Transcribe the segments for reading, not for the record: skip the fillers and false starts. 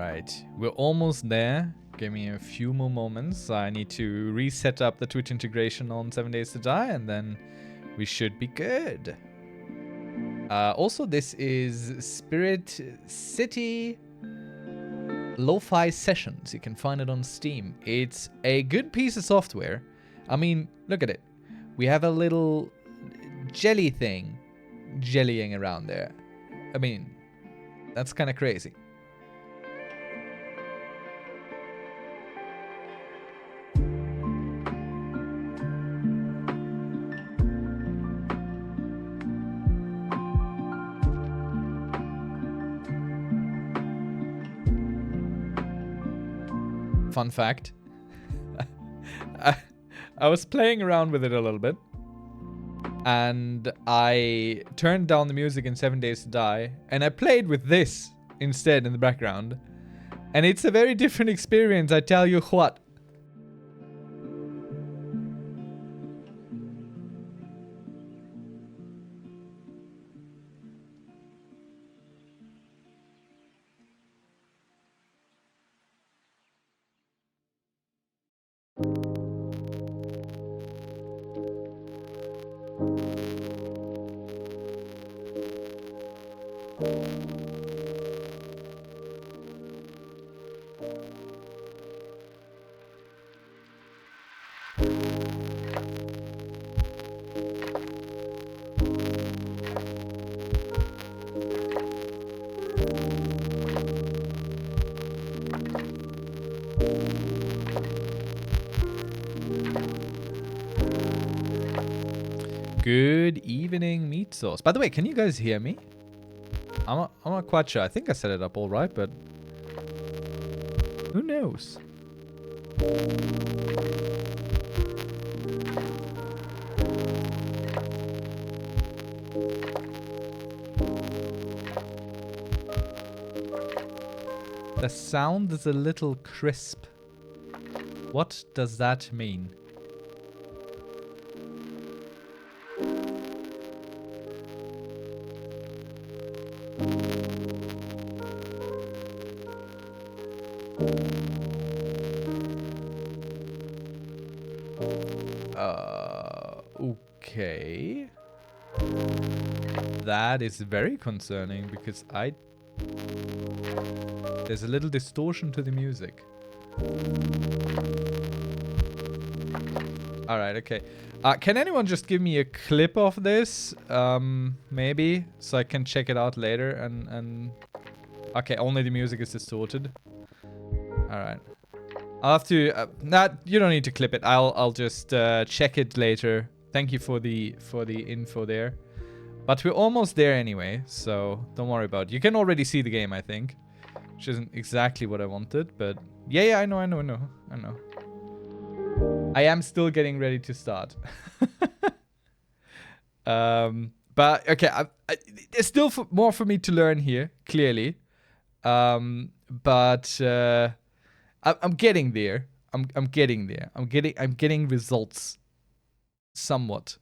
Alright, we're almost there. Give me a few more moments. I need to reset up the Twitch integration on 7 Days to Die, and then we should be good. Also, this is Spirit City Lo-Fi Sessions. You can find it on Steam. It's a good piece of software. I mean, look at it. We have a little jelly thing jellying around there. I mean, that's kind of crazy. Fun fact. I was playing around with it a little bit. And I turned down the music in 7 Days to Die. And I played with this instead in the background. And it's a very different experience, I tell you what. Good evening, meat sauce. By the way, can you guys hear me? I'm not quite sure. I think I set it up all right, but who knows? The sound is a little crisp. What does that mean? Okay. That is very concerning because there's a little distortion to the music. Alright, okay. Can anyone just give me a clip of this? Maybe, so I can check it out later and... Okay, only the music is distorted. Alright. I'll have to... you don't need to clip it. I'll just check it later. Thank you for the info there. But we're almost there anyway, so don't worry about it. You can already see the game, I think. Which isn't exactly what I wanted, but... Yeah, I know. I am still getting ready to start. But, okay, there's still more for me to learn here, clearly. But I'm getting there. I'm getting there. I'm getting results. Somewhat.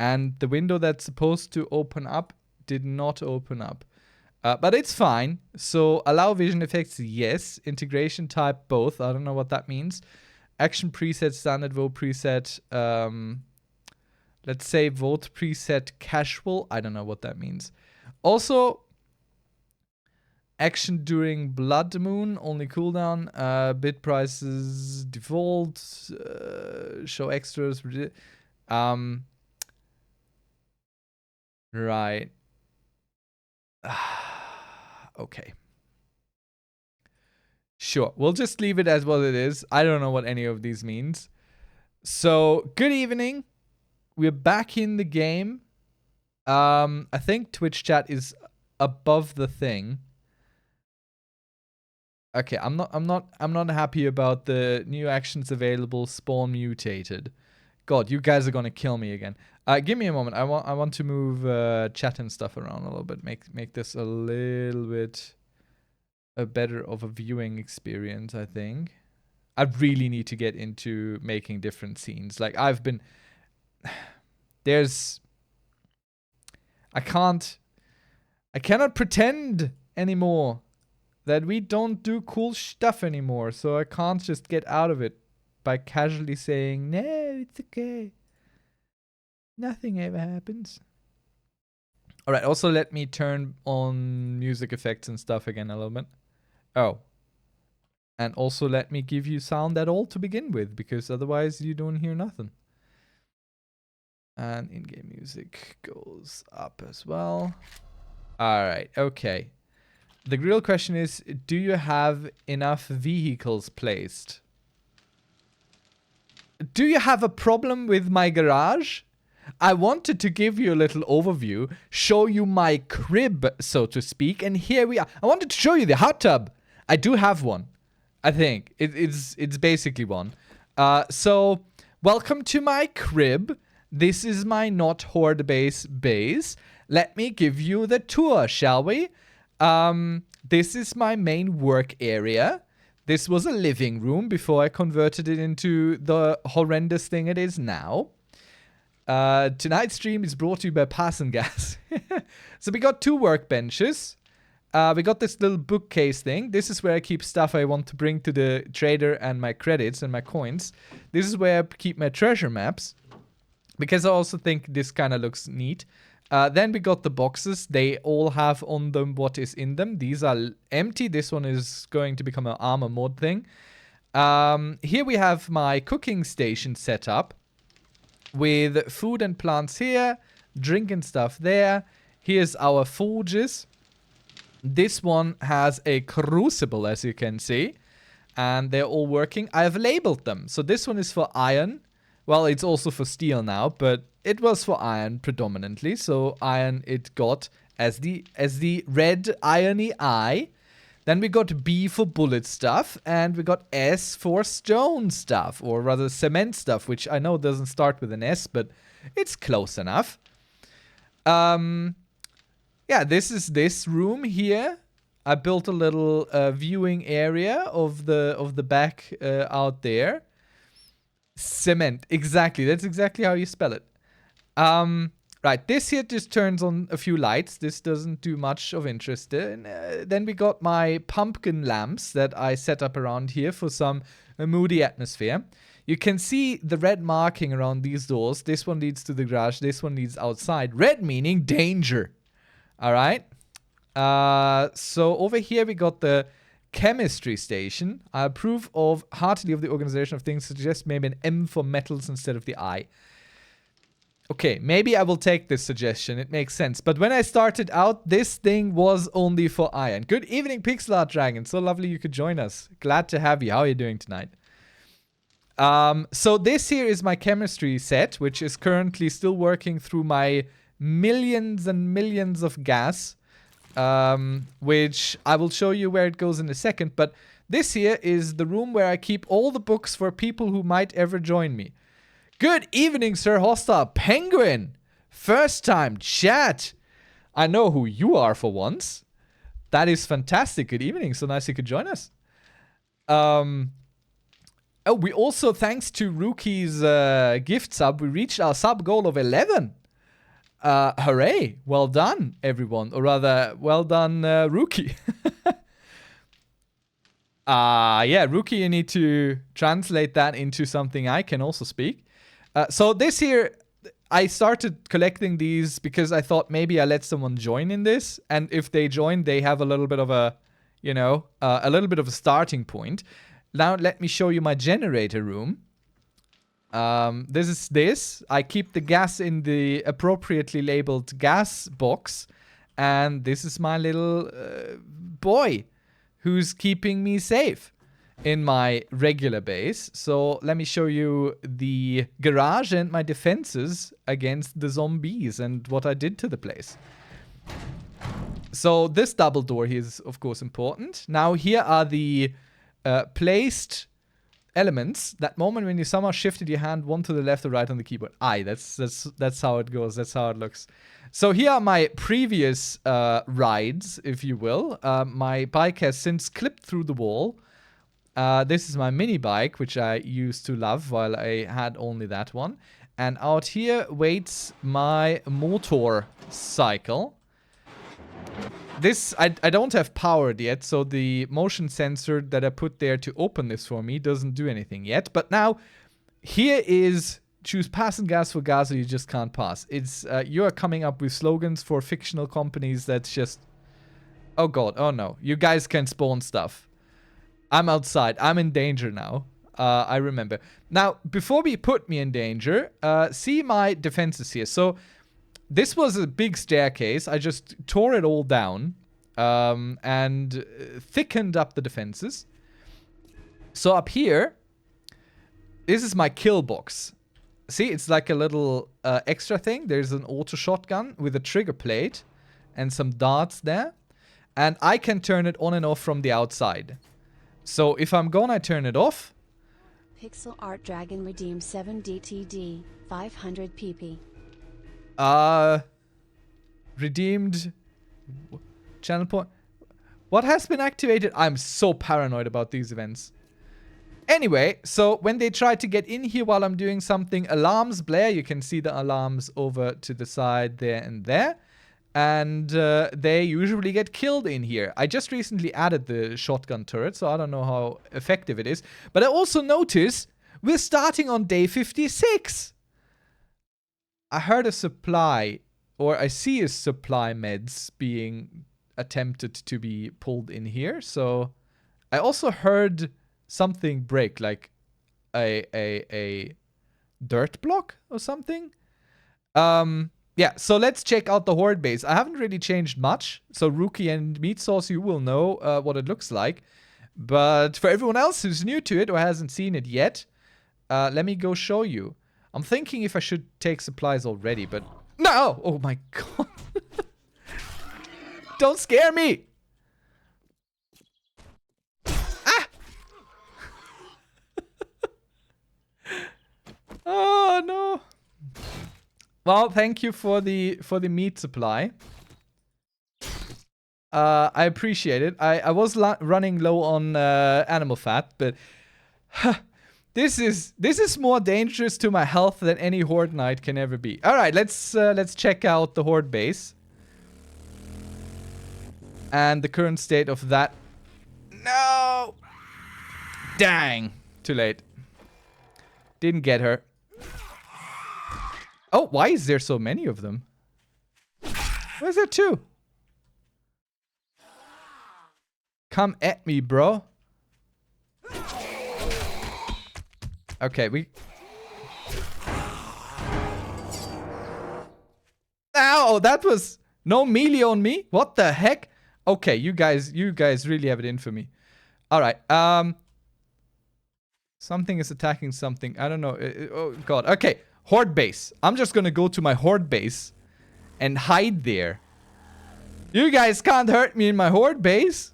And the window that's supposed to open up did not open up. But it's fine. So allow vision effects, yes. Integration type, both. I don't know what that means. Action preset, standard vote preset. Let's say vote preset casual. I don't know what that means. Also, action during blood moon, only cooldown. Bit prices, default. Show extras. Right. Okay. Sure. We'll just leave it as what it is. I don't know what any of these means. So, good evening. We're back in the game. I think Twitch chat is above the thing. Okay, I'm not happy about the new actions available, spawn mutated. God, you guys are gonna kill me again. Give me a moment. I want to move chat and stuff around a little bit. Make this a little bit better of a viewing experience, I think. I really need to get into making different scenes. Like I've been I cannot pretend anymore that we don't do cool stuff anymore, so I can't just get out of it by casually saying, no, it's okay. Nothing ever happens. Alright, also let me turn on music effects and stuff again a little bit. Oh. And also let me give you sound at all to begin with, because otherwise you don't hear nothing. And in-game music goes up as well. Alright, okay. The real question is, do you have enough vehicles placed? Do you have a problem with my garage? I wanted to give you a little overview, show you my crib, so to speak, and here we are. I wanted to show you the hot tub. I do have one, I think. It's basically one. So, welcome to my crib. This is my not horde base. Let me give you the tour, shall we? This is my main work area. This was a living room before I converted it into the horrendous thing it is now. Tonight's stream is brought to you by Pass and Gas. So we got 2 workbenches. We got this little bookcase thing. This is where I keep stuff I want to bring to the trader and my credits and my coins. This is where I keep my treasure maps, because I also think this kind of looks neat. Then we got the boxes. They all have on them what is in them. These are empty. This one is going to become an armor mod thing. Here we have my cooking station set up with food and plants here, drink and stuff there. Here's our forges. This one has a crucible, as you can see, and they're all working. I have labeled them. So this one is for iron. Well, it's also for steel now, but it was for iron predominantly. So iron it got as the red irony eye. Then we got B for bullet stuff, and we got S for stone stuff, or rather cement stuff, which I know doesn't start with an S, but it's close enough. Yeah, this is this room here. I built a little viewing area of the back out there. Cement, exactly. That's exactly how you spell it. Right, this here just turns on a few lights. This doesn't do much of interest. Then we got my pumpkin lamps that I set up around here for some moody atmosphere. You can see the red marking around these doors. This one leads to the garage. This one leads outside. Red meaning danger. All right. So over here we got the chemistry station. I approve heartily of the organization of things. Suggest maybe an M for metals instead of the I. Okay, maybe I will take this suggestion. It makes sense. But when I started out, this thing was only for iron. Good evening, Pixel Art Dragon. So lovely you could join us. Glad to have you. How are you doing tonight? So this here is my chemistry set, which is currently still working through my millions and millions of gas, which I will show you where it goes in a second. But this here is the room where I keep all the books for people who might ever join me. Good evening, Sir Hostile Penguin. First time chat. I know who you are for once. That is fantastic. Good evening. So nice you could join us. Oh, we also, thanks to Rookie's gift sub, we reached our sub goal of 11. Hooray. Well done, everyone. Or rather, well done, Rookie. Yeah, Rookie, you need to translate that into something I can also speak. So this here, I started collecting these because I thought maybe I let someone join in this. And if they join, they have a little bit of a, you know, a little bit of a starting point. Now let me show you my generator room. This is this. I keep the gas in the appropriately labeled gas box. And this is my little boy who's keeping me safe in my regular base. So let me show you the garage and my defenses against the zombies and what I did to the place. So this double door here is of course important. Now here are the placed elements. That moment when you somehow shifted your hand one to the left or right on the keyboard. That's how it goes. That's how it looks. So here are my previous rides, if you will. My bike has since clipped through the wall. This is my mini bike, which I used to love while I had only that one. And out here waits my motor cycle. this, I don't have powered yet, so the motion sensor that I put there to open this for me doesn't do anything yet. But now, here is choose pass and gas for gas or you just can't pass. It's, you are coming up with slogans for fictional companies that's just... Oh god, oh no. You guys can spawn stuff. I'm outside. I'm in danger now. I remember. Now, before we put me in danger, see my defenses here. So, this was a big staircase. I just tore it all down and thickened up the defenses. So, up here, this is my kill box. See, it's like a little extra thing. There's an auto shotgun with a trigger plate and some darts there. And I can turn it on and off from the outside. So, if I'm gone, I turn it off. Pixel Art Dragon redeemed 7 DTD, 500 PP. Redeemed channel point. What has been activated? I'm so paranoid about these events. Anyway, so when they try to get in here while I'm doing something, alarms blare. You can see the alarms over to the side there and there. And they usually get killed in here. I just recently added the shotgun turret, so I don't know how effective it is. But I also notice we're starting on day 56. I heard a supply, or I see a supply meds being attempted to be pulled in here. So I also heard something break, like a dirt block or something. Yeah, so let's check out the Horde base. I haven't really changed much. So Rookie and Meat Sauce, you will know what it looks like. But for everyone else who's new to it or hasn't seen it yet, let me go show you. I'm thinking if I should take supplies already, but... No! Oh my god. Don't scare me! Ah! Oh no. Well, thank you for the meat supply. I appreciate it. I was running low on animal fat, but this is more dangerous to my health than any Horde night can ever be. All right, let's check out the Horde base and the current state of that. No, dang, too late. Didn't get her. Oh, why is there so many of them? Where's there two? Come at me, bro. Okay, we... Ow, that was no melee on me. What the heck? Okay, you guys really have it in for me. All right, something is attacking something. I don't know. Oh, God. Okay. Horde base. I'm just gonna go to my Horde base and hide there. You guys can't hurt me in my Horde base.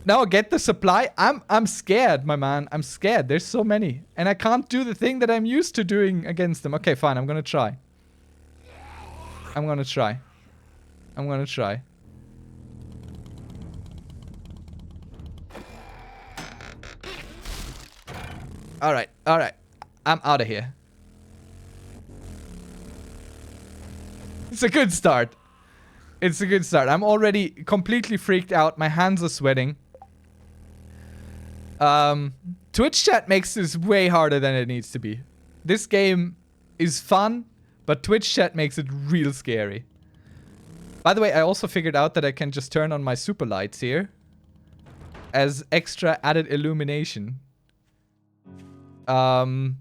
Now get the supply. I'm scared, my man. I'm scared. There's so many. And I can't do the thing that I'm used to doing against them. Okay, fine. I'm gonna try. I'm gonna try. I'm gonna try. Alright, alright. I'm out of here. It's a good start. It's a good start. I'm already completely freaked out. My hands are sweating. Twitch chat makes this way harder than it needs to be. This game is fun, but Twitch chat makes it real scary. By the way, I also figured out that I can just turn on my super lights here as extra added illumination. Okay.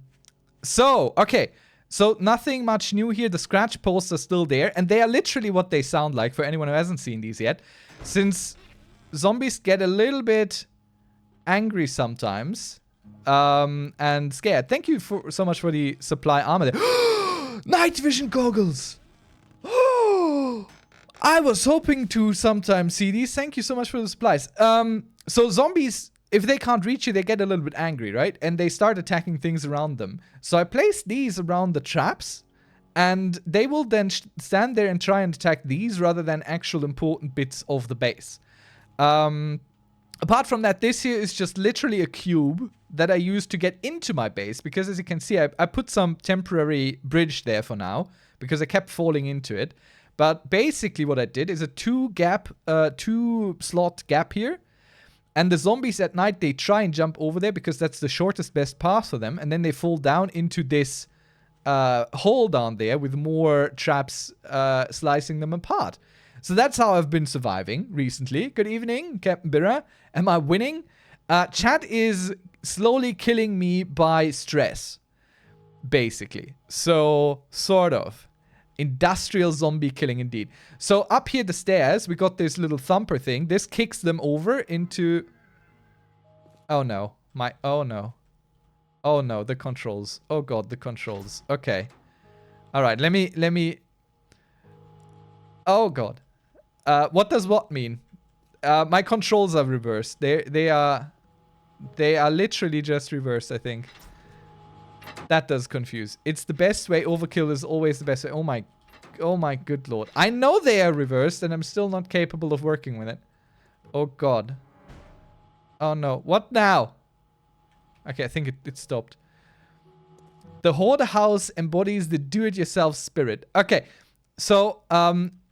So, nothing much new here. The scratch posts are still there. And they are literally what they sound like for anyone who hasn't seen these yet. Since zombies get a little bit angry sometimes. And scared. Thank you so much for the supply armor there. Night vision goggles! I was hoping to sometime see these. Thank you so much for the supplies. So zombies... If they can't reach you, they get a little bit angry, right? And they start attacking things around them. So I placed these around the traps. And they will then stand there and try and attack these rather than actual important bits of the base. Apart from that, this here is just literally a cube that I use to get into my base. Because as you can see, I put some temporary bridge there for now. because I kept falling into it. But basically what I did is a 2-slot gap here. And the zombies at night, they try and jump over there because that's the shortest, best path for them. And then they fall down into this hole down there with more traps slicing them apart. So that's how I've been surviving recently. Good evening, Captain Birra. Am I winning? Chat is slowly killing me by stress, basically. So, sort of. Industrial zombie killing indeed. So up here the stairs, we got this little thumper thing. This kicks them over into... Oh no. Oh no. Oh no, the controls. Oh god, the controls. Okay. Alright, let me... Oh god. What does what mean? My controls are reversed. They are literally just reversed, I think. That does confuse. It's the best way. Overkill is always the best way. Oh my good lord. I know they are reversed and I'm still not capable of working with it. Oh god. Oh no. What now? Okay, I think it stopped. The Horde House embodies the do-it-yourself spirit. Okay, so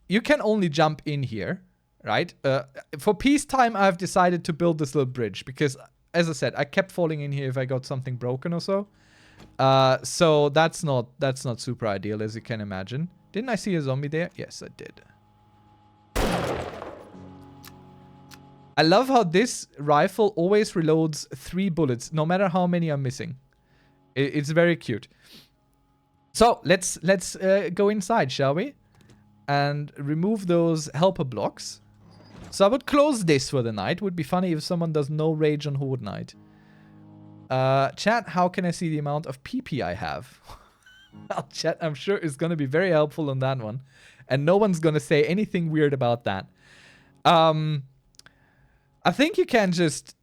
you can only jump in here, right? For peacetime, I've decided to build this little bridge because, as I said, I kept falling in here if I got something broken or so. So that's not super ideal, as you can imagine. Didn't I see a zombie there? Yes, I did. I love how this rifle always reloads 3 bullets, no matter how many are missing. It's very cute. So let's go inside, shall we? And remove those helper blocks. So I would close this for the night. Would be funny if someone does no rage on Horde Night. Chat, how can I see the amount of PP I have? Well, chat, I'm sure is going to be very helpful on that one. And no one's going to say anything weird about that. I think you can just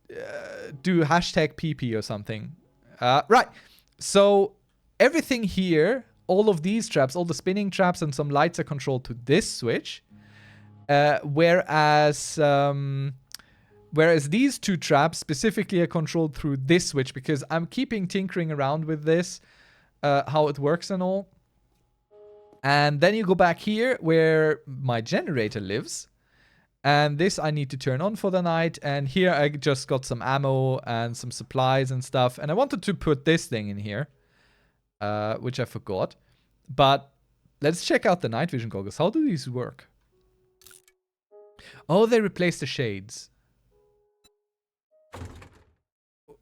do hashtag PP or something. Right. So everything here, all of these traps, all the spinning traps and some lights are controlled to this switch. Whereas these 2 traps specifically are controlled through this switch because I'm keeping tinkering around with this, how it works and all. And then you go back here where my generator lives. And this I need to turn on for the night. And here I just got some ammo and some supplies and stuff. And I wanted to put this thing in here, which I forgot. But let's check out the night vision goggles. How do these work? Oh, they replaced the shades.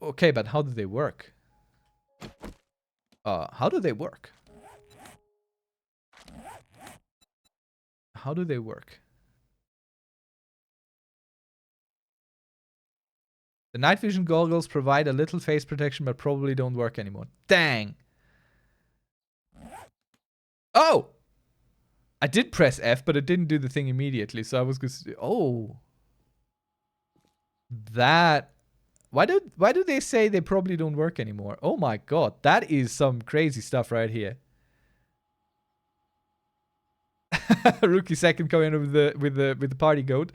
Okay, but how do they work? How do they work? How do they work? The night vision goggles provide a little face protection, but probably don't work anymore. Dang. Oh! I did press F, but it didn't do the thing immediately, so I was going to... Oh. That... Why do they say they probably don't work anymore? Oh my god, that is some crazy stuff right here. Rookie second coming in with the party goat.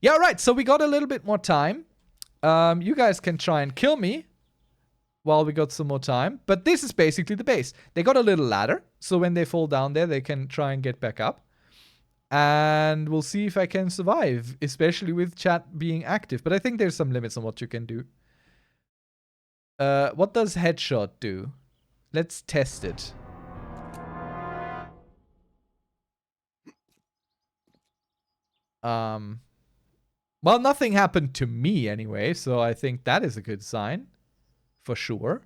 Yeah, right. So we got a little bit more time. You guys can try and kill me while we got some more time. But this is basically the base. They got a little ladder, so when they fall down there, they can try and get back up. And we'll see if I can survive, especially with chat being active. But I think there's some limits on what you can do. What does headshot do? Let's test it. Well, nothing happened to me anyway, so I think that is a good sign. For sure.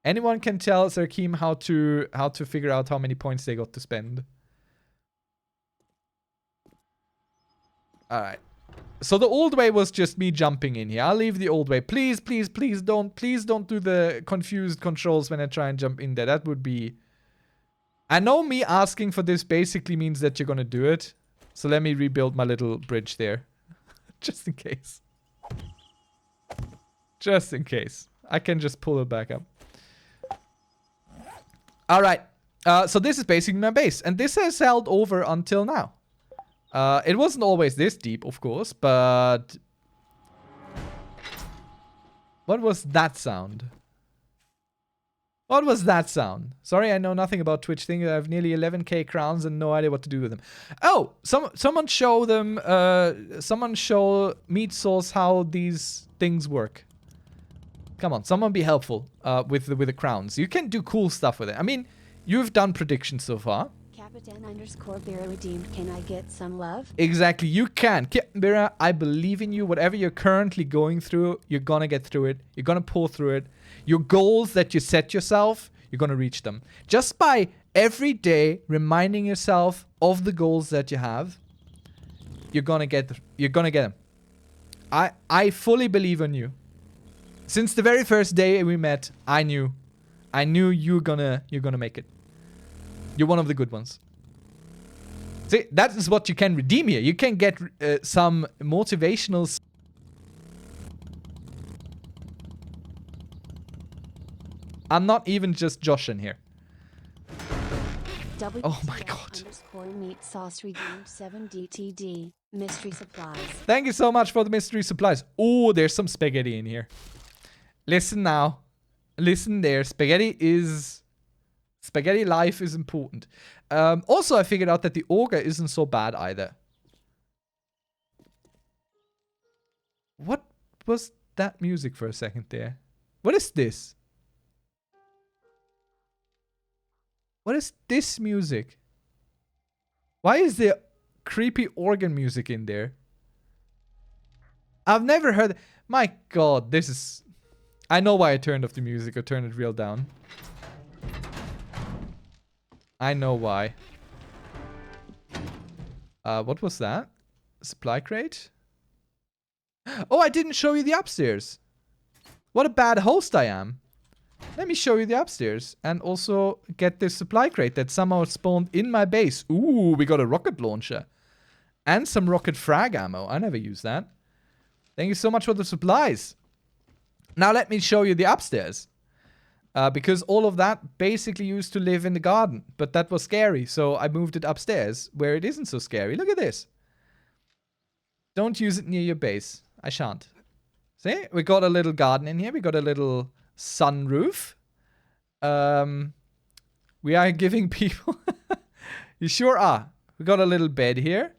Anyone can tell Sarkeem how to figure out how many points they got to spend. Alright. So the old way was just me jumping in here. I'll leave the old way. Please, please, please don't do the confused controls when I try and jump in there. That would be... I know me asking for this basically means that you're gonna do it. So let me rebuild my little bridge there. Just in case. Just in case. I can just pull it back up. Alright. So this is basically my base. And this has held over until now. It wasn't always this deep, of course, but... What was that sound? What was that sound? Sorry, I know nothing about Twitch thing. I have nearly 11k crowns and no idea what to do with them. Oh, someone show them, someone show Meat Sauce how these things work. Come on, someone be helpful with the crowns. You can do cool stuff with it. I mean, you've done predictions so far. Captain_Bera redeemed. Can I get some love? Exactly, you can. Captain Bera, I believe in you. Whatever you're currently going through, you're gonna get through it. You're gonna pull through it. Your goals that you set yourself, you're gonna reach them. Just by every day reminding yourself of the goals that you have, you're gonna get them. I fully believe in you. Since the very first day we met, I knew you're gonna make it. You're one of the good ones. See, that is what you can redeem here. You can get some motivational. I'm not even just joshing here. Oh my god. Meat sauce redeemed 7DTD. Mystery supplies. Thank you so much for the mystery supplies. Oh, there's some spaghetti in here. Listen now. Listen there. Spaghetti life is important. Also, I figured out that the ogre isn't so bad either. What was that music for a second there? What is this? What is this music? Why is there creepy organ music in there? I've never heard... My god, this is... I know why I turned off the music or turned it real down. I know why. What was that? Supply crate? Oh, I didn't show you the upstairs. What a bad host I am. Let me show you the upstairs. And also get this supply crate that somehow spawned in my base. Ooh, we got a rocket launcher. And some rocket frag ammo. I never use that. Thank you so much for the supplies. Now let me show you the upstairs. Because all of that basically used to live in the garden. But that was scary. So I moved it upstairs where it isn't so scary. Look at this. Don't use it near your base. I shan't. See? We got a little garden in here. We got a little sunroof. We are giving people... You sure are. We got a little bed here.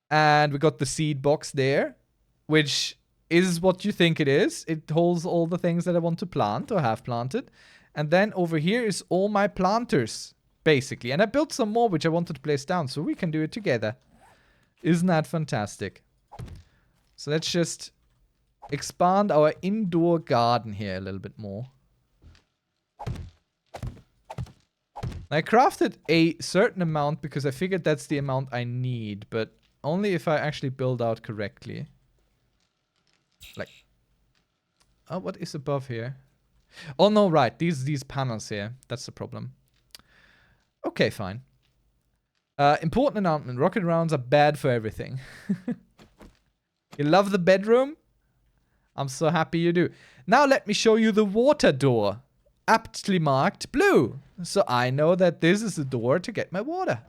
And we got the seed box there. Which is what you think it is. It holds all the things that I want to plant or have planted. And then over here is all my planters, basically. And I built some more which I wanted to place down so we can do it together. Isn't that fantastic? So let's just expand our indoor garden here a little bit more. I crafted a certain amount because I figured that's the amount I need, but only if I actually build out correctly. Like, oh, what is above here? Oh no, right, these panels here. That's the problem. Okay, fine. Important announcement. Rocket rounds are bad for everything. You love the bedroom? I'm so happy you do. Now let me show you the water door. Aptly marked blue. So I know that this is the door to get my water.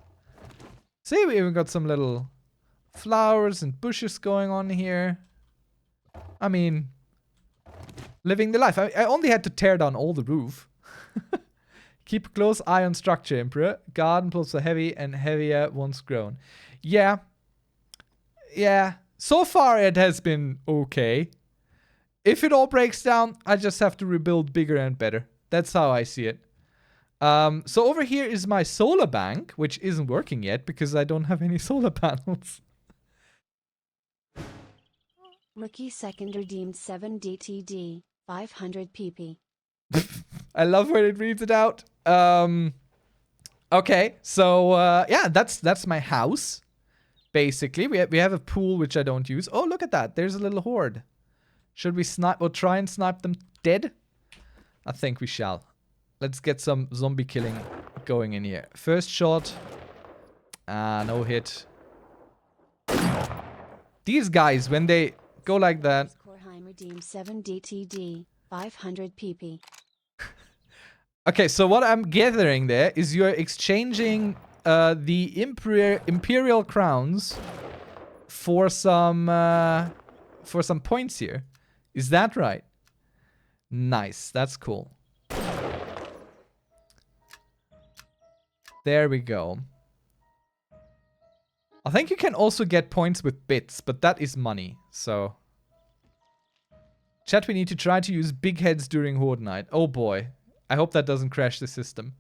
See, we even got some little flowers and bushes going on here. I mean, living the life. I only had to tear down all the roof. Keep a close eye on structure, Emperor. Garden plots are heavy and heavier once grown. Yeah. Yeah. So far it has been okay. If it all breaks down, I just have to rebuild bigger and better. That's how I see it. So over here is my solar bank, which isn't working yet because I don't have any solar panels. Rookie second redeemed 7 DTD, 500 PP. I love when it reads it out. Okay, so yeah, that's my house. Basically, we have a pool which I don't use. Oh, look at that! There's a little horde. Should we snipe or try and snipe them dead? I think we shall. Let's get some zombie killing going in here. First shot. No hit. These guys, when they go like that. Redeemed 7 DTD, 500 PP. Okay, so what I'm gathering there is you're exchanging the imperial crowns for some points here. Is that right? Nice. That's cool. There we go. I think you can also get points with bits, but that is money, so... Chat, we need to try to use big heads during Horde Night. Oh boy. I hope that doesn't crash the system.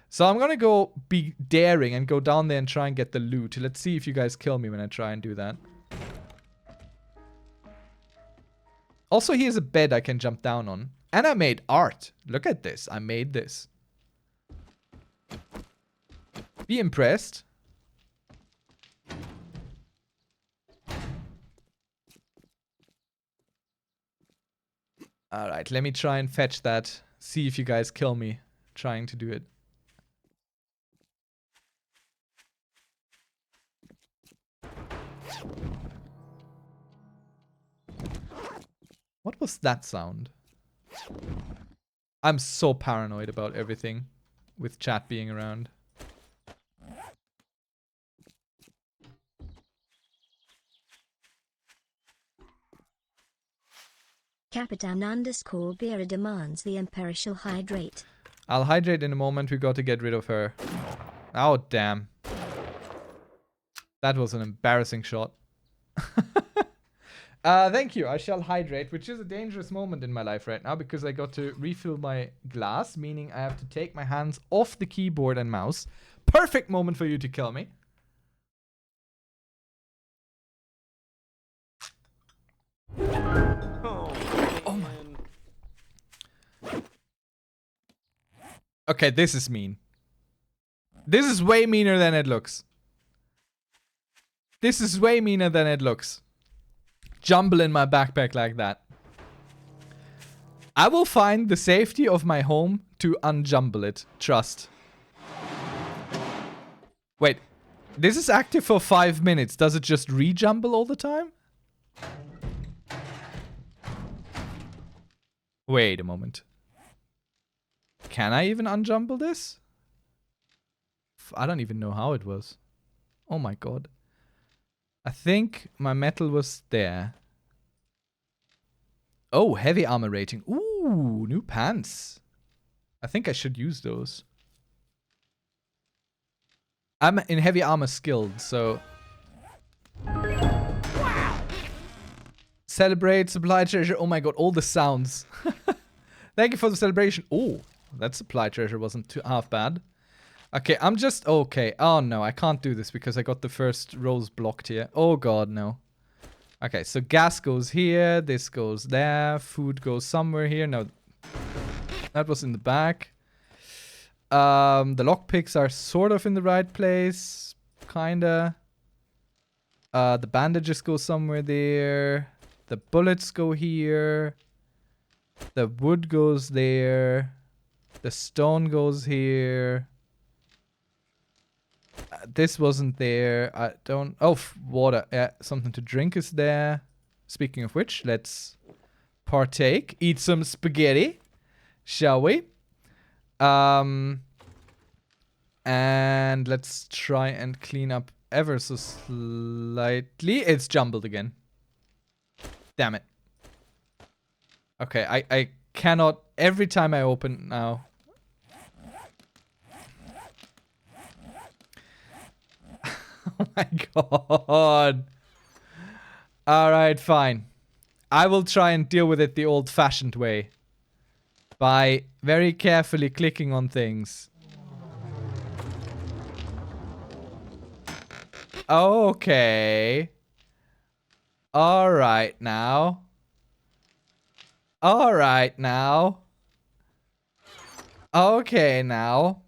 So I'm gonna go be daring and go down there and try and get the loot. Let's see if you guys kill me when I try and do that. Also, here's a bed I can jump down on. And I made art. Look at this. I made this. Be impressed. Alright, let me try and fetch that. See if you guys kill me trying to do it. What was that sound? I'm so paranoid about everything with chat being around. Capitan_Vera demands the Emperor shall hydrate. I'll hydrate in a moment. We got to get rid of her. Oh, damn. That was an embarrassing shot. Thank you. I shall hydrate, which is a dangerous moment in my life right now because I got to refill my glass, meaning I have to take my hands off the keyboard and mouse. Perfect moment for you to kill me. Oh my. Okay, this is mean. This is way meaner than it looks. This is way meaner than it looks. Jumble in my backpack like that. I will find the safety of my home to unjumble it. Trust. Wait. This is active for 5 minutes. Does it just re-jumble all the time? Wait a moment. Can I even unjumble this? I don't even know how it was. Oh my god. I think my metal was there. Oh, heavy armor rating. Ooh, new pants. I think I should use those. I'm in heavy armor skilled, so... Celebrate, supply treasure. Oh my god, all the sounds. Thank you for the celebration. Oh, that supply treasure wasn't too half bad. Okay, I'm just... Okay. Oh no, I can't do this because I got the first rows blocked here. Oh god, no. Okay, so gas goes here. This goes there. Food goes somewhere here. No. That was in the back. The lockpicks are sort of in the right place. Kinda. The bandages go somewhere there. The bullets go here. The wood goes there. The stone goes here. This wasn't there. I don't... Oh, water. Yeah, something to drink is there. Speaking of which, let's partake. Eat some spaghetti. Shall we? And let's try and clean up ever so slightly. It's jumbled again. Damn it. Okay, I cannot... Every time I open now... Oh my god. Alright, fine. I will try and deal with it the old-fashioned way. By very carefully clicking on things. Okay. Alright now. Alright now. Okay now.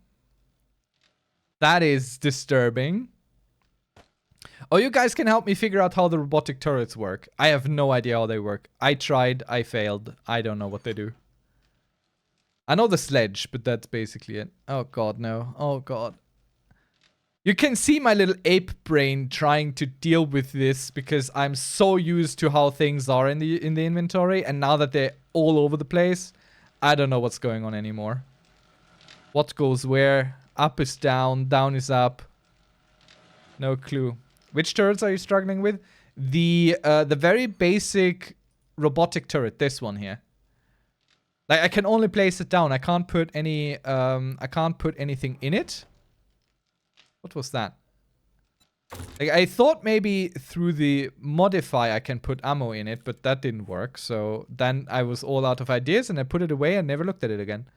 That is disturbing. Oh, you guys can help me figure out how the robotic turrets work. I have no idea how they work. I tried, I failed. I don't know what they do. I know the sledge, but that's basically it. Oh god, no. Oh god. You can see my little ape brain trying to deal with this because I'm so used to how things are in the inventory, and now that they're all over the place, I don't know what's going on anymore. What goes where? Up is down, down is up. No clue. Which turrets are you struggling with? The very basic robotic turret, this one here. Like, I can only place it down. I can't put any, I can't put anything in it. What was that? Like, I thought maybe through the modify I can put ammo in it, but that didn't work. So then I was all out of ideas and I put it away and never looked at it again.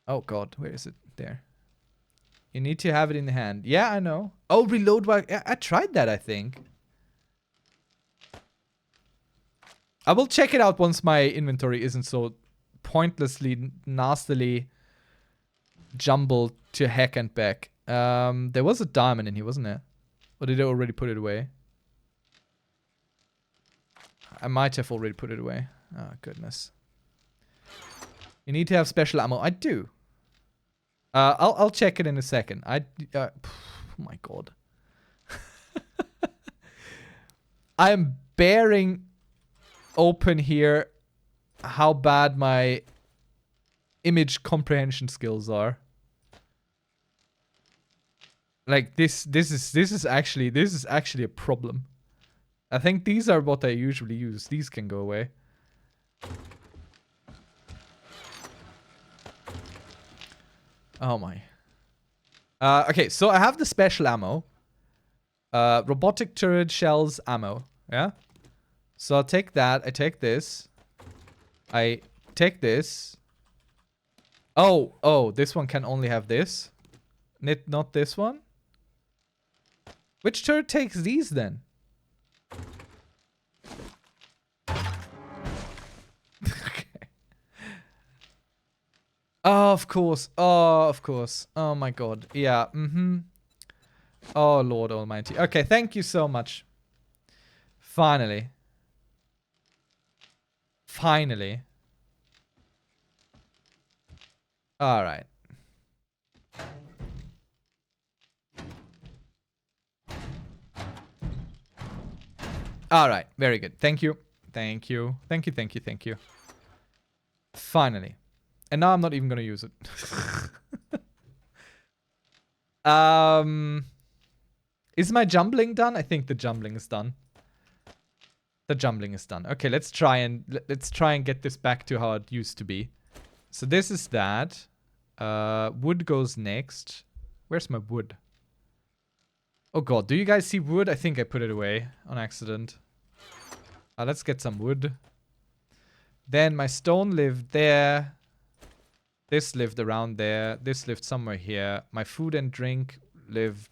Oh god, where is it? There. You need to have it in the hand. Yeah, I know. Oh, reload while... Yeah, I tried that, I think. I will check it out once my inventory isn't so pointlessly, nastily jumbled to heck and back. There was a diamond in here, wasn't there? Or did I already put it away? I might have already put it away. Oh, goodness. You need to have special ammo. I do. I'll check it in a second. Oh my god. I am bearing open here how bad my image comprehension skills are. Like this is actually a problem. I think these are what I usually use. These can go away. Oh my. Okay, so I have the special ammo. Robotic turret shells ammo. Yeah? So I'll take that. I take this. I take this. Oh, this one can only have this. Not this one. Which turret takes these then? Okay. Oh, of course. Oh, of course. Oh my god. Yeah. Oh, Lord Almighty. Okay, thank you so much. Finally. Finally. Alright. Alright, very good. Thank you. Thank you. Thank you, thank you, thank you. Finally. And now I'm not even gonna use it. Is my jumbling done? I think the jumbling is done. The jumbling is done. Okay, let's try and get this back to how it used to be. So this is that. Wood goes next. Where's my wood? Oh god, do you guys see wood? I think I put it away on accident. Let's get some wood. Then my stone lived there. This lived around there. This lived somewhere here. My food and drink lived...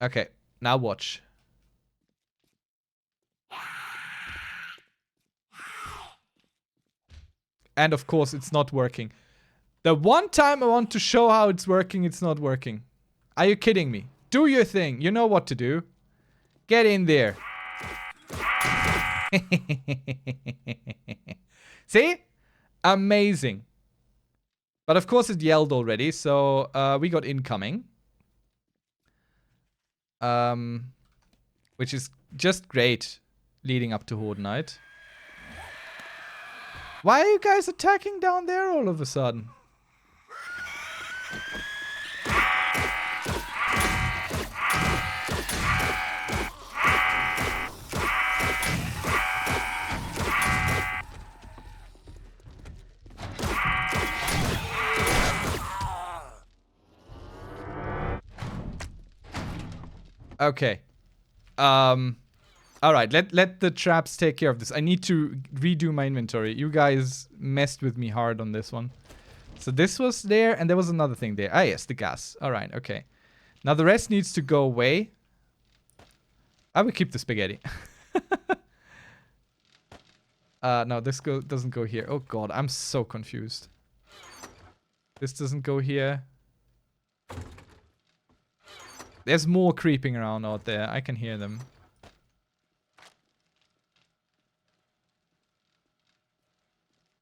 Okay, now watch. And of course, it's not working. The one time I want to show how it's working, it's not working. Are you kidding me? Do your thing. You know what to do. Get in there. See? Amazing. But of course it yelled already, so we got incoming. Which is just great leading up to Horde Night. Why are you guys attacking down there all of a sudden? Okay. Alright, let the traps take care of this. I need to redo my inventory. You guys messed with me hard on this one. So this was there, and there was another thing there. Ah, yes, the gas. Alright, okay. Now the rest needs to go away. I will keep the spaghetti. No, this doesn't go here. Oh god, I'm so confused. This doesn't go here. There's more creeping around out there. I can hear them.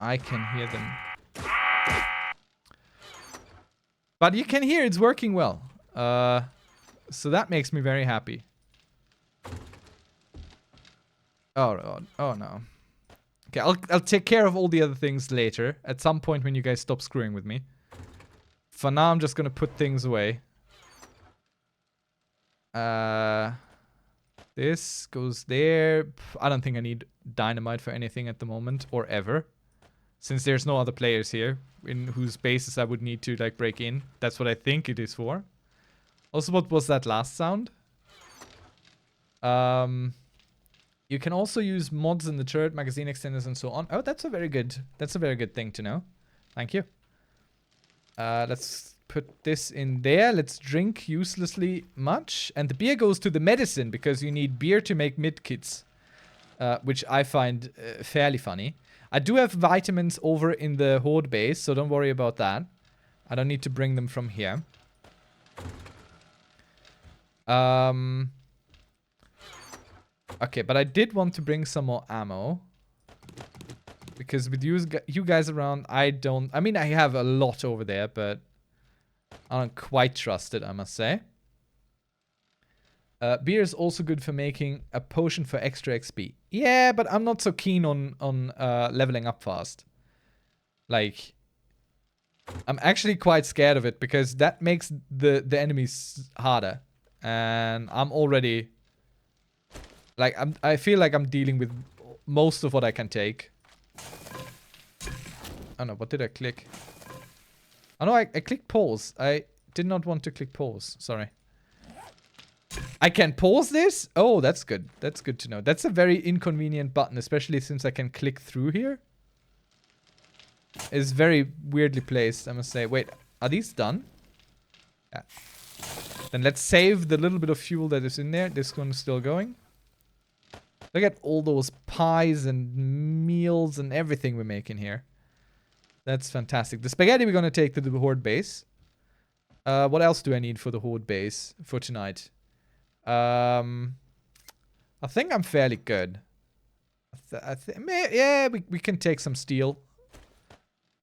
I can hear them. But you can hear it's working well. So that makes me very happy. Oh god. Oh no. Okay, I'll take care of all the other things later. At some point when you guys stop screwing with me. For now, I'm just gonna put things away. This goes there. I don't think I need dynamite for anything at the moment, or ever. Since there's no other players here in whose bases I would need to like break in. That's what I think it is for. Also, what was that last sound? You can also use mods in the turret, magazine extenders, and so on. Oh, that's a very good thing to know. Thank you. Let's put this in there. Let's drink uselessly much. And the beer goes to the medicine because you need beer to make mid kits. Which I find fairly funny. I do have vitamins over in the Horde base, so don't worry about that. I don't need to bring them from here. Okay, but I did want to bring some more ammo. Because with you guys around, I mean, I have a lot over there, but I don't quite trust it, I must say. Beer is also good for making a potion for extra XP. Yeah, but I'm not so keen on leveling up fast. Like, I'm actually quite scared of it because that makes the enemies harder. And I'm already... Like, I feel like I'm dealing with most of what I can take. Oh no, what did I click? Oh no, I clicked pause. I did not want to click pause. Sorry. I can pause this? Oh, that's good. That's good to know. That's a very inconvenient button, especially since I can click through here. It's very weirdly placed, I must say. Wait, are these done? Yeah. Then let's save the little bit of fuel that is in there. This one's still going. Look at all those pies and meals and everything we're making here. That's fantastic. The spaghetti we're going to take to the Horde base. What else do I need for the Horde base for tonight? I think I'm fairly good. Yeah, we can take some steel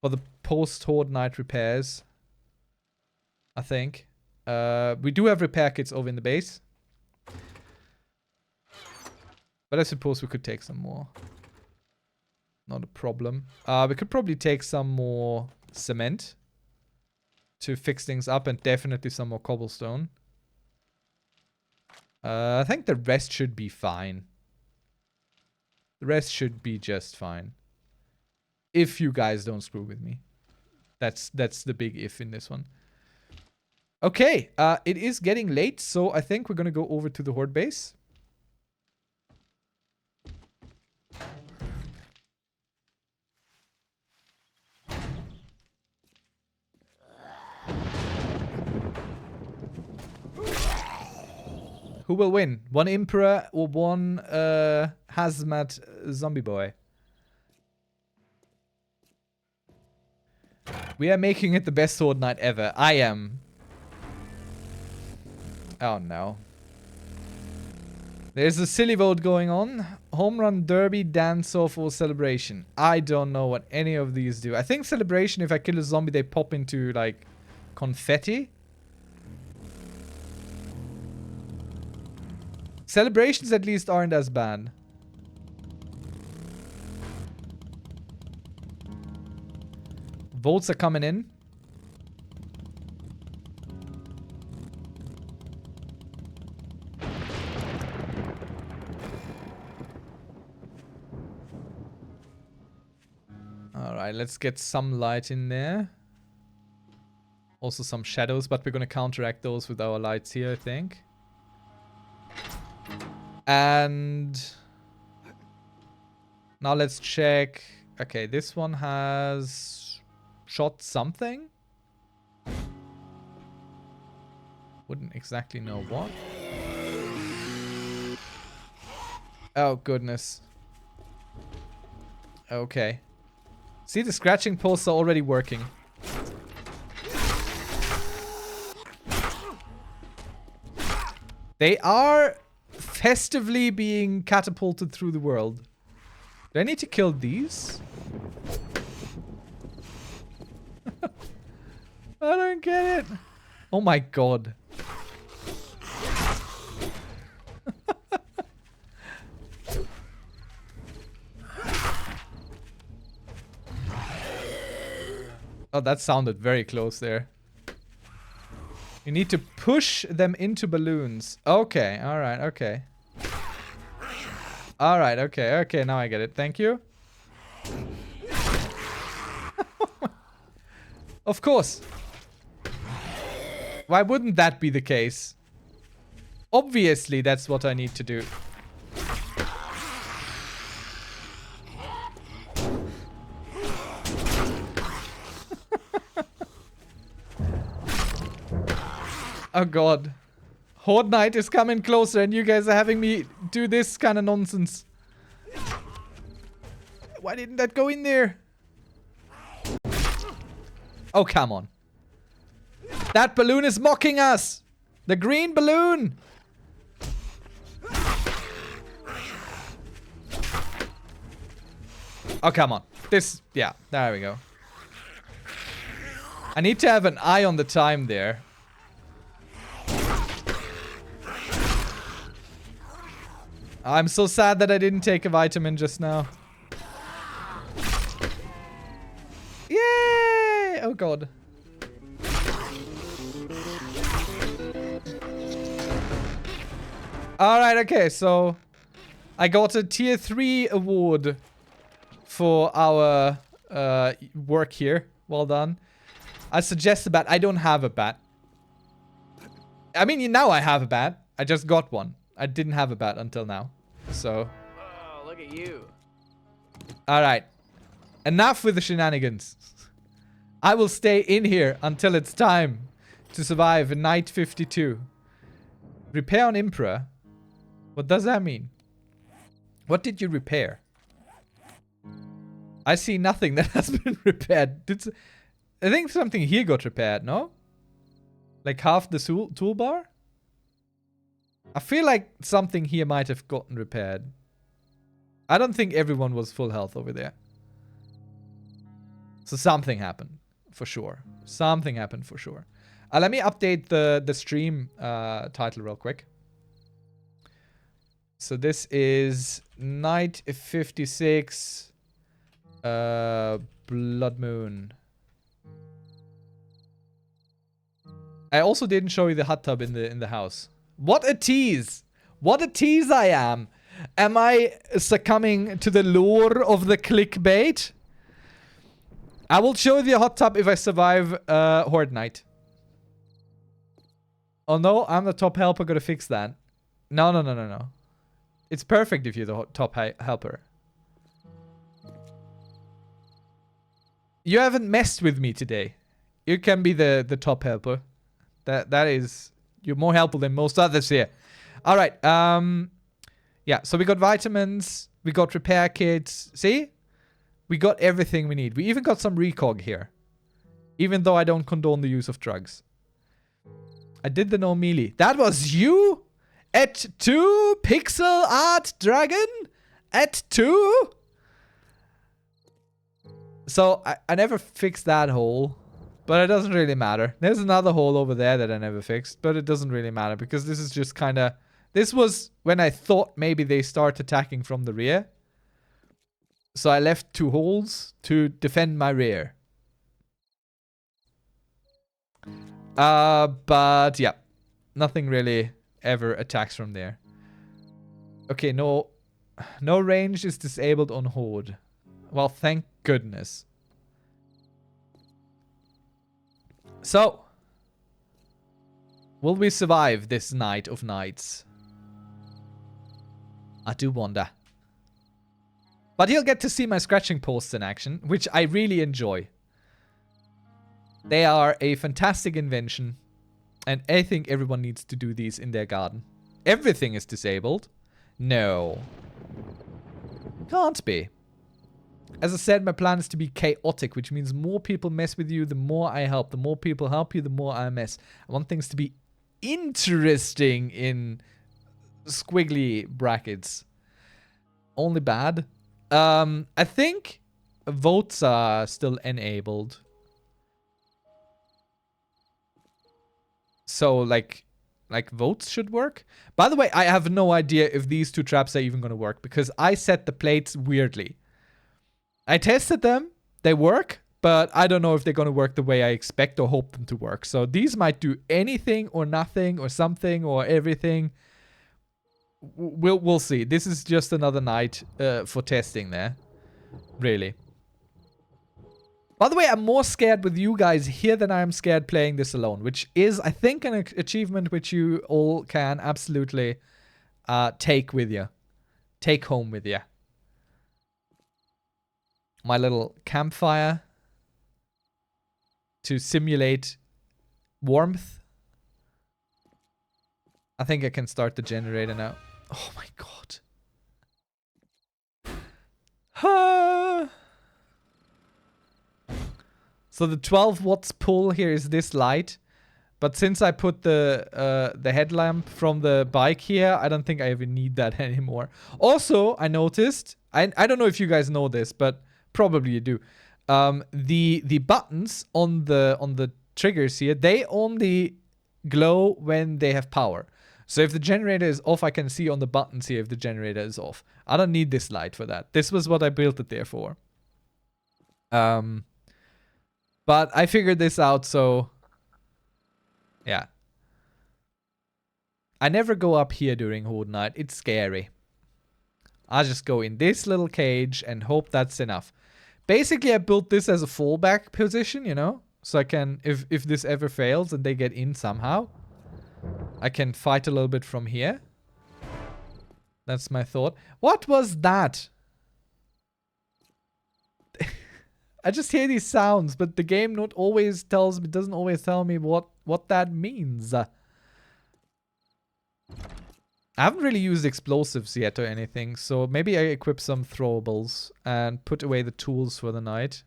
for the post-Horde night repairs. I think. We do have repair kits over in the base. But I suppose we could take some more. Not a problem. We could probably take some more cement to fix things up, and definitely some more cobblestone. I think the rest should be fine. The rest should be just fine. If you guys don't screw with me. That's the big if in this one. Okay, it is getting late, so I think we're gonna go over to the Horde base. Who will win? One Imperor or one hazmat zombie boy? We are making it the best sword night ever. I am. Oh no. There's a silly vote going on. Home run, derby, dance-off, or celebration. I don't know what any of these do. I think celebration, if I kill a zombie, they pop into, like, confetti. Celebrations at least aren't as bad. Votes are coming in. Alright, let's get some light in there. Also some shadows, but we're gonna counteract those with our lights here, I think. And now let's check. Okay, this one has shot something. Wouldn't exactly know what. Oh, goodness. Okay. See, the scratching posts are already working. They are festively being catapulted through the world. Do I need to kill these? I don't get it. Oh my god. Oh, that sounded very close there. You need to push them into balloons. Okay, alright, okay. Alright, okay, okay, now I get it. Thank you. Of course. Why wouldn't that be the case? Obviously, that's what I need to do. Oh god. Horde Night is coming closer and you guys are having me do this kind of nonsense. Why didn't that go in there? Oh, come on. That balloon is mocking us! The green balloon! Oh, come on. This, yeah, there we go. I need to have an eye on the time there. I'm so sad that I didn't take a vitamin just now. Yay! Oh god. Alright, okay, so I got a tier 3 award for our work here. Well done. I suggest a bat. I don't have a bat. I mean, now I have a bat. I just got one. I didn't have a bat until now. So. Oh, look at you. Alright. Enough with the shenanigans. I will stay in here until it's time to survive night 52. Repair on Imperor. What does that mean? What did you repair? I see nothing that has been repaired. I think something here got repaired, no? Like half the toolbar? I feel like something here might have gotten repaired. I don't think everyone was full health over there. So something happened, for sure. Something happened for sure. Let me update the stream title real quick. So this is Night 56 Blood Moon. I also didn't show you the hot tub in the house. What a tease! What a tease I am! Am I succumbing to the lure of the clickbait? I will show you the hot tub if I survive Horde Night. Oh no, I'm the top helper, gotta fix that. No, no, no, no, no. It's perfect if you're the top helper. You haven't messed with me today. You can be the top helper. That is... You're more helpful than most others here. Alright, yeah, so we got vitamins. We got repair kits. See? We got everything we need. We even got some recog here. Even though I don't condone the use of drugs. I did the no melee. That was you? At 2? Pixel art dragon? At 2? So, I never fixed that hole. But it doesn't really matter. There's another hole over there that I never fixed. But it doesn't really matter. Because this is just kind of... This was when I thought maybe they start attacking from the rear. So I left 2 holes to defend my rear. But yeah. Nothing really ever attacks from there. Okay, no range is disabled on Horde. Well, thank goodness. So, will we survive this night of nights? I do wonder. But you'll get to see my scratching posts in action, which I really enjoy. They are a fantastic invention, and I think everyone needs to do these in their garden. Everything is disabled? No. Can't be. As I said, my plan is to be chaotic, which means more people mess with you, the more I help. The more people help you, the more I mess. I want things to be interesting in squiggly brackets. Only bad. I think votes are still enabled. So, like votes should work. By the way, I have no idea if these 2 traps are even going to work, because I set the plates weirdly. I tested them. They work. but I don't know if they're going to work the way I expect or hope them to work. So these might do anything or nothing or something or everything. We'll see. This is just another night for testing there. Really. By the way, I'm more scared with you guys here than I am scared playing this alone, which is, I think, an achievement which you all can absolutely take with you. Take home with you. My little campfire to simulate warmth. I think I can start the generator now. Oh my god. So the 12 watts pull here is this light. But since I put the headlamp from the bike here, I don't think I even need that anymore. Also, I noticed, I don't know if you guys know this, but probably you do. The buttons on the triggers here, they only glow when they have power. So if the generator is off, I can see on the buttons here if the generator is off. I don't need this light for that. This was what I built it there for. But I figured this out, so yeah. I never go up here during Horde Night. It's scary. I just go in this little cage and hope that's enough. Basically, I built this as a fallback position, you know? So I can, if this ever fails and they get in somehow, I can fight a little bit from here. That's my thought. What was that? I just hear these sounds, but the game doesn't always tell me what that means. I haven't really used explosives yet or anything, so maybe I equip some throwables and put away the tools for the night.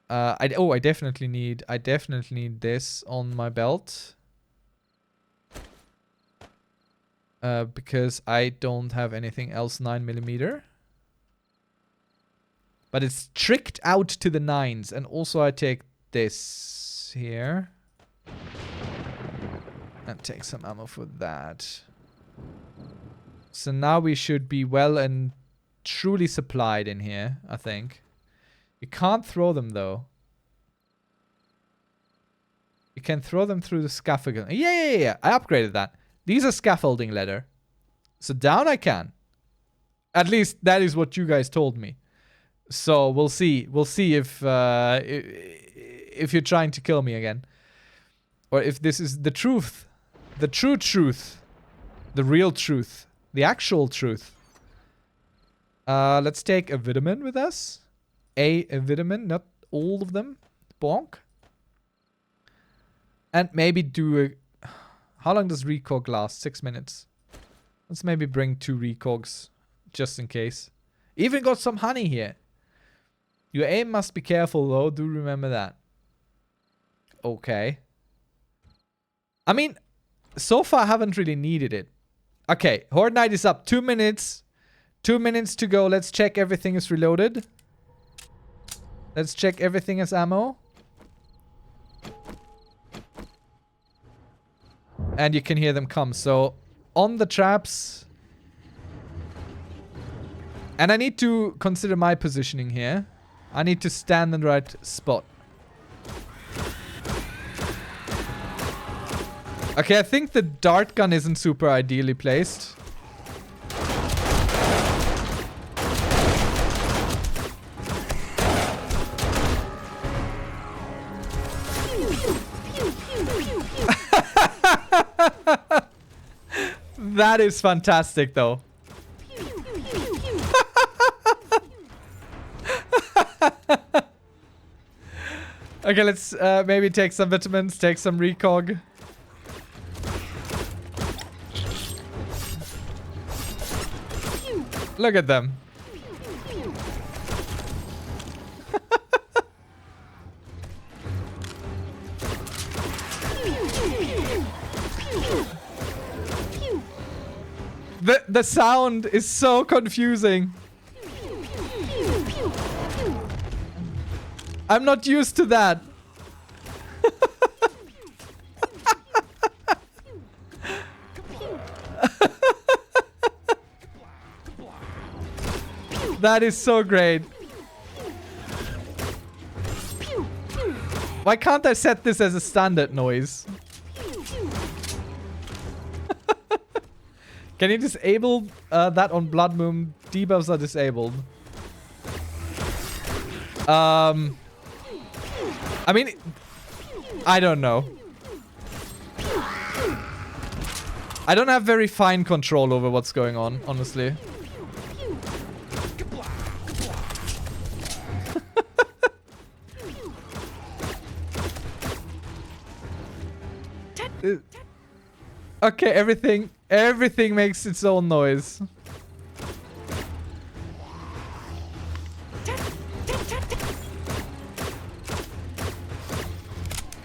I definitely need this on my belt. Because I don't have anything else 9mm. But it's tricked out to the 9s. And also I take this here. And take some ammo for that. So now we should be well and truly supplied in here, I think. You can't throw them though. You can throw them through the scaffolding. Yeah. I upgraded that. These are scaffolding leather. So down I can. At least that is what you guys told me. So we'll see. We'll see if you're trying to kill me again. Or if this is the truth. The true truth. The real truth. The actual truth. Let's take a vitamin with us. A vitamin, not all of them. Bonk. And maybe do a... How long does recog last? 6 minutes. Let's maybe bring 2 recogs. Just in case. Even got some honey here. Your aim must be careful though. Do remember that. Okay. I mean, so far I haven't really needed it. Okay, Horde Night is up. 2 minutes. 2 minutes to go. Let's check everything is reloaded. Let's check everything as ammo. And you can hear them come. So, on the traps. And I need to consider my positioning here. I need to stand in the right spot. Okay, I think the dart gun isn't super ideally placed. That is fantastic, though. Okay, let's maybe take some vitamins, take some recog. Look at them. The sound is so confusing. I'm not used to that. That is so great. Why can't I set this as a standard noise? Can you disable that on Blood Moon? Debuffs are disabled. I mean, I don't know. I don't have very fine control over what's going on, honestly. Okay, everything makes its own noise.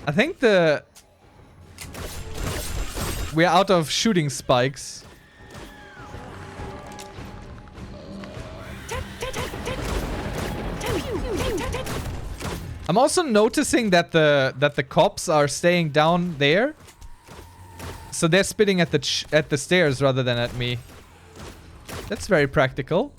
I think we're out of shooting spikes. I'm also noticing that the cops are staying down there. So they're spitting at the stairs rather than at me. That's very practical.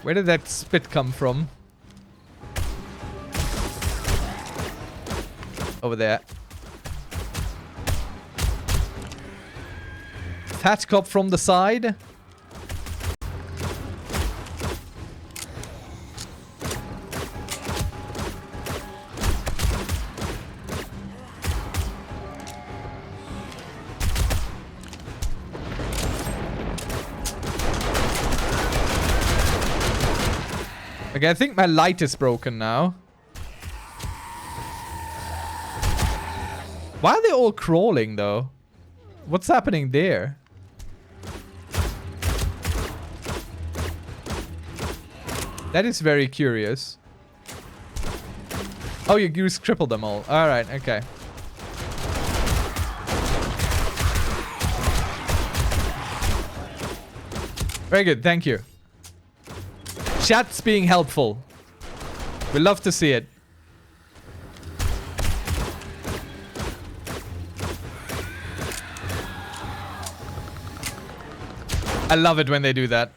Where did that spit come from? Over there. Fat cop from the side. Okay, I think my light is broken now. Why are they all crawling, though? What's happening there? That is very curious. Oh, you just crippled them all. Alright, okay. Very good, thank you. Chat's being helpful. We love to see it. I love it when they do that.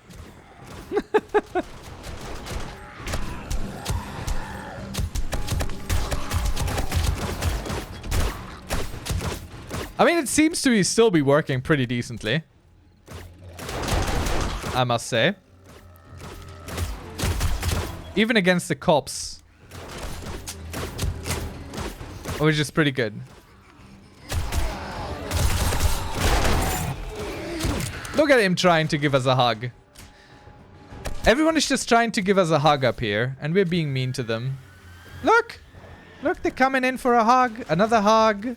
I mean, it seems to still be working pretty decently, I must say. Even against the cops. Which is pretty good. Look at him trying to give us a hug. Everyone is just trying to give us a hug up here. And we're being mean to them. Look! Look, they're coming in for a hug. Another hug.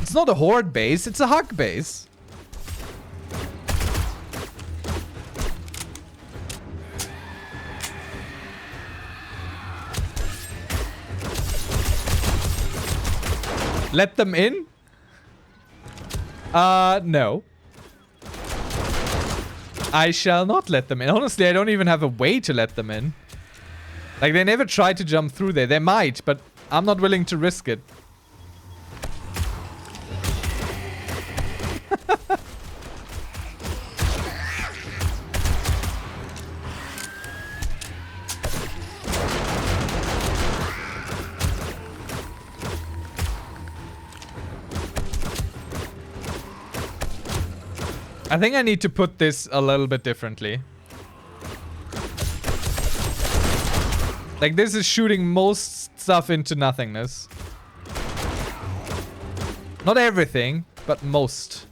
It's not a horde base, it's a hug base. Let them in? No. I shall not let them in. Honestly, I don't even have a way to let them in. Like, they never tried to jump through there. They might, but I'm not willing to risk it. I think I need to put this a little bit differently. Like, this is shooting most stuff into nothingness. Not everything, but most.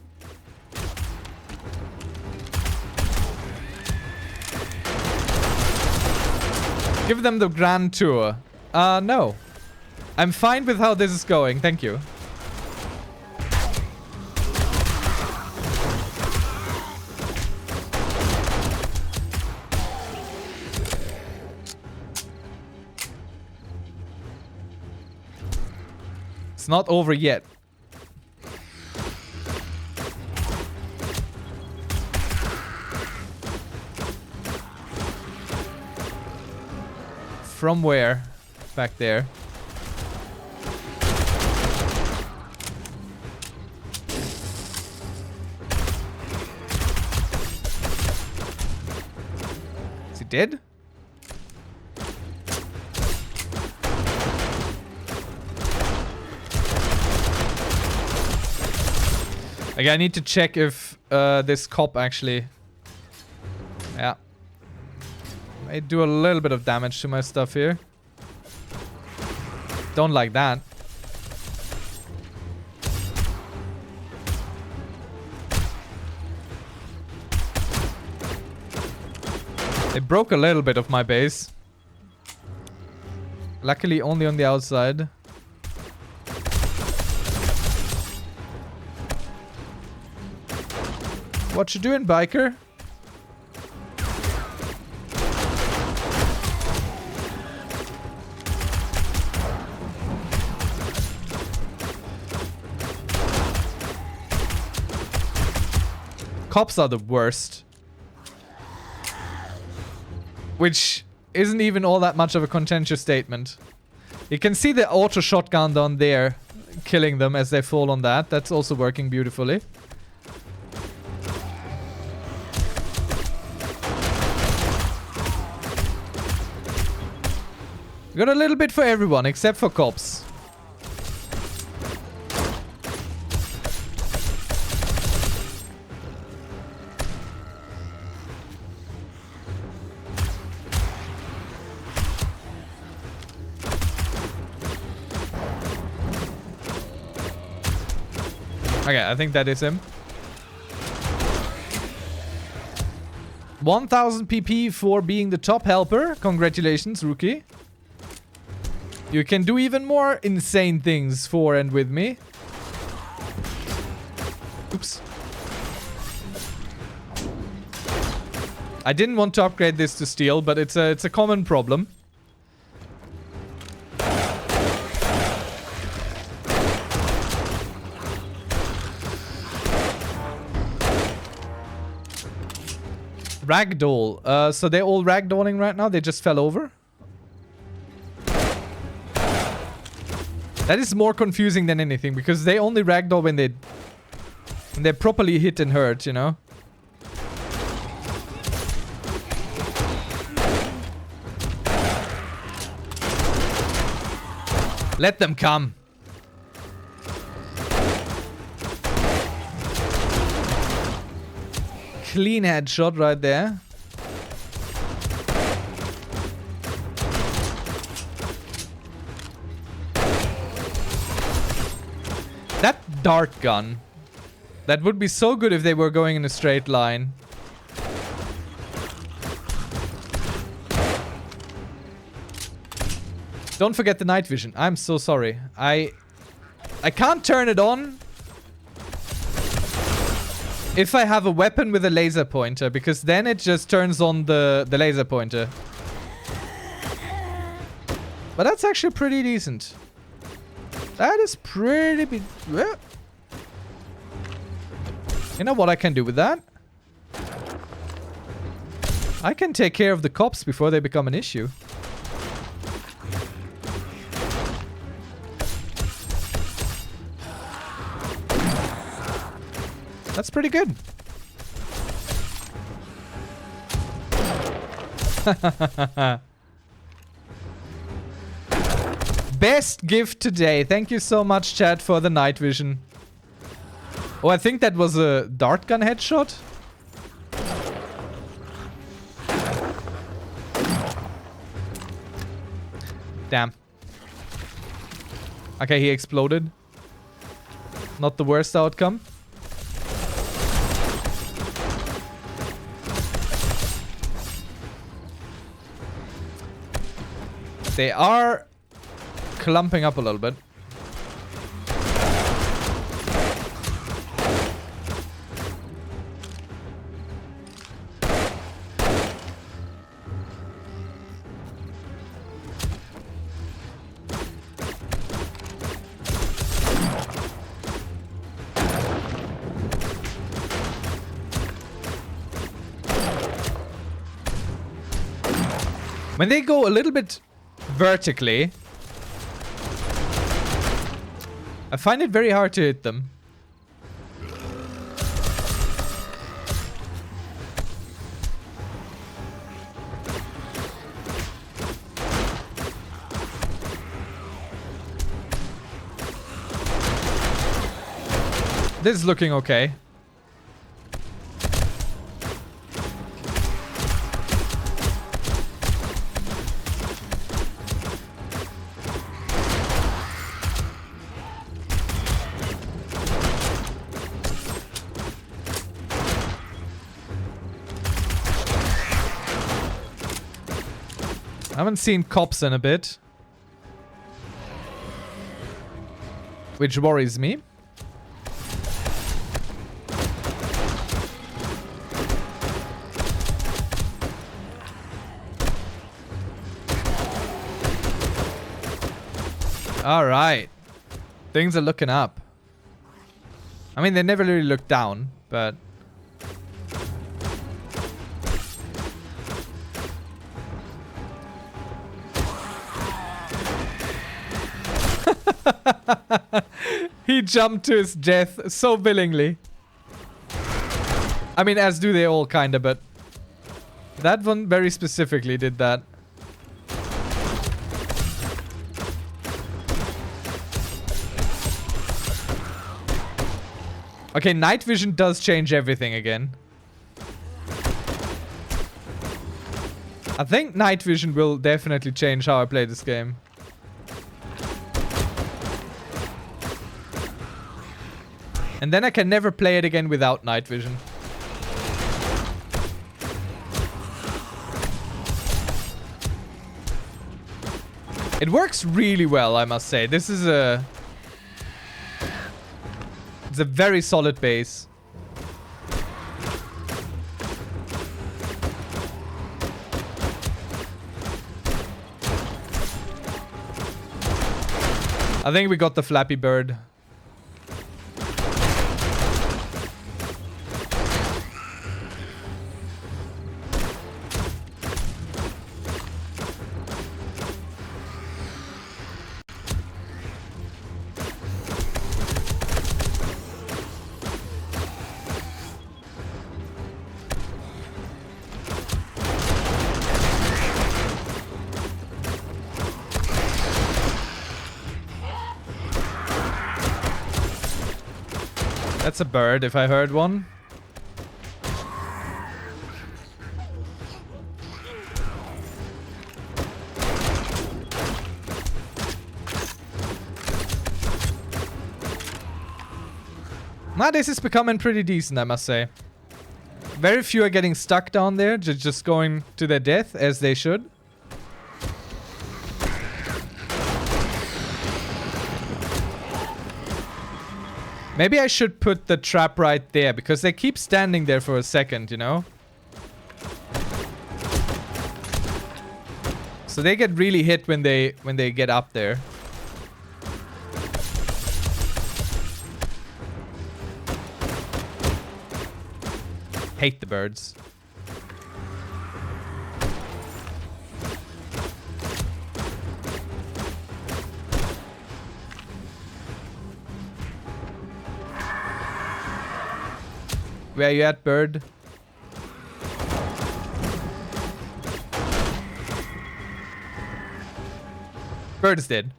Give them the grand tour. No. I'm fine with how this is going, thank you. It's not over yet. From where? Back there. did? Okay, I need to check if this cop actually... Yeah. May do a little bit of damage to my stuff here. Don't like that. They broke a little bit of my base. Luckily only on the outside. What you doing, biker? Cops are the worst. Which isn't even all that much of a contentious statement. You can see the auto shotgun down there killing them as they fall on that. That's also working beautifully. Got a little bit for everyone except for cops. Okay, I think that is him. 1000 PP for being the top helper. Congratulations, rookie. You can do even more insane things for and with me. Oops. I didn't want to upgrade this to steel, but it's a common problem. Ragdoll. So they're all ragdolling right now? They just fell over? That is more confusing than anything, because they only ragdoll when they're properly hit and hurt, you know? Let them come. Clean headshot right there. That dart gun. That would be so good if they were going in a straight line. Don't forget the night vision. I'm so sorry. I can't turn it on if I have a weapon with a laser pointer, because then it just turns on the laser pointer. But that's actually pretty decent. That is pretty big. You know what I can do with that? I can take care of the cops before they become an issue. That's pretty good. Best gift today. Thank you so much, chat, for the night vision. Oh, I think that was a dart gun headshot. Damn. Okay, he exploded. Not the worst outcome. They are clumping up a little bit. When they go a little bit vertically, I find it very hard to hit them. This is looking okay. I haven't seen cops in a bit, which worries me. All right, things are looking up. I mean, they never really look down, but he jumped to his death so willingly. I mean, as do they all, kinda, but that one very specifically did that. Okay, night vision does change everything again. I think night vision will definitely change how I play this game. And then I can never play it again without night vision. It works really well, I must say. This is a... It's a very solid base. I think we got the Flappy Bird. That's a bird, if I heard one. Nah, this is becoming pretty decent, I must say. Very few are getting stuck down there, just going to their death, as they should. Maybe I should put the trap right there, because they keep standing there for a second, you know? So they get really hit when they get up there. Hate the birds. Where you at, bird? Bird is dead.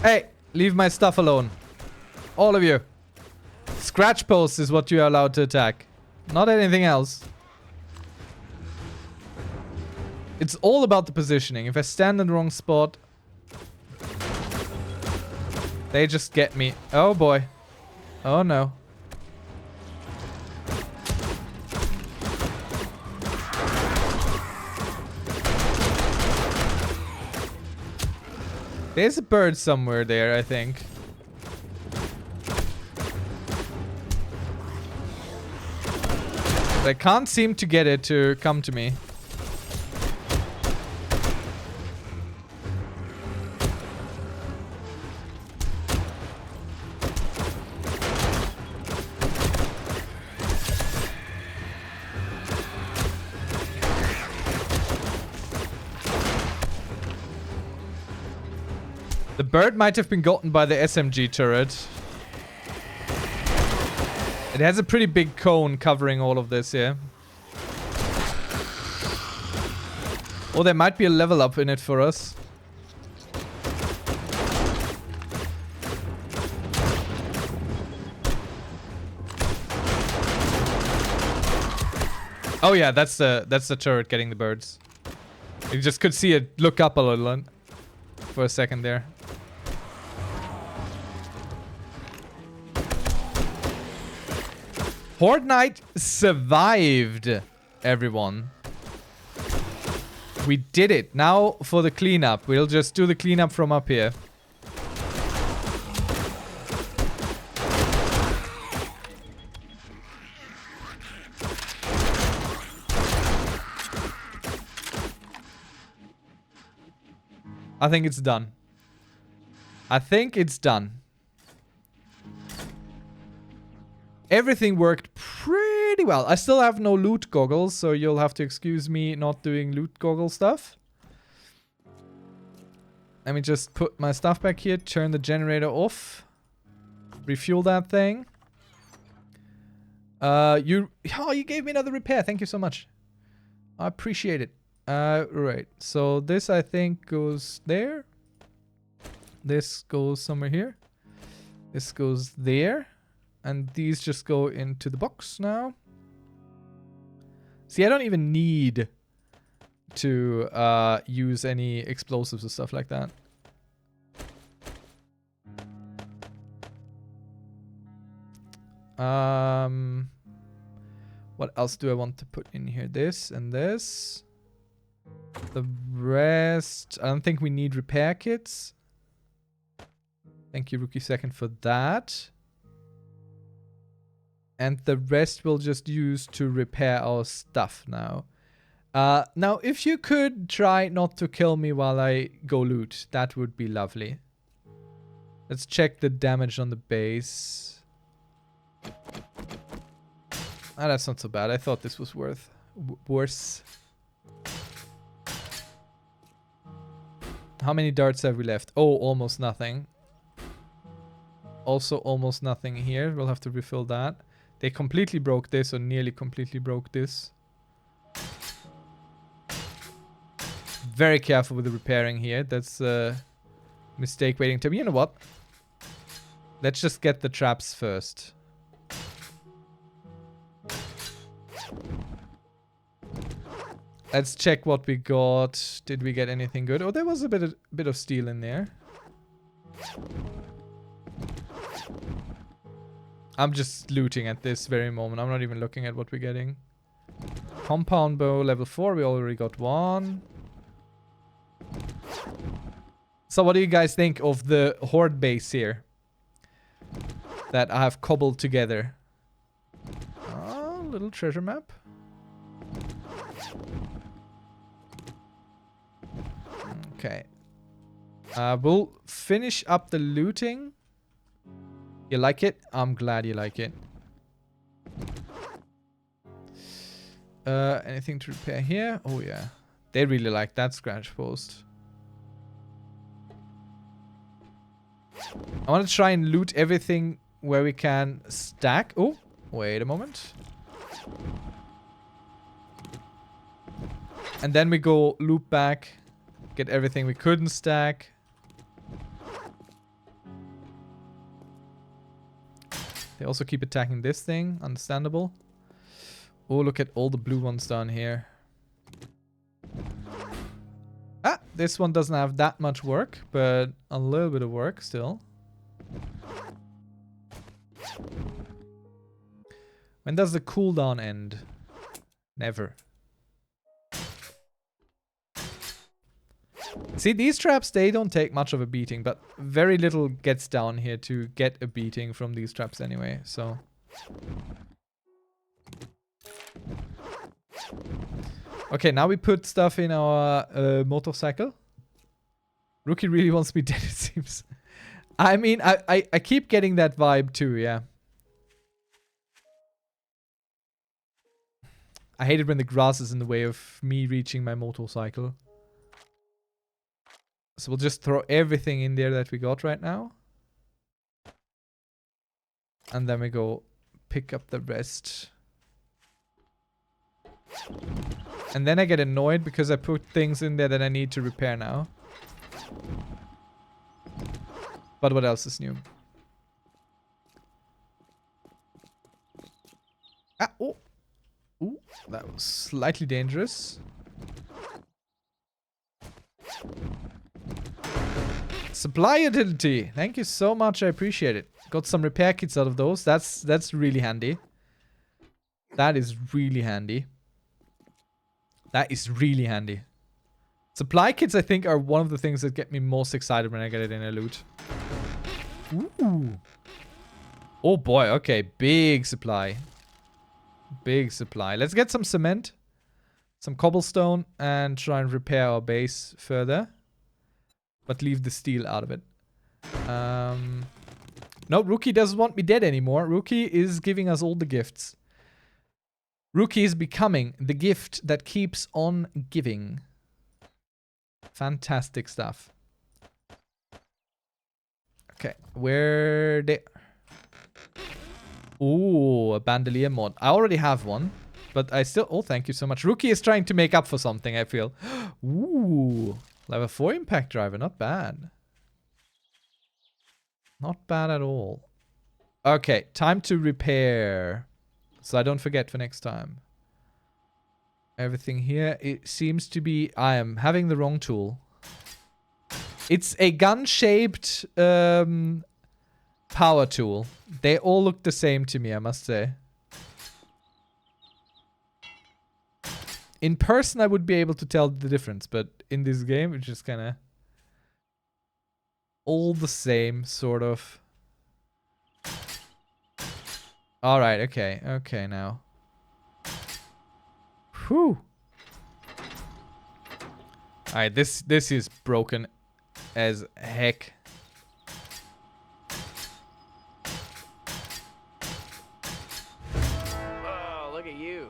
Hey, leave my stuff alone. All of you. Scratch posts is what you are allowed to attack. Not anything else. It's all about the positioning. If I stand in the wrong spot, they just get me. Oh boy. Oh no. There's a bird somewhere there, I think. But I can't seem to get it to come to me. The bird might have been gotten by the SMG turret. It has a pretty big cone covering all of this here. Or there might be a level up in it for us. Oh yeah, that's the turret getting the birds. You just could see it look up a little for a second there. Horde Knight survived, everyone. We did it. Now for the cleanup. We'll just do the cleanup from up here. I think it's done. I think it's done. Everything worked pretty well. I still have no loot goggles, so you'll have to excuse me not doing loot goggle stuff. Let me just put my stuff back here, turn the generator off, refuel that thing. You gave me another repair. Thank you so much. I appreciate it. Right. So this I think goes there. This goes somewhere here. This goes there. And these just go into the box now. See, I don't even need to use any explosives or stuff like that. What else do I want to put in here? This and this. The rest, I don't think we need repair kits. Thank you, Rookie Second, for that. And the rest we'll just use to repair our stuff now. Now, if you could try not to kill me while I go loot, that would be lovely. Let's check the damage on the base. Ah, that's not so bad. I thought this was worse. How many darts have we left? Oh, almost nothing. Also almost nothing here. We'll have to refill that. They completely broke this, or nearly completely broke this. Very careful with the repairing here. That's a mistake waiting to be. You know what? Let's just get the traps first. Let's check what we got. Did we get anything good? Oh, there was a bit of steel in there. I'm just looting at this very moment. I'm not even looking at what we're getting. Compound bow level 4. We already got one. So what do you guys think of the horde base here that I have cobbled together? Oh, little treasure map. Okay. We'll finish up the looting. You like it? I'm glad you like it. Anything to repair here? Oh yeah. They really like that scratch post. I want to try and loot everything where we can stack. Oh, wait a moment. And then we go loop back. Get everything we couldn't stack. They also keep attacking this thing. Understandable. Oh, look at all the blue ones down here. Ah, this one doesn't have that much work, but a little bit of work still. When does the cooldown end? Never. See, these traps, they don't take much of a beating, but very little gets down here to get a beating from these traps anyway, so... Okay, now we put stuff in our motorcycle. Rookie really wants me dead, it seems. I mean, I keep getting that vibe too, yeah. I hate it when the grass is in the way of me reaching my motorcycle. So we'll just throw everything in there that we got right now. And then we go pick up the rest. And then I get annoyed because I put things in there that I need to repair now. But what else is new? Ah, oh. Ooh. That was slightly dangerous. Supply utility. Thank you so much. I appreciate it. Got some repair kits out of those. That's really handy. That is really handy. That is really handy. Supply kits, I think, are one of the things that get me most excited when I get it in a loot. Ooh. Oh boy, okay. Big supply. Big supply. Let's get some cement, some cobblestone, and try and repair our base further. But leave the steel out of it. No, Rookie doesn't want me dead anymore. Rookie is giving us all the gifts. Rookie is becoming the gift that keeps on giving. Fantastic stuff. Okay, where they... Ooh, a bandolier mod. I already have one, but I still... Oh, thank you so much. Rookie is trying to make up for something, I feel. Ooh, level 4 impact driver. Not bad. Not bad at all. Okay, time to repair. So I don't forget for next time. Everything here, it seems to be... I am having the wrong tool. It's a gun-shaped power tool. They all look the same to me, I must say. In person, I would be able to tell the difference, but in this game, it's just kind of... all the same, sort of. Alright, okay. Okay, now. Whew. Alright, this is broken as heck. Oh, look at you.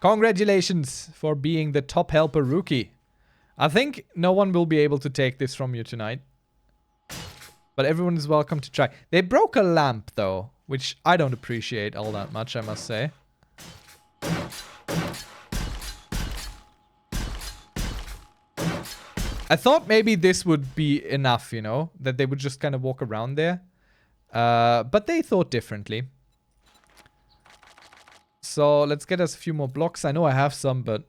Congratulations for being the top helper Rookie. I think no one will be able to take this from you tonight. But everyone is welcome to try. They broke a lamp, though, which I don't appreciate all that much, I must say. I thought maybe this would be enough, you know? That they would just kind of walk around there. But they thought differently. So, let's get us a few more blocks. I know I have some, but...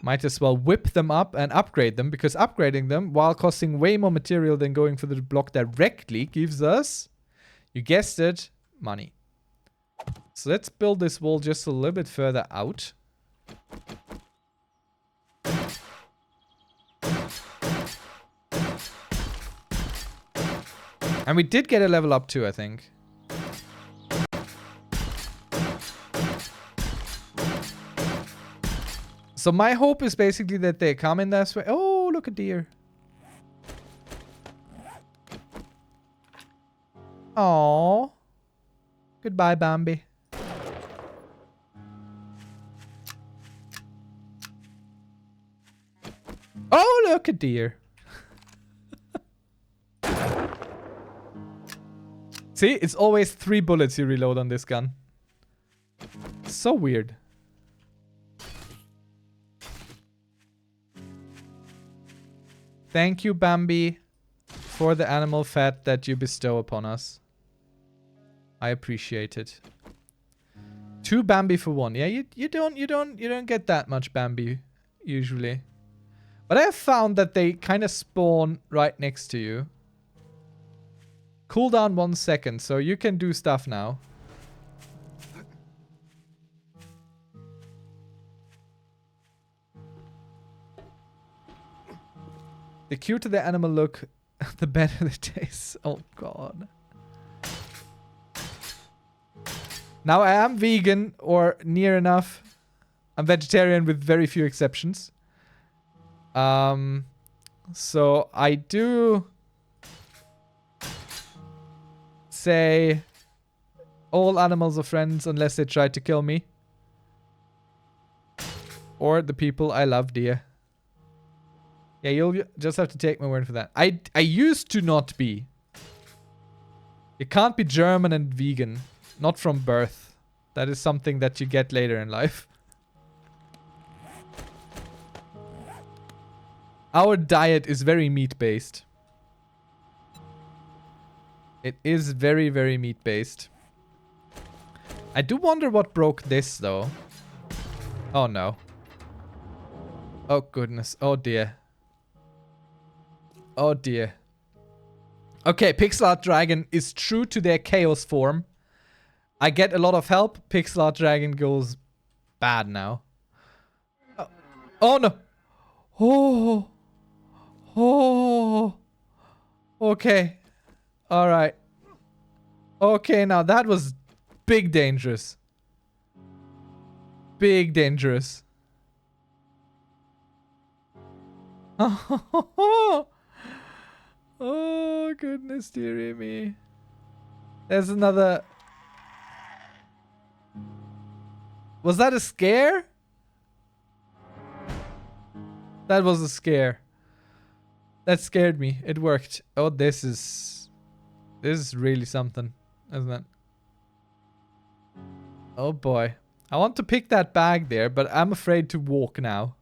might as well whip them up and upgrade them, because upgrading them, while costing way more material than going for the block directly, gives us, you guessed it, money. So let's build this wall just a little bit further out. And we did get a level up too, I think. So my hope is basically that they come in this way. Oh, look, a deer. Aww. Goodbye, Bambi. Oh, look, a deer. See, it's always 3 bullets you reload on this gun. So weird. Thank you, Bambi, for the animal fat that you bestow upon us. I appreciate it. 2 Bambi for 1. Yeah, you don't get that much Bambi usually. But I have found that they kind of spawn right next to you. Cooldown 1 second, so you can do stuff now. The cuter the animal look, the better the taste. Oh god. Now I am vegan, or near enough. I'm vegetarian with very few exceptions. So I do say all animals are friends unless they try to kill me. Or the people I love dear. Yeah, you'll just have to take my word for that. I used to not be. You can't be German and vegan. Not from birth. That is something that you get later in life. Our diet is very meat-based. It is very, very meat-based. I do wonder what broke this, though. Oh, no. Oh, goodness. Oh, dear. Oh, dear. Okay, Pixel Art Dragon is true to their chaos form. I get a lot of help. Pixel Art Dragon goes bad now. Oh, oh no. Oh. Oh. Okay. Alright. Okay, now that was big dangerous. Big dangerous. Oh, goodness dearie me. There's another... Was that a scare? That was a scare. That scared me. It worked. Oh, this is really something, isn't it? Oh boy. I want to pick that bag there, but I'm afraid to walk now.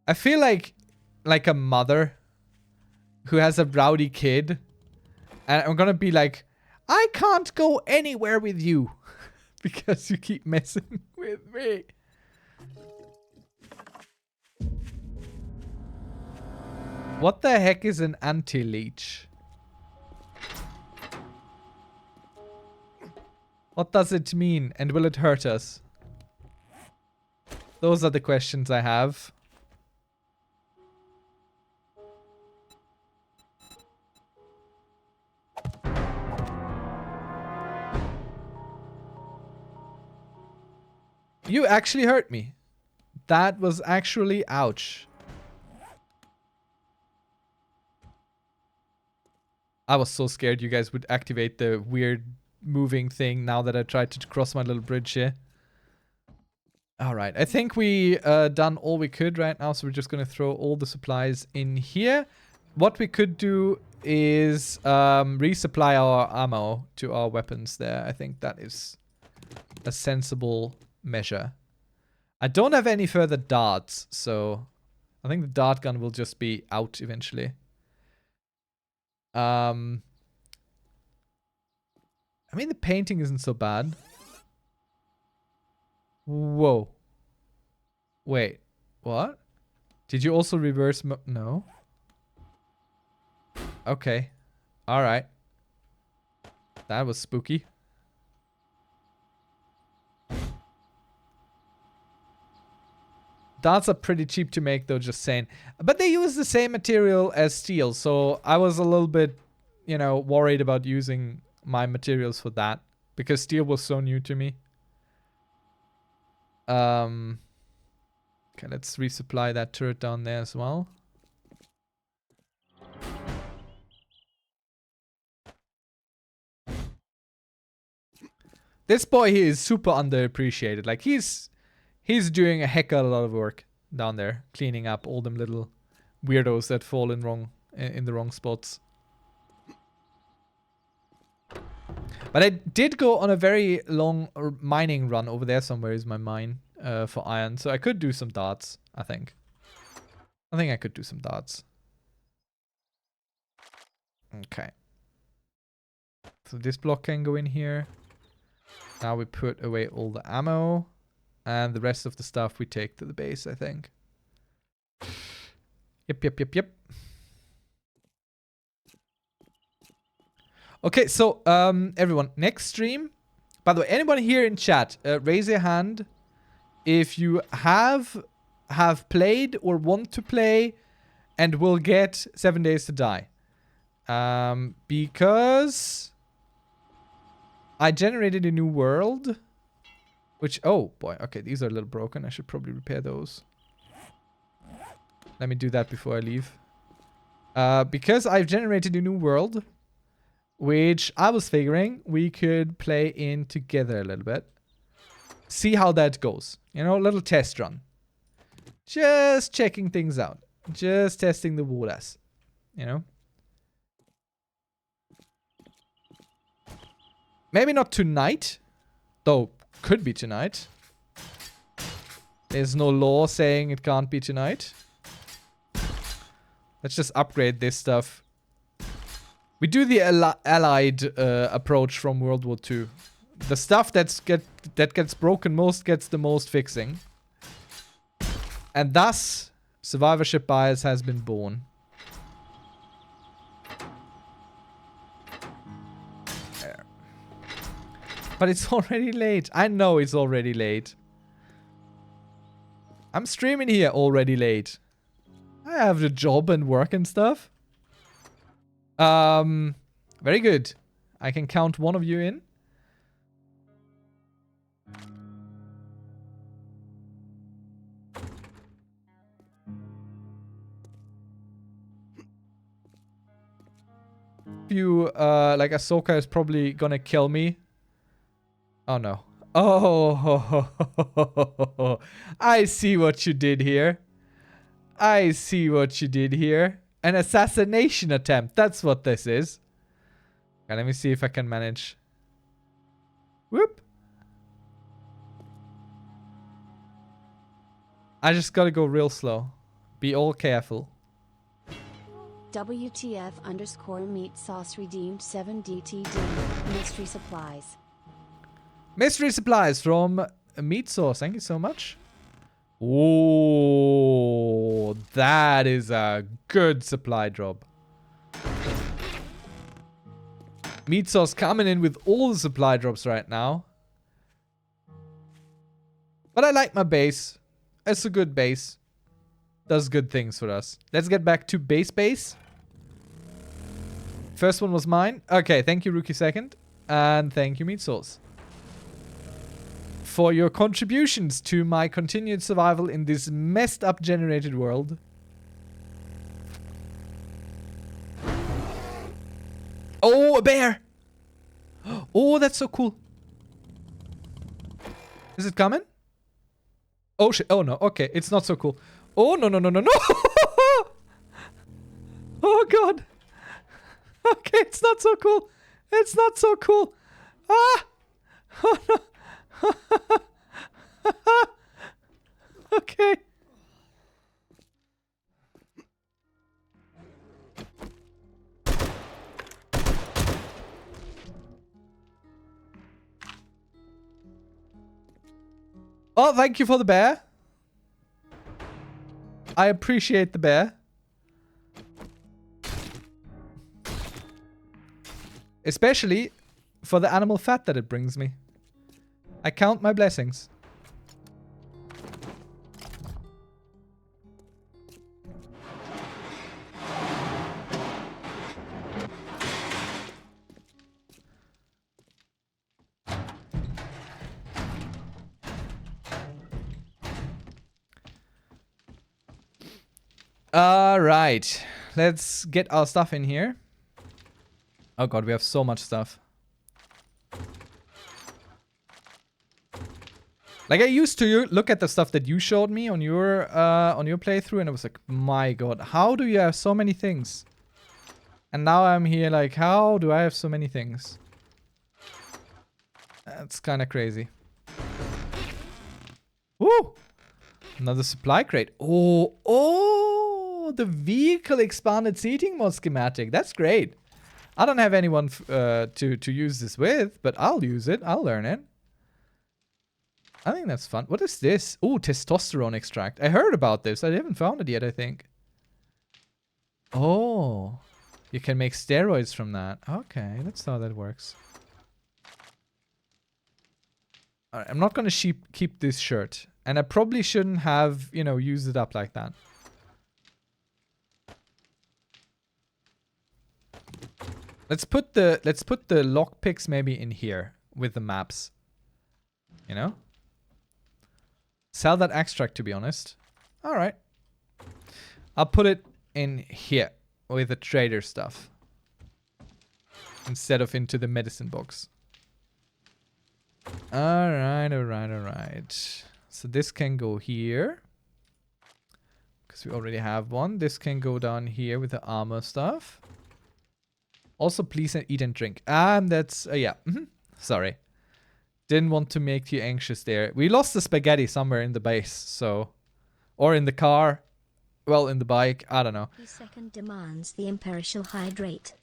I feel like a mother who has a rowdy kid, and I'm gonna be like, I can't go anywhere with you because you keep messing with me. What the heck is an anti-leech? What does it mean, and will it hurt us? Those are the questions I have. You actually hurt me. That was actually ouch. I was so scared you guys would activate the weird moving thing now that I tried to cross my little bridge here. Alright, I think we done all we could right now, so we're just gonna throw all the supplies in here. What we could do is resupply our ammo to our weapons there. I think that is a sensible measure. I don't have any further darts, so I think the dart gun will just be out eventually. I mean, the painting isn't so bad. Whoa. Wait, what? Did you also reverse no? Okay. Alright. That was spooky. Darts are pretty cheap to make though, just saying. But they use the same material as steel, so I was a little bit, you know, worried about using my materials for that. Because steel was so new to me. Okay, let's resupply that turret down there as well. This boy here is super underappreciated. Like, he's doing a heck of a lot of work down there, cleaning up all them little weirdos that fall in the wrong spots. But I did go on a very long mining run over there somewhere is my mine for iron, so I could do some darts, I think. I think I could do some darts. Okay. So this block can go in here. Now we put away all the ammo. And the rest of the stuff we take to the base, I think. Yep. Okay, so, everyone, next stream. By the way, anyone here in chat, raise your hand if you have played or want to play and will get 7 Days to Die. Because I generated a new world. Which, oh boy, okay, these are a little broken. I should probably repair those. Let me do that before I leave. Because I've generated a new world, which I was figuring we could play in together a little bit. See how that goes. You know, a little test run. Just checking things out. Just testing the waters. You know? Maybe not tonight, though. Could be tonight. There's no law saying it can't be tonight. Let's just upgrade this stuff. We do the allied approach from World War II. The stuff that gets broken most gets the most fixing. And thus, survivorship bias has been born. There. But it's already late. I know it's already late. I'm streaming here already late. I have a job and work and stuff. Very good. I can count one of you in. You, like Ahsoka is probably gonna kill me. Oh no. Oh, I see what you did here. I see what you did here. An assassination attempt. That's what this is. Okay, let me see if I can manage. Whoop. I just gotta go real slow. Be all careful. WTF_meat sauce redeemed 7 DTD. Mystery supplies. Mystery supplies from Meat Sauce. Thank you so much. Oh, that is a good supply drop. Meat Sauce coming in with all the supply drops right now. But I like my base. It's a good base. Does good things for us. Let's get back to base. First one was mine. Okay, thank you, Rookie Second. And thank you, Meat Sauce, for your contributions to my continued survival in this messed up generated world. Oh, a bear! Oh, that's so cool. Is it coming? Oh shit. Oh no. Okay, it's not so cool. Oh no. Oh god. Okay, it's not so cool. It's not so cool. Ah! Oh no. Okay. Oh, thank you for the bear. I appreciate the bear. Especially for the animal fat that it brings me. I count my blessings. Alright. Let's get our stuff in here. Oh god, we have so much stuff. Like, I used to look at the stuff that you showed me on your playthrough, and I was like, my god, how do you have so many things? And now I'm here like, how do I have so many things? That's kind of crazy. Woo! Another supply crate. Oh, the vehicle expanded seating mod schematic. That's great. I don't have anyone to use this with, but I'll use it. I'll learn it. I think that's fun. What is this? Oh, testosterone extract. I heard about this. I haven't found it yet, I think. Oh, you can make steroids from that. Okay, that's how that works. All right, I'm not going to keep this shirt. And I probably shouldn't have, you know, used it up like that. Let's put the lockpicks maybe in here with the maps. You know? Sell that extract, to be honest. Alright. I'll put it in here with the trader stuff. Instead of into the medicine box. Alright. So this can go here. Because we already have one. This can go down here with the armor stuff. Also, please eat and drink. That's... yeah. Sorry. Didn't want to make you anxious there. We lost the spaghetti somewhere in the base, so... Or in the car. well, in the bike. I don't know. 30 second demands the Imperor shall hydrate.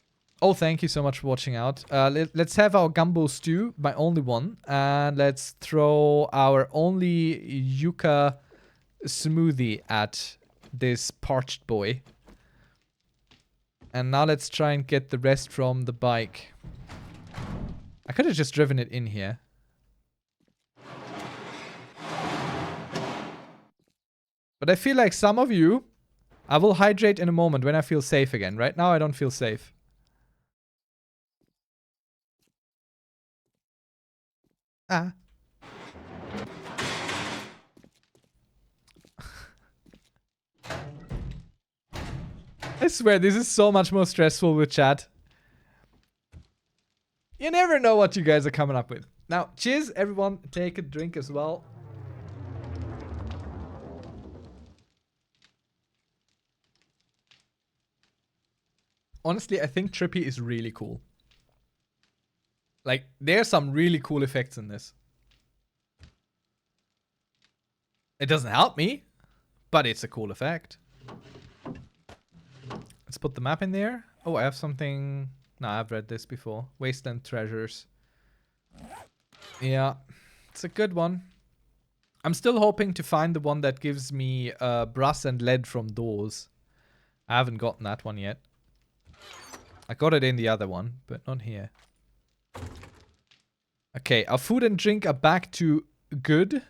Oh, thank you so much for watching out. Let's have our gumbo stew, my only one. And let's throw our only yucca smoothie at this parched boy. And now let's try and get the rest from the bike. I could have just driven it in here. But I feel like some of you, I will hydrate in a moment when I feel safe again. Right now I don't feel safe. Ah. I swear, this is so much more stressful with chat. You never know what you guys are coming up with. Now, cheers, everyone. Take a drink as well. Honestly, I think Trippy is really cool. Like, there's some really cool effects in this. It doesn't help me, but it's a cool effect. Let's put the map in there. Oh, I have something... No, I've read this before. Wasteland Treasures. Yeah, it's a good one. I'm still hoping to find the one that gives me brass and lead from doors. I haven't gotten that one yet. I got it in the other one, but not here. Okay, our food and drink are back to good.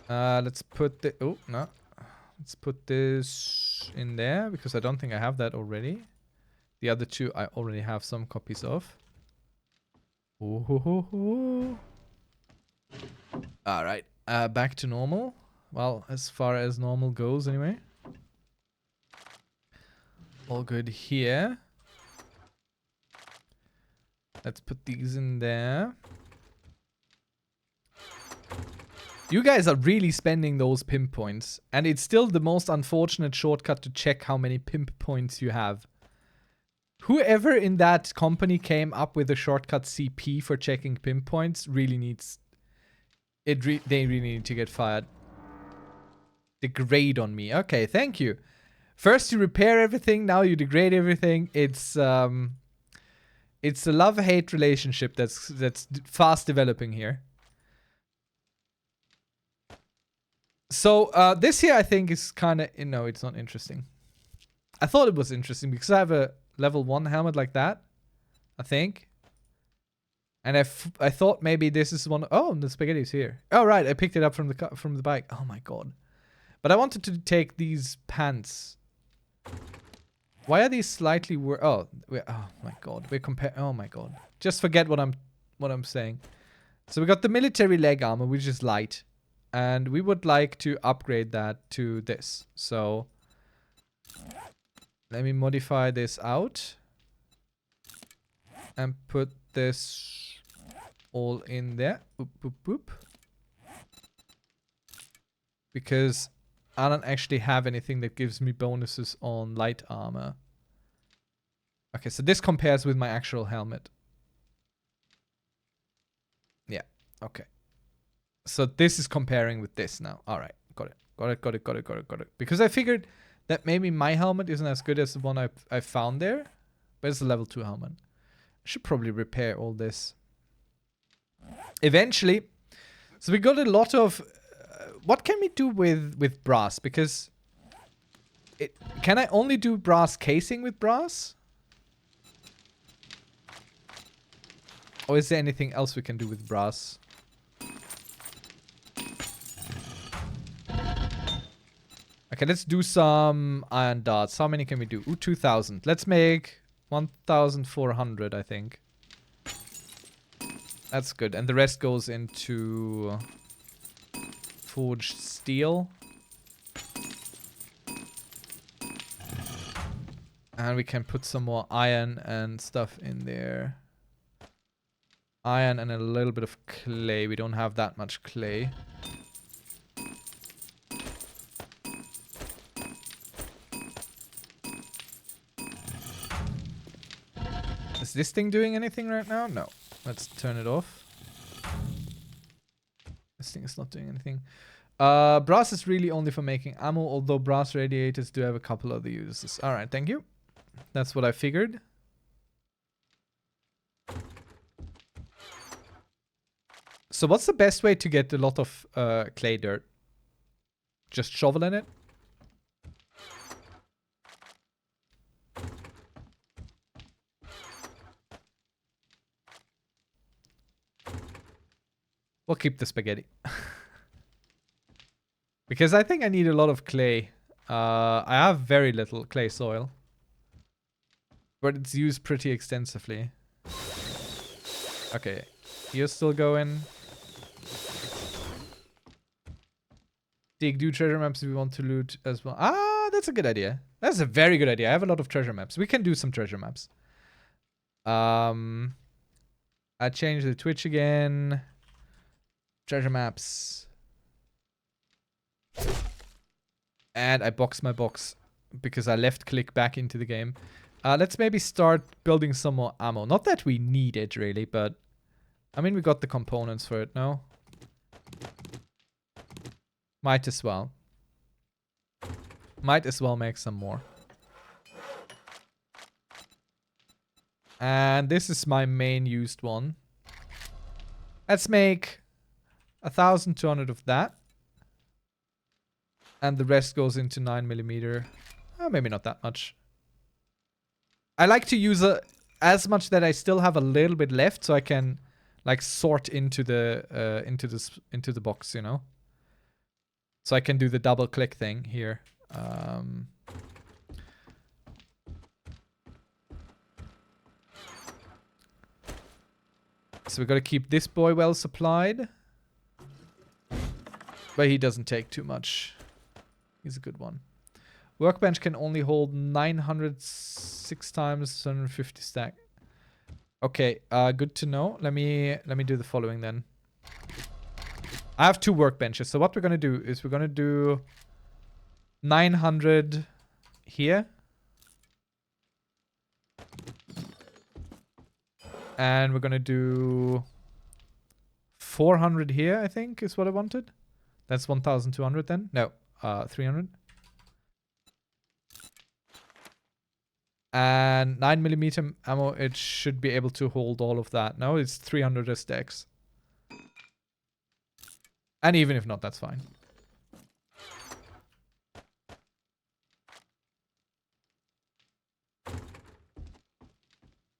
Let's put the... Oh, no. Let's put this in there, because I don't think I have that already. The other two I already have some copies of. Ooh. Alright, back to normal. Well, as far as normal goes anyway. All good here. Let's put these in there. You guys are really spending those pimp points. And it's still the most unfortunate shortcut to check how many pimp points you have. Whoever in that company came up with a shortcut CP for checking pimp points really needs... They really need to get fired. Degrade on me. Okay, thank you. First you repair everything, now you degrade everything. It's a love-hate relationship that's fast developing here. So, this here I think is kind of... No, it's not interesting. I thought it was interesting because I have a level 1 helmet like that. I think. And I thought maybe this is one... Oh, the spaghetti's here. Oh, right. I picked it up from the bike. Oh, my God. But I wanted to take these pants. Why are these slightly... Oh, my God. We're comparing... Oh, my God. Just forget what I'm saying. So we got the military leg armor, which is light. And we would like to upgrade that to this. So let me modify this out. And put this all in there. Boop, boop, boop. Because I don't actually have anything that gives me bonuses on light armor. Okay, so this compares with my actual helmet. Yeah, okay. So this is comparing with this now. Alright, got it. Because I figured that maybe my helmet isn't as good as the one I found there. But it's a level 2 helmet. I should probably repair all this. Eventually. So we got a lot of... what can we do with brass? Because... can I only do brass casing with brass? Or is there anything else we can do with brass? Okay, let's do some iron darts. How many can we do? Ooh, 2,000. Let's make 1,400, I think. That's good. And the rest goes into forged steel. And we can put some more iron and stuff in there. Iron and a little bit of clay. We don't have that much clay. Is this thing doing anything right now? No. Let's turn it off. This thing is not doing anything. Brass is really only for making ammo, although brass radiators do have a couple other uses. Alright, thank you. That's what I figured. So what's the best way to get a lot of clay dirt? Just shovel in it? We'll keep the spaghetti. Because I think I need a lot of clay. I have very little clay soil. But it's used pretty extensively. Okay. You're still going. Dig, do treasure maps if we want to loot as well. Ah, that's a good idea. That's a very good idea. I have a lot of treasure maps. We can do some treasure maps. I changed the Twitch again. Treasure maps. And I boxed my box because I left click back into the game. Let's maybe start building some more ammo. Not that we need it really, but I mean we got the components for it now. Might as well. Might as well make some more. And this is my main used one. Let's make 1,200 of that. And the rest goes into 9mm. Oh, maybe not that much. I like to use as much that I still have a little bit left, so I can like sort into the into the box, you know. So I can do the double click thing here. So we got to keep this boy well supplied. But he doesn't take too much. He's a good one. Workbench can only hold 906 times 150 stack. Okay, good to know. Let me do the following then. I have 2 workbenches. So what we're gonna do is we're gonna do 900 here. And we're gonna do 400 here, I think, is what I wanted. That's 1,200 then. No, 300. And 9mm ammo, it should be able to hold all of that. No, it's 300 stacks. And even if not, that's fine.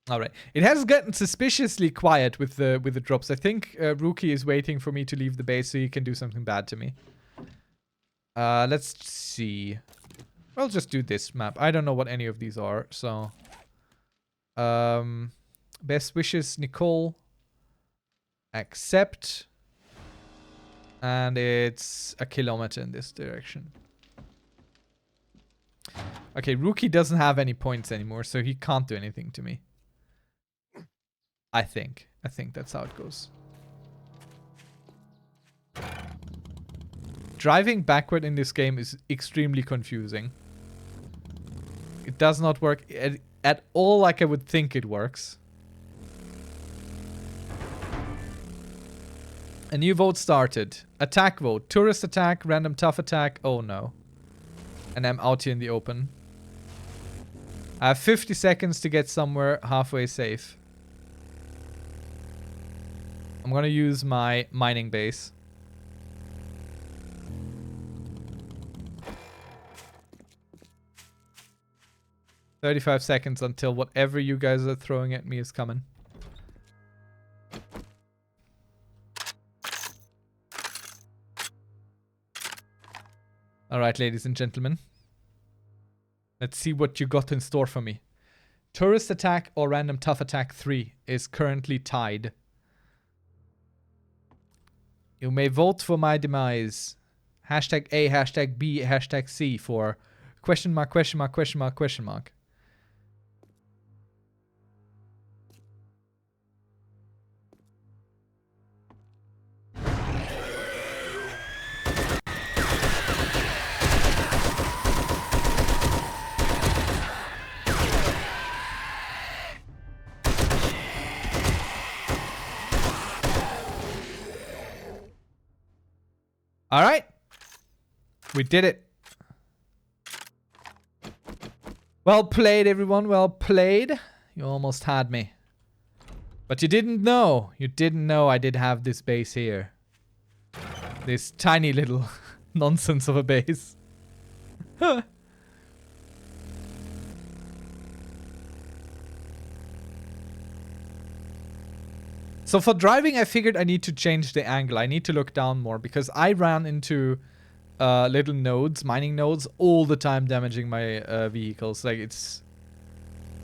All right. It has gotten suspiciously quiet with the drops. I think Rookie is waiting for me to leave the base so he can do something bad to me. Let's see. I'll just do this map. I don't know what any of these are, so. Best wishes, Nicole. Accept. And it's a kilometer in this direction. Okay, Rookie doesn't have any points anymore, so he can't do anything to me. I think that's how it goes. Driving backward in this game is extremely confusing. It does not work at all like I would think it works. A new vote started. Attack vote. Tourist attack, random tough attack. Oh no. And I'm out here in the open. I have 50 seconds to get somewhere halfway safe. I'm gonna use my mining base. "35 seconds until whatever you guys are throwing at me is coming." Alright, ladies and gentlemen. Let's see what you got in store for me. Tourist attack or random tough attack 3 is currently tied. You may vote for my demise. Hashtag A, hashtag B, hashtag C for question mark, question mark, question mark, question mark. All right. We did it. Well played, everyone. Well played. You almost had me. But you didn't know. You didn't know I did have this base here. This tiny little nonsense of a base. So for driving, I figured I need to change the angle. I need to look down more because I ran into little nodes, mining nodes, all the time, damaging my vehicles. Like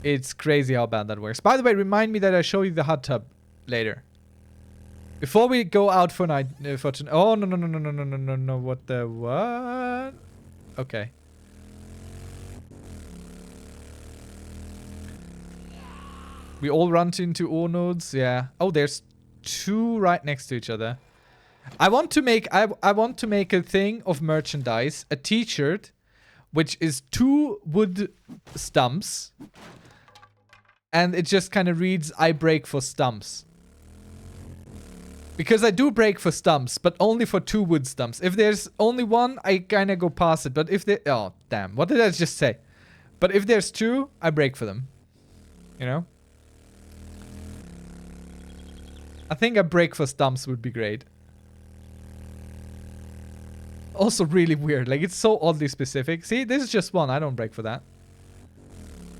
it's crazy how bad that works. By the way, remind me that I show you the hot tub later. Before we go out for night, oh no! What the what? Okay. We all run into ore nodes, yeah. Oh, there's 2 right next to each other. I want to make a thing of merchandise, a t-shirt, which is 2 wood stumps, and it just kind of reads, "I break for stumps." Because I do break for stumps, but only for 2 wood stumps. If there's only 1, I kind of go past it. But if there, oh damn, what did I just say? But if there's 2, I break for them. You know? I think a break for stumps would be great. Also really weird. Like, it's so oddly specific. See, this is just 1. I don't break for that.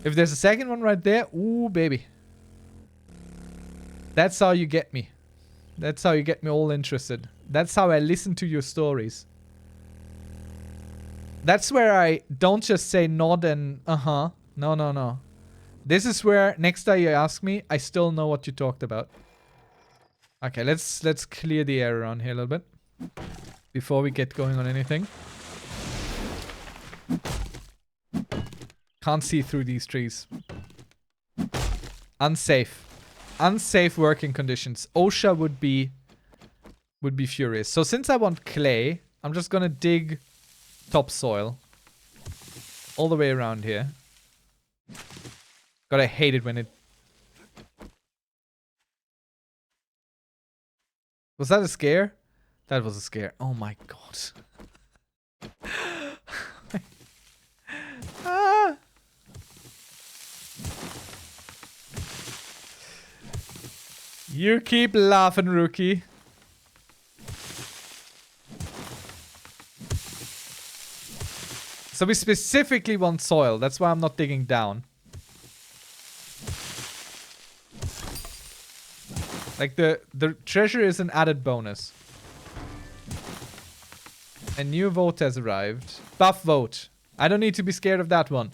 If there's a second one right there, ooh, baby. That's how you get me. That's how you get me all interested. That's how I listen to your stories. That's where I don't just say nod and uh-huh. No. This is where next time you ask me, I still know what you talked about. Okay, let's clear the air around here a little bit before we get going on anything. Can't see through these trees. Unsafe. Unsafe working conditions. OSHA would be furious. So since I want clay, I'm just gonna dig topsoil all the way around here. God, I hate it when it... Was that a scare? That was a scare. Oh my god. Ah. You keep laughing, rookie. So we specifically want soil. That's why I'm not digging down. Like the treasure is an added bonus. A new vote has arrived. Buff vote. I don't need to be scared of that one.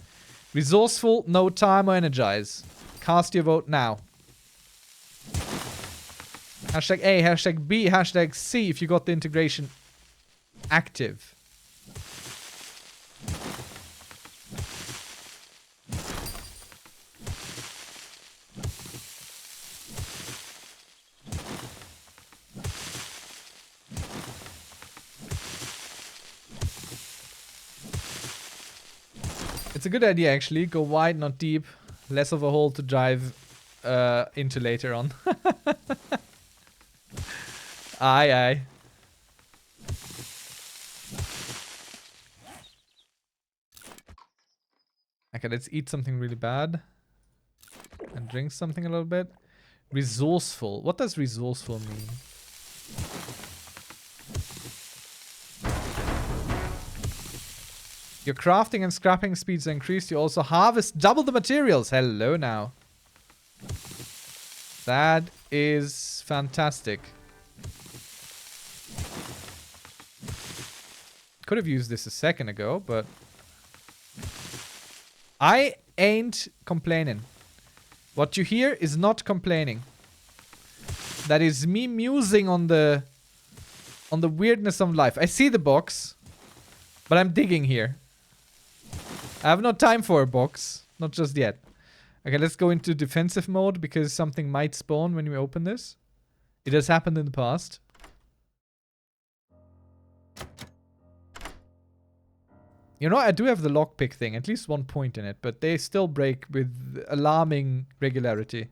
Resourceful, no time or energize. Cast your vote now. Hashtag A, hashtag B, hashtag C if you got the integration active. It's a good idea, actually. Go wide, not deep. Less of a hole to drive into later on. Aye. Okay, let's eat something really bad. And drink something a little bit. Resourceful. What does resourceful mean? Your crafting and scrapping speeds are increased. You also harvest double the materials. Hello now. That is fantastic. Could have used this a second ago, but I ain't complaining. What you hear is not complaining. That is me musing on the weirdness of life. I see the box, but I'm digging here. I have no time for a box. Not just yet. Okay, let's go into defensive mode because something might spawn when we open this. It has happened in the past. You know, I do have the lockpick thing. At least 1 point in it. But they still break with alarming regularity.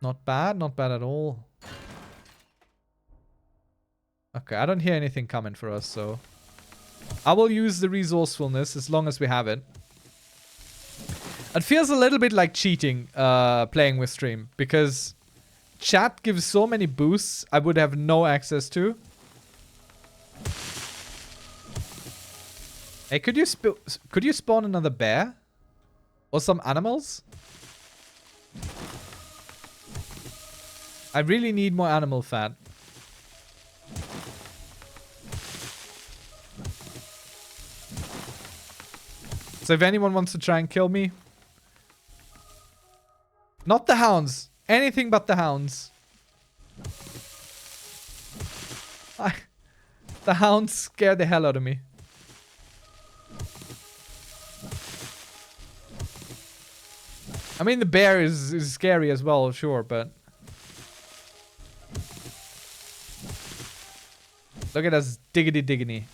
Not bad. Not bad at all. Okay, I don't hear anything coming for us, so... I will use the resourcefulness as long as we have it. It feels a little bit like cheating, playing with stream. Because chat gives so many boosts I would have no access to. Hey, could you spawn another bear? Or some animals? I really need more animal fat. So if anyone wants to try and kill me... Not the hounds. Anything but the hounds. The hounds scare the hell out of me. I mean, the bear is scary as well, sure, but... Look at us diggity diggity.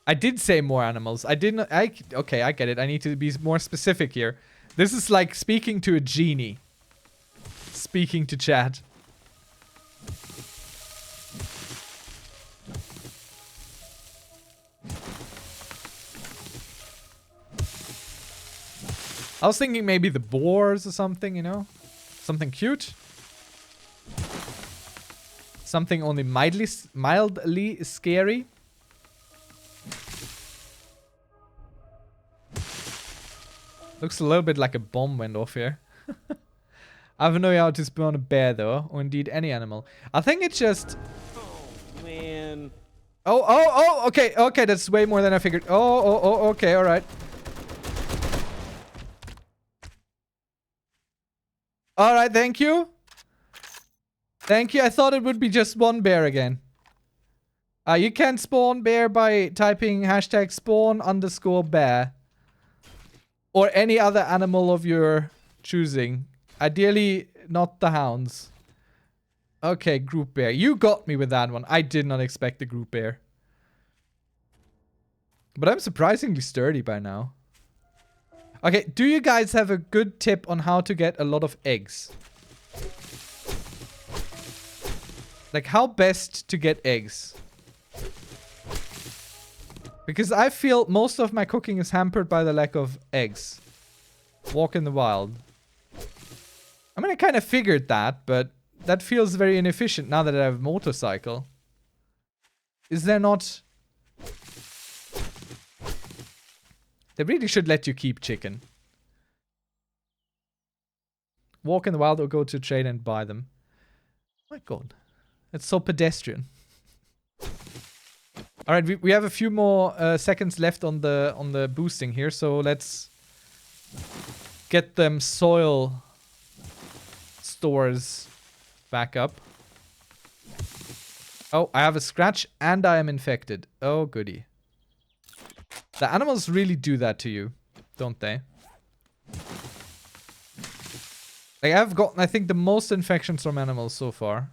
I did say more animals. I didn't... Okay, I get it. I need to be more specific here. This is like speaking to a genie. Speaking to chat. I was thinking maybe the boars or something, you know? Something cute. Something only mildly scary. Looks a little bit like a bomb went off here. I have no idea how to spawn a bear though, or indeed any animal. I think it's just... Oh, man. Oh, okay, okay, that's way more than I figured. Oh, okay, alright. Alright, thank you. Thank you, I thought it would be just one bear again. You can spawn bear by typing hashtag spawn _ bear. Or any other animal of your choosing. Ideally, not the hounds. Okay, group bear. You got me with that one. I did not expect the group bear. But I'm surprisingly sturdy by now. Okay, do you guys have a good tip on how to get a lot of eggs? Like, how best to get eggs? Because I feel most of my cooking is hampered by the lack of eggs. Walk in the wild. I mean, I kind of figured that, but that feels very inefficient now that I have a motorcycle. Is there not... They really should let you keep chicken. Walk in the wild or go to trade and buy them. My god. It's so pedestrian. Alright, we have a few more seconds left on the boosting here, so let's get them soil stores back up. Oh, I have a scratch and I am infected. Oh, goody. The animals really do that to you, don't they? Like, I've gotten, I think, the most infections from animals so far.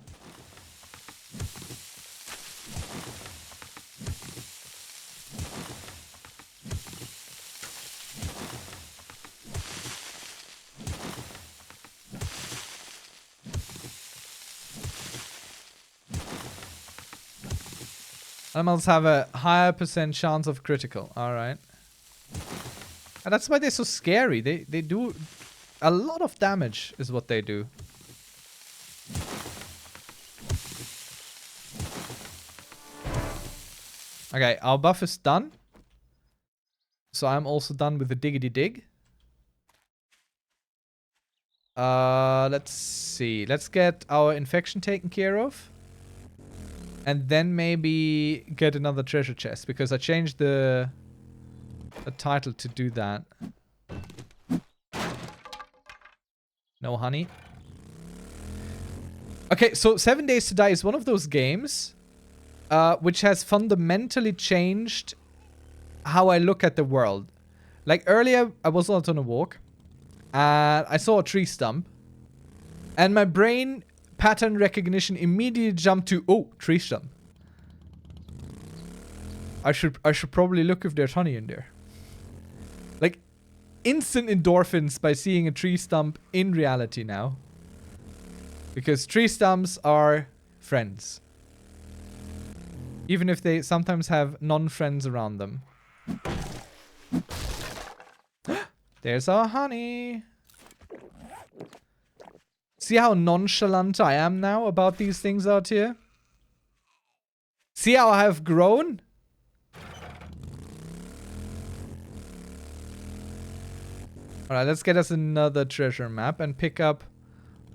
Animals have a higher % chance of critical. Alright. And that's why they're so scary. They do a lot of damage is what they do. Okay, our buff is done. So I'm also done with the diggity dig. Let's see. Let's get our infection taken care of. And then maybe get another treasure chest, because I changed the title to do that. No honey. Okay, so 7 Days to Die is one of those games which has fundamentally changed how I look at the world. Like earlier, I was out on a walk and I saw a tree stump, and my brain pattern recognition immediately jumped to, oh, tree stump. I should probably look if there's honey in there. Like, instant endorphins by seeing a tree stump in reality now. Because tree stumps are friends. Even if they sometimes have non-friends around them. There's our honey. See how nonchalant I am now about these things out here? See how I have grown? Alright, let's get us another treasure map and pick up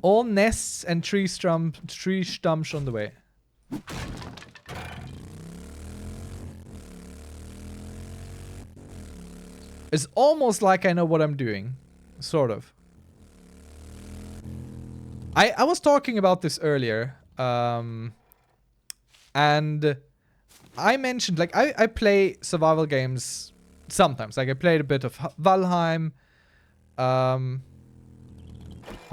all nests and tree stumps on the way. It's almost like I know what I'm doing. Sort of. I was talking about this earlier. And I mentioned, like, I play survival games sometimes. Like, I played a bit of Valheim. Why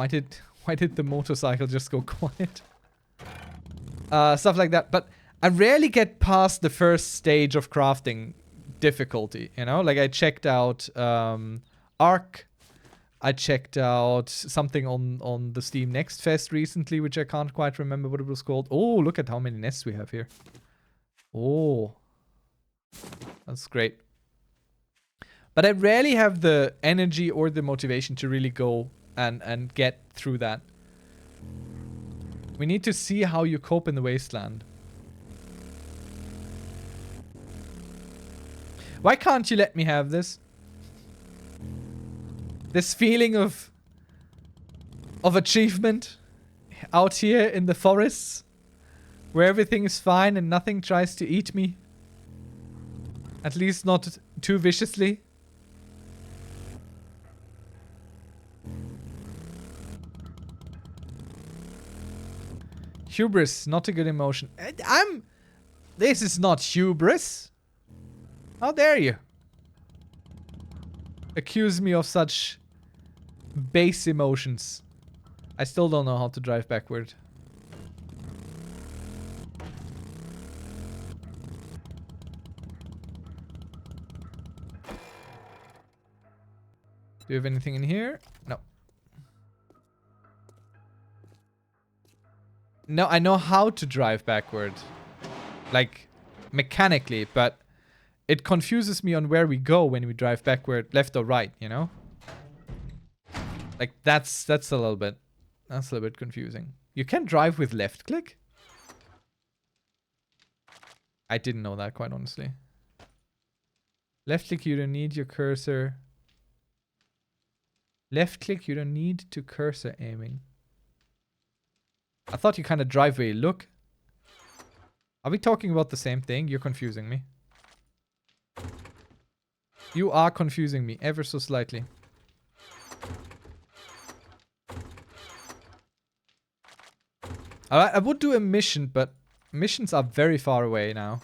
did the motorcycle just go quiet? Stuff like that. But I rarely get past the first stage of crafting difficulty, you know? Like, I checked out Ark. I checked out something on the Steam Next Fest recently, which I can't quite remember what it was called. Oh, look at how many nests we have here. Oh. That's great. But I rarely have the energy or the motivation to really go and get through that. We need to see how you cope in the wasteland. Why can't you let me have this? This feeling of achievement out here in the forests where everything is fine and nothing tries to eat me. At least not too viciously. Hubris, not a good emotion. This is not hubris. How dare you? Accuse me of such base emotions. I still don't know how to drive backward. Do you have anything in here? No. No, I know how to drive backward. Like, mechanically, but it confuses me on where we go when we drive backward, left or right, you know? Like, that's a little bit confusing. You can drive with left click? I didn't know that, quite honestly. Left click, you don't need your cursor. Left click, you don't need to cursor aiming. I thought you kind of drive where you look. Are we talking about the same thing? You're confusing me. You are confusing me ever so slightly. I would do a mission, but missions are very far away now.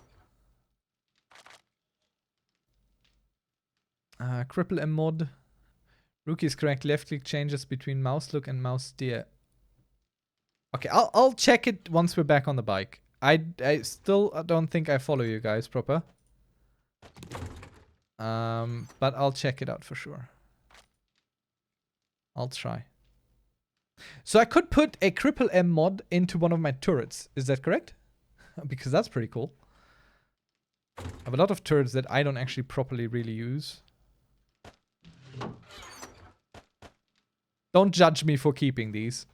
Cripple M mod. Rookie is correct. Left click changes between mouse look and mouse steer. Okay, I'll check it once we're back on the bike. I still don't think I follow you guys proper. But I'll check it out for sure. I'll try. So I could put a Cripple M mod into one of my turrets. Is that correct? Because that's pretty cool. I have a lot of turrets that I don't actually properly really use. Don't judge me for keeping these.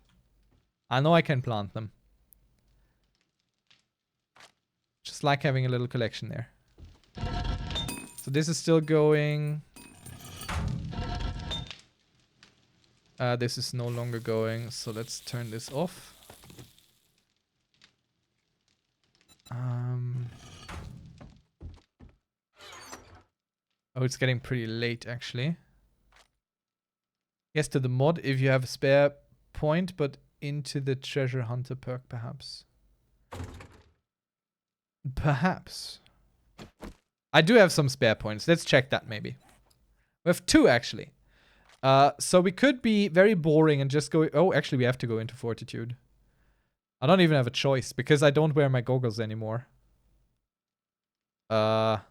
I know I can plant them. Just like having a little collection there. So this is still going. This is no longer going, so let's turn this off. Oh, it's getting pretty late, actually. Yes, to the mod if you have a spare point, but into the treasure hunter perk, perhaps. Perhaps. I do have some spare points. Let's check that, maybe. We have 2, actually. So we could be very boring and just go... Oh, actually, we have to go into Fortitude. I don't even have a choice, because I don't wear my goggles anymore. Yep,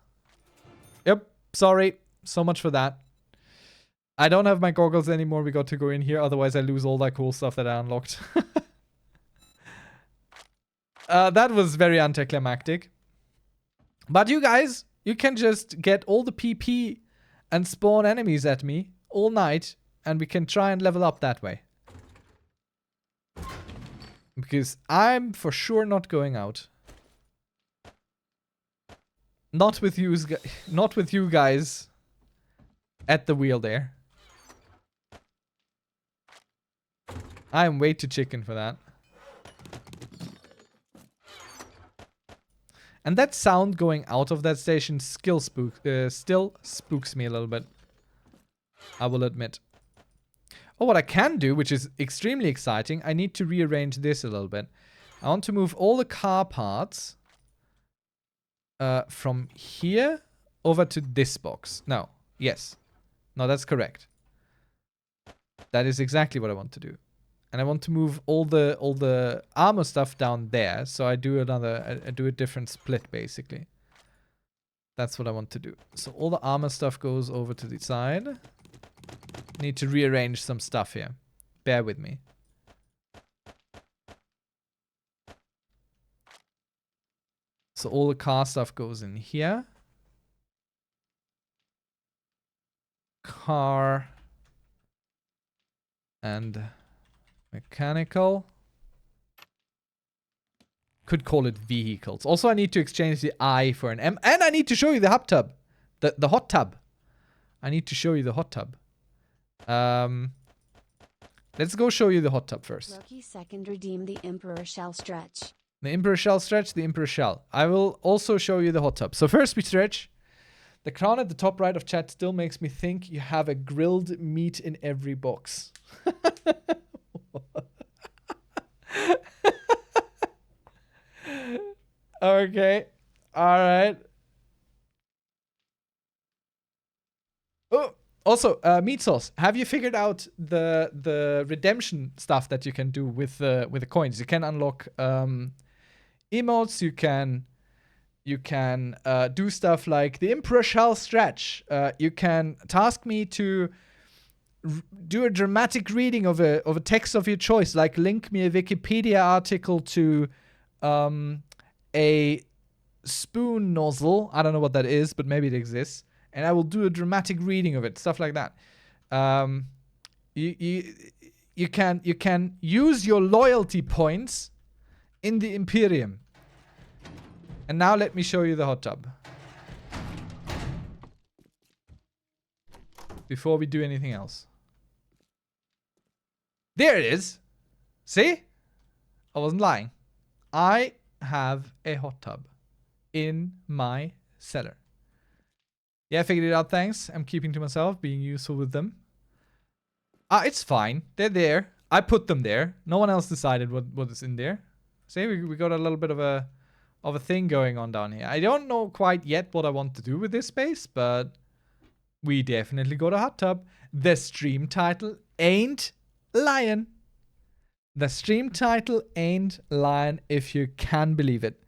sorry. So much for that. I don't have my goggles anymore. We got to go in here. Otherwise, I lose all that cool stuff that I unlocked. That was very anticlimactic. But you guys, you can just get all the PP and spawn enemies at me all night, and we can try and level up that way. Because I'm for sure not going out. Not with you guys at the wheel there. I'm way too chicken for that. And that sound going out of that station still spooks me a little bit. I will admit. Oh, what I can do, which is extremely exciting, I need to rearrange this a little bit. I want to move all the car parts from here over to this box. No. Yes. No, that's correct. That is exactly what I want to do. And I want to move all the armor stuff down there. So I do I do a different split, basically. That's what I want to do. So all the armor stuff goes over to the side. Need to rearrange some stuff here. Bear with me. So all the car stuff goes in here. Car. And mechanical. Could call it vehicles. Also, I need to exchange the I for an M. And I need to show you the hot tub. The hot tub. I need to show you the hot tub. Let's go show you the hot tub first. Loki second redeem the Emperor shall stretch. The Emperor shall stretch, the Emperor shall. I will also show you the hot tub. So first we stretch. The crown at the top right of chat still makes me think you have a grilled meat in every box. Okay. Alright. Oh, also, meat sauce. Have you figured out the redemption stuff that you can do with the coins? You can unlock emotes. You can do stuff like the Emperor shall stretch. You can task me to do a dramatic reading of a text of your choice, like link me a Wikipedia article to a spoon nozzle. I don't know what that is, but maybe it exists. And I will do a dramatic reading of it, stuff like that. You can use your loyalty points in the Imperium. And now let me show you the hot tub. Before we do anything else. There it is. See? I wasn't lying. I have a hot tub in my cellar. Yeah, I figured it out, thanks. I'm keeping to myself, being useful with them. It's fine. They're there. I put them there. No one else decided what is in there. See, we got a little bit of a thing going on down here. I don't know quite yet what I want to do with this space, but we definitely got a hot tub. The stream title ain't lying. The stream title ain't lying, if you can believe it.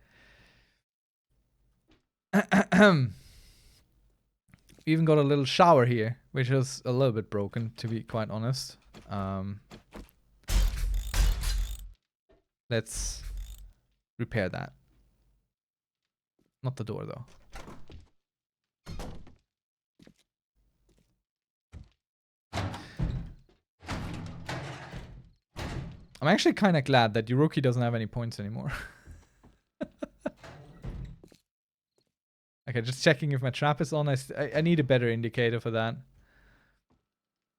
We even got a little shower here, which is a little bit broken, to be quite honest. Let's repair that. Not the door, though. I'm actually kind of glad that Yuroki doesn't have any points anymore. Okay, just checking if my trap is on. I need a better indicator for that.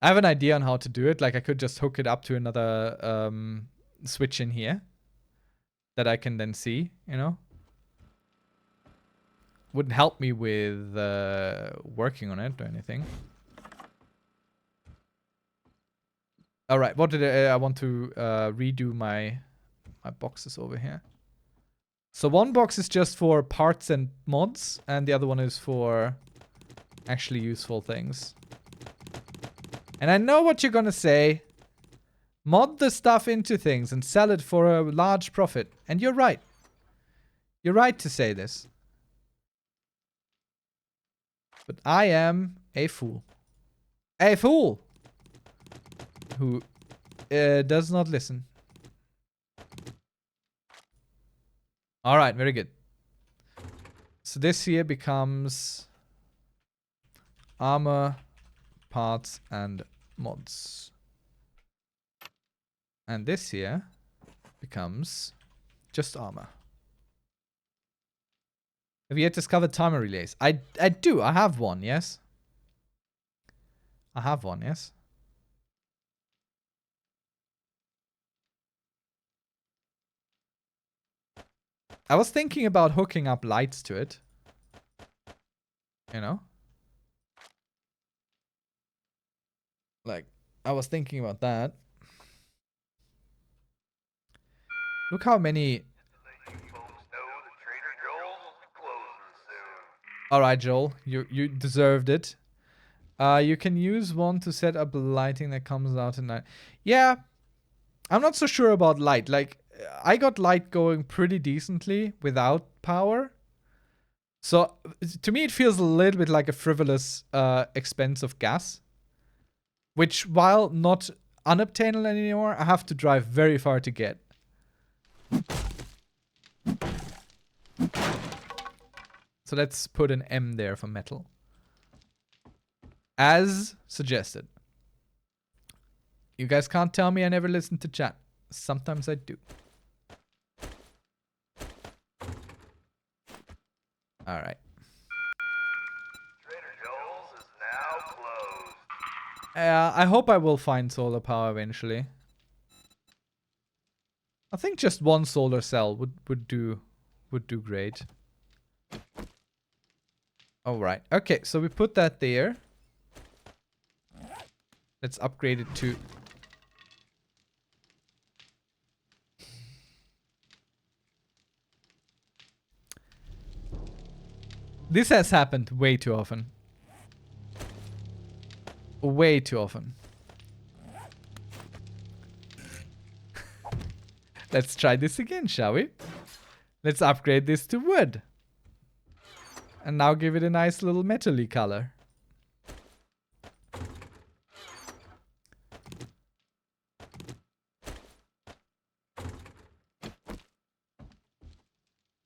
I have an idea on how to do it. Like, I could just hook it up to another switch in here that I can then see, you know? Wouldn't help me with working on it or anything. Alright, what did I want to redo my boxes over here. So one box is just for parts and mods, and the other one is for actually useful things. And I know what you're gonna say. Mod the stuff into things and sell it for a large profit. And you're right. You're right to say this. But I am a fool. A fool! Who does not listen. Alright, very good. So this here becomes armor, parts, and mods. And this here becomes just armor. Have you yet discovered timer relays? I do. I have one, yes. I have one, yes. I was thinking about hooking up lights to it. You know? Like, I was thinking about that. Look how many... Alright, Joel. You deserved it. You can use one to set up lighting that comes out at night. Yeah. I'm not so sure about light. Like, I got light going pretty decently without power. So, to me, it feels a little bit like a frivolous expense of gas. Which, while not unobtainable anymore, I have to drive very far to get. So let's put an M there for metal. As suggested. You guys can't tell me I never listen to chat. Sometimes I do. Alright. Trader Joel's is now closed. I hope I will find solar power eventually. I think just one solar cell would do great. Alright. Okay, so we put that there. Let's upgrade it to... This has happened way too often. Way too often. Let's try this again, shall we? Let's upgrade this to wood. And now give it a nice little metal-y color.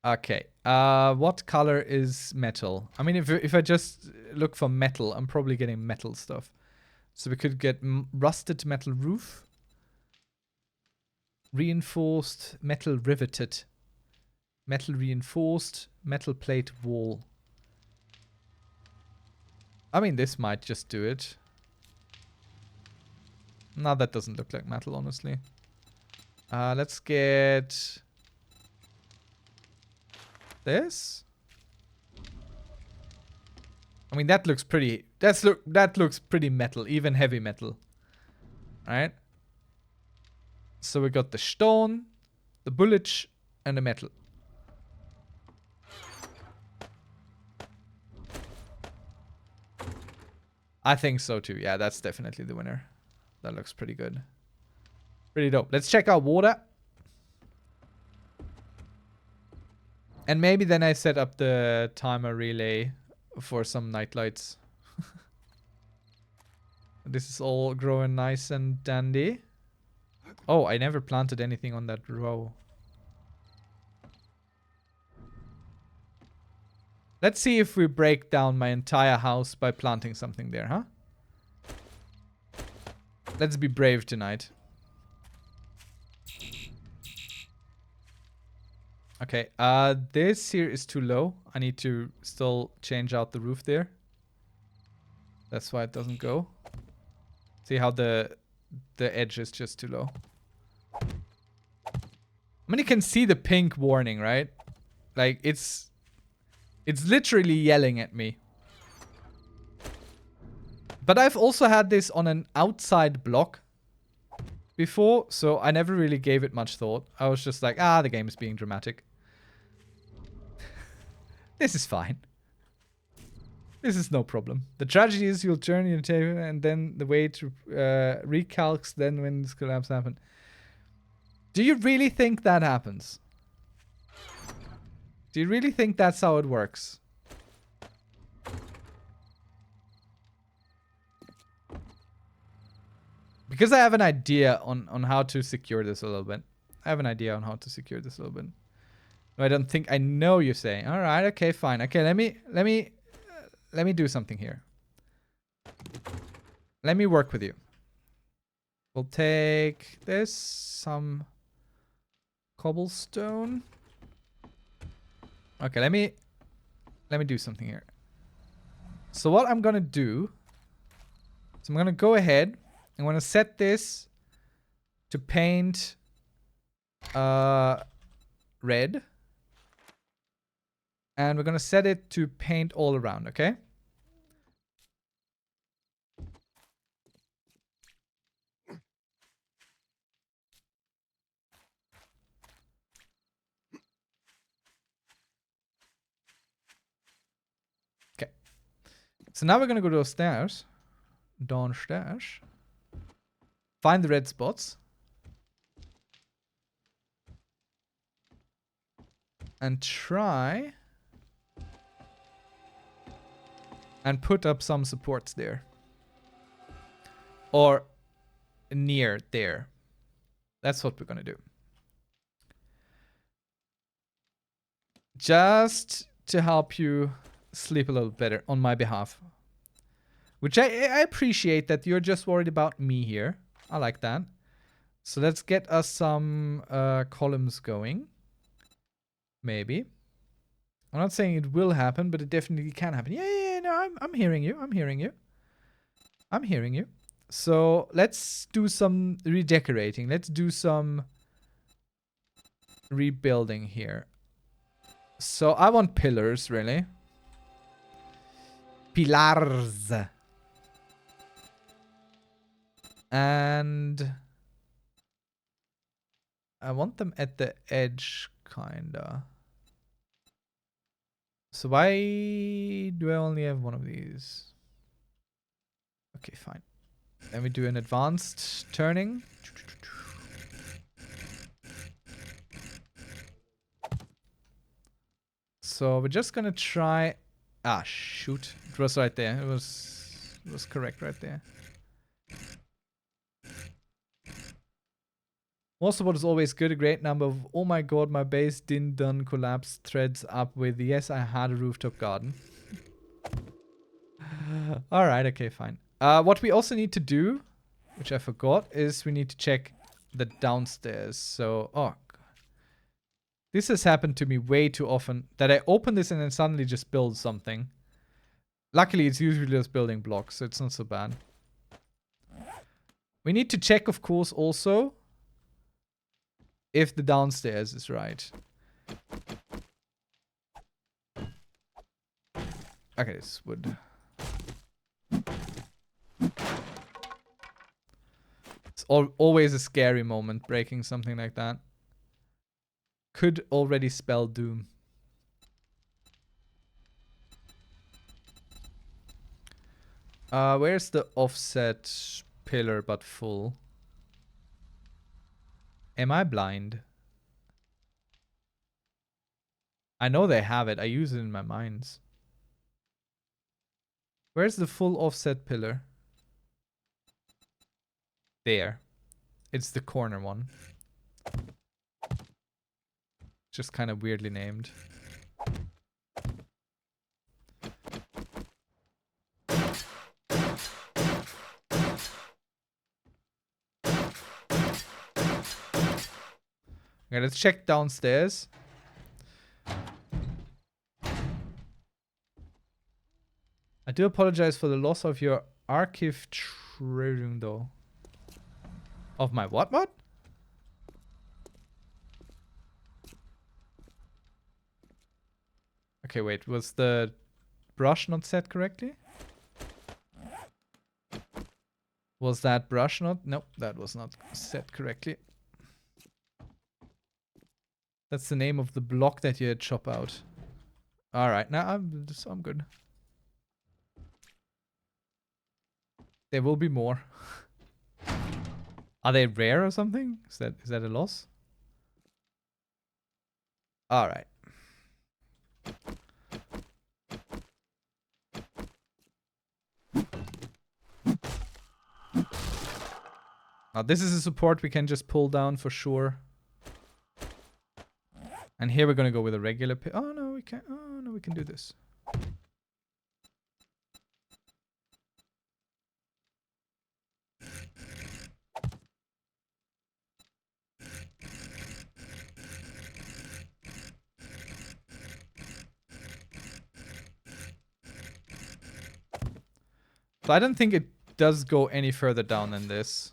Okay. What color is metal? I mean, if I just look for metal, I'm probably getting metal stuff. So we could get rusted metal roof. Reinforced metal riveted. Metal reinforced metal plate wall. I mean, this might just do it. No, that doesn't look like metal, honestly. Let's get... this. I mean, that looks pretty... that looks pretty metal, even heavy metal. Alright. So we got the stone, the bullet, and the metal. I think so too. Yeah, that's definitely the winner. That looks pretty good. Pretty dope. Let's check out water. And maybe then I set up the timer relay for some night lights. This is all growing nice and dandy. Oh, I never planted anything on that row. Let's see if we break down my entire house by planting something there, huh? Let's be brave tonight. Okay, this here is too low. I need to still change out the roof there. That's why it doesn't go. See how the edge is just too low. I mean, you can see the pink warning, right? Like, it's literally yelling at me. But I've also had this on an outside block before, so I never really gave it much thought. I was just like, the game is being dramatic. This is fine. This is no problem. The tragedy is you'll turn your table and then the way to recalcs then when this collapse happens. Do you really think that happens? Do you really think that's how it works? Because I have an idea on how to secure this a little bit. I have an idea on how to secure this a little bit. No, I don't think I know you're saying. All right, okay, fine. Okay, let me do something here. Let me work with you. We'll take this, some cobblestone. Okay, let me do something here. So what I'm gonna do is I'm gonna go ahead. I'm gonna set this to paint red. And we're gonna set it to paint all around, okay? Okay. So now we're gonna go downstairs. Downstairs. Find the red spots. And try and put up some supports there. Or near there. That's what we're gonna do. Just to help you sleep a little better on my behalf. Which I appreciate that you're just worried about me here. I like that. So let's get us some columns going. Maybe. I'm not saying it will happen, but it definitely can happen. Yeah, no, I'm hearing you. I'm hearing you. I'm hearing you. So let's do some redecorating. Let's do some rebuilding here. So I want pillars, really. Pillars. And I want them at the edge, kinda. So why do I only have one of these? Okay, fine. Then we do an advanced turning. So we're just gonna try. Ah, shoot! It was right there. It was correct right there. Most of what is always good, a great number of, oh my god, my base didn't done collapse threads up with, yes, I had a rooftop garden. Alright, okay, fine. What we also need to do, which I forgot, is we need to check the downstairs. So, oh. This has happened to me way too often, that I open this and then suddenly just build something. Luckily, it's usually just building blocks, so it's not so bad. We need to check, of course, also if the downstairs is right. Okay, this would. It's always a scary moment breaking something like that. Could already spell doom. Where's the offset pillar but full? Am I blind? I know they have it. I use it in my mines. Where's the full offset pillar? There. It's the corner one. Just kind of weirdly named. Okay, let's check downstairs. I do apologize for the loss of your archive trading though. Of my what? Okay, wait. Was the brush not set correctly? Was that brush not? Nope, that was not set correctly. That's the name of the block that you had chop out. Alright, now I'm good. There will be more. Are they rare or something? Is that a loss? Alright. Now this is a support we can just pull down for sure. And here we're gonna go with a regular oh no, we can't. Oh no, we can do this. So I don't think it does go any further down than this.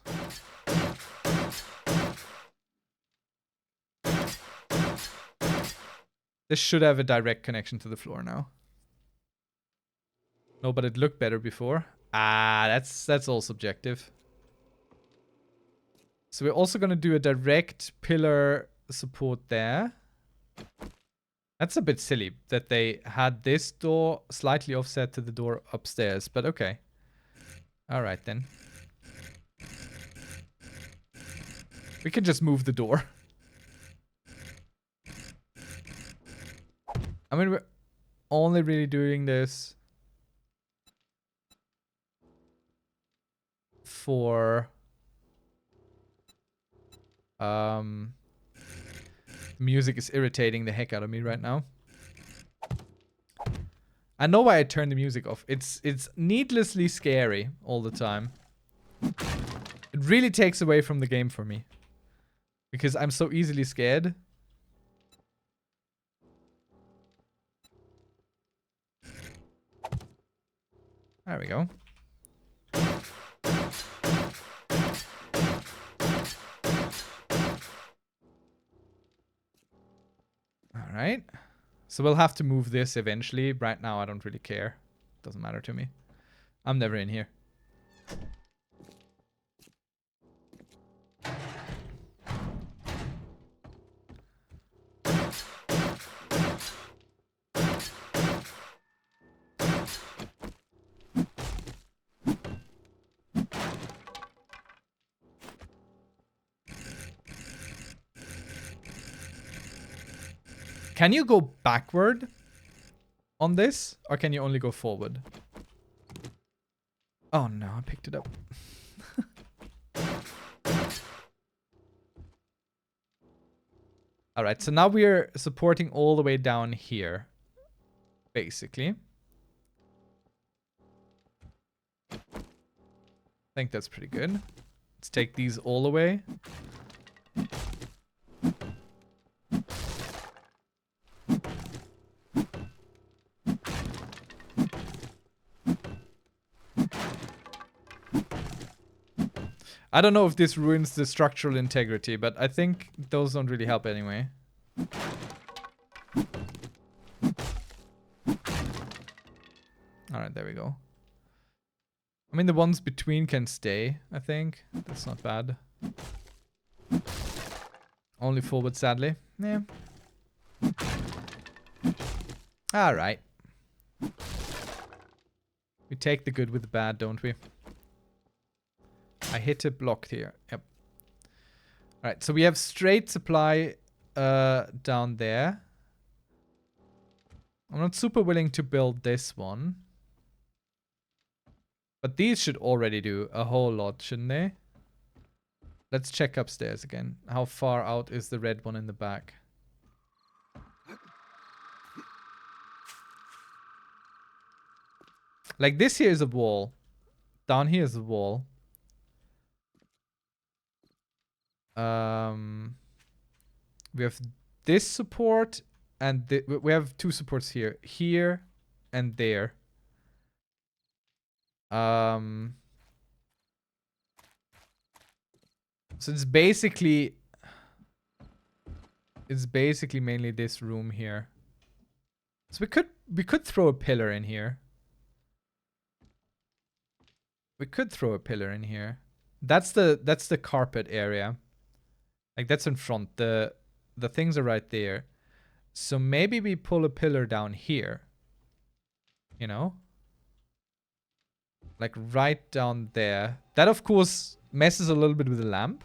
This should have a direct connection to the floor now. No, but it looked better before. Ah, that's all subjective. So we're also gonna do a direct pillar support there. That's a bit silly that they had this door slightly offset to the door upstairs, but okay. Alright then. We can just move the door. I mean, we're only really doing this for music is irritating the heck out of me right now. I know why I turned the music off. It's needlessly scary all the time. It really takes away from the game for me. Because I'm so easily scared. There we go. Alright. So we'll have to move this eventually. Right now, I don't really care. Doesn't matter to me. I'm never in here. Can you go backward on this? Or can you only go forward? Oh no, I picked it up. Alright, so now we're supporting all the way down here. Basically. I think that's pretty good. Let's take these all the way. I don't know if this ruins the structural integrity, but I think those don't really help anyway. Alright, there we go. I mean, the ones between can stay, I think. That's not bad. Only forward, sadly. Yeah. Alright. We take the good with the bad, don't we? I hit a block here. Yep. Alright, so we have straight supply down there. I'm not super willing to build this one. But these should already do a whole lot, shouldn't they? Let's check upstairs again. How far out is the red one in the back? Like this here is a wall. Down here is a wall. We have this support and we have two supports here. Here and there. So it's basically mainly this room here. So we could throw a pillar in here. We could throw a pillar in here. That's the carpet area. Like that's in front. The things are right there. So maybe we pull a pillar down here. You know? Like right down there. That of course messes a little bit with the lamp.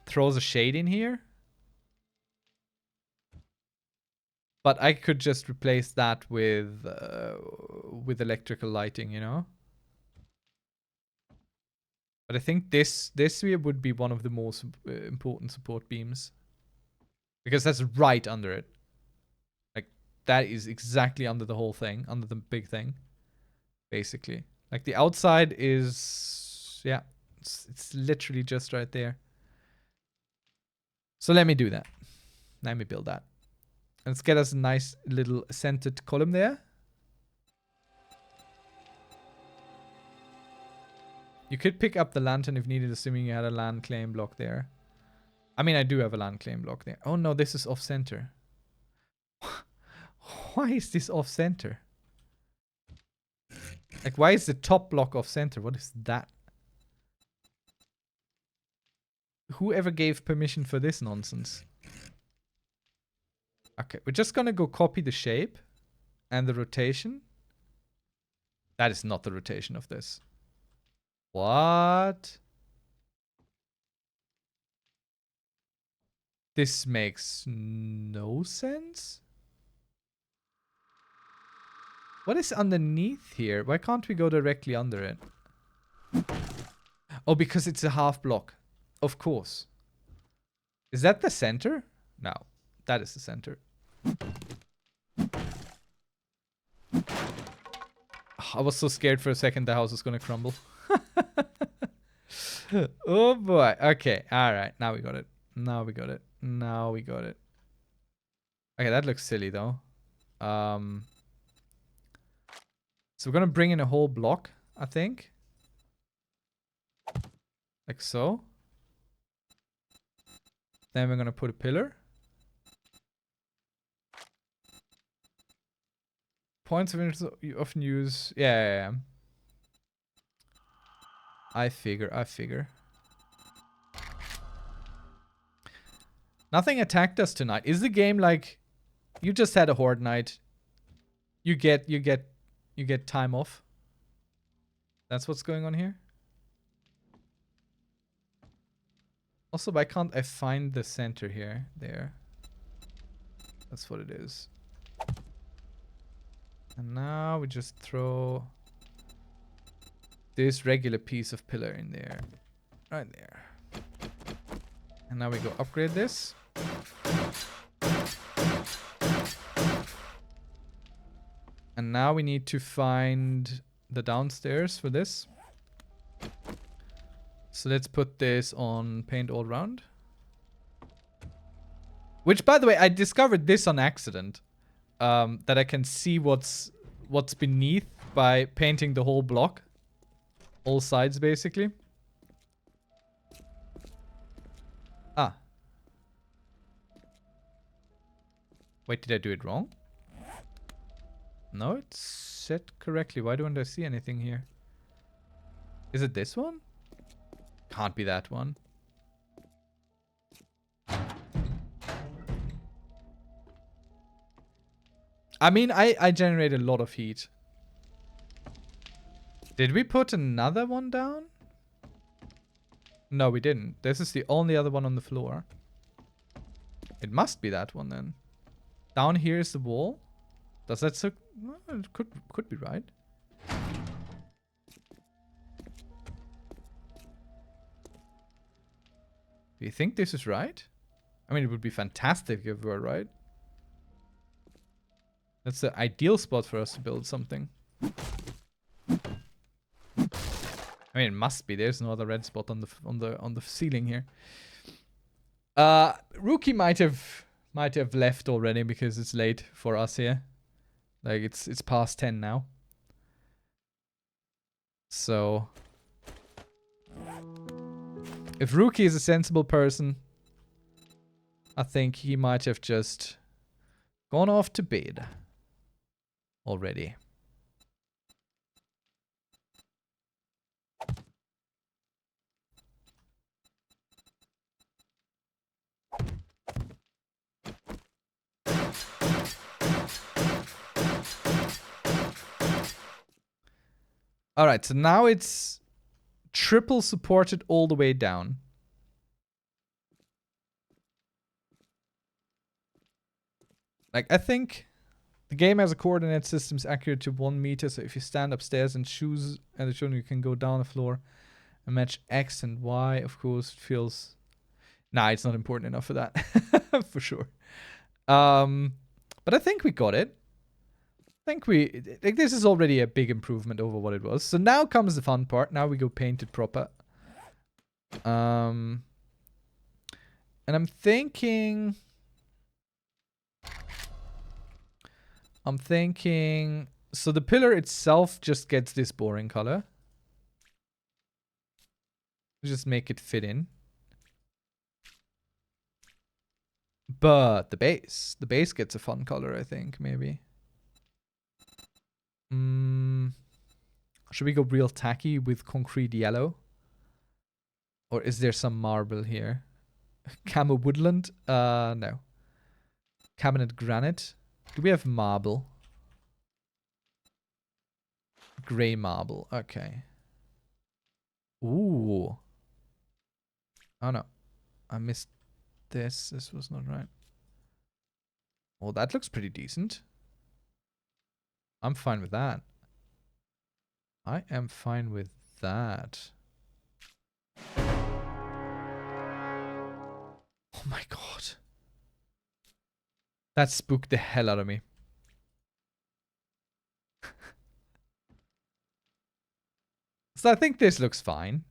Throws a shade in here. But I could just replace that with electrical lighting, you know? But I think this here would be one of the most important support beams. Because that's right under it. Like, that is exactly under the whole thing, under the big thing, basically. Like, the outside is, yeah, it's literally just right there. So let me do that. Let me build that. Let's get us a nice little centered column there. You could pick up the lantern if needed, assuming you had a land claim block there. I mean, I do have a land claim block there. Oh no, this is off-center. Why is this off-center? Like, why is the top block off-center? What is that? Whoever gave permission for this nonsense? Okay, we're just gonna go copy the shape and the rotation. That is not the rotation of this. What? This makes no sense. What is underneath here? Why can't we go directly under it? Oh, because it's a half block. Of course. Is that the center? No, that is the center. I was so scared for a second the house was gonna crumble. Oh boy. Okay. All right. Now we got it. Now we got it. Now we got it. Okay, that looks silly though. So we're gonna bring in a whole block, I think. Like so. Then we're gonna put a pillar. Points of interest you often use. Yeah. I figure. Nothing attacked us tonight. Is the game like you just had a horde night? You get time off. That's what's going on here. Also, why can't I find the center here? There. That's what it is. And now we just throw this regular piece of pillar in there. Right there. And now we go upgrade this. And now we need to find the downstairs for this. So let's put this on paint all round. Which, by the way, I discovered this on accident. That I can see what's beneath by painting the whole block. All sides, basically. Ah. Wait, did I do it wrong? No, it's set correctly. Why don't I see anything here? Is it this one? Can't be that one. I mean, I generate a lot of heat. Did we put another one down? No, we didn't. This is the only other one on the floor. It must be that one then. Down here is the wall. Does that so? Well, it could be right. Do you think this is right? I mean, it would be fantastic if we were right. That's the ideal spot for us to build something. I mean, it must be. There's no other red spot on the ceiling here. Rookie might have left already because it's late for us here. Like it's past 10 now. So if Rookie is a sensible person, I think he might have just gone off to bed already. All right, so now it's triple supported all the way down. Like, I think the game has a coordinate system accurate to 1 meter. So if you stand upstairs and choose at the children, you can go down the floor and match X and Y. Of course, it feels Nah, it's not important enough for that. For sure. But I think we got it. This is already a big improvement over what it was. So now comes the fun part. Now we go paint it proper. And I'm thinking, so the pillar itself just gets this boring color. Just make it fit in. But the base gets a fun color, I think, maybe. Should we go real tacky with concrete yellow? Or is there some marble here? Camo woodland? No. Cabinet granite? Do we have marble? Gray marble. Okay. Ooh. Oh no. I missed this. This was not right. Well, that looks pretty decent. I'm fine with that. I am fine with that. Oh my god. That spooked the hell out of me. So I think this looks fine.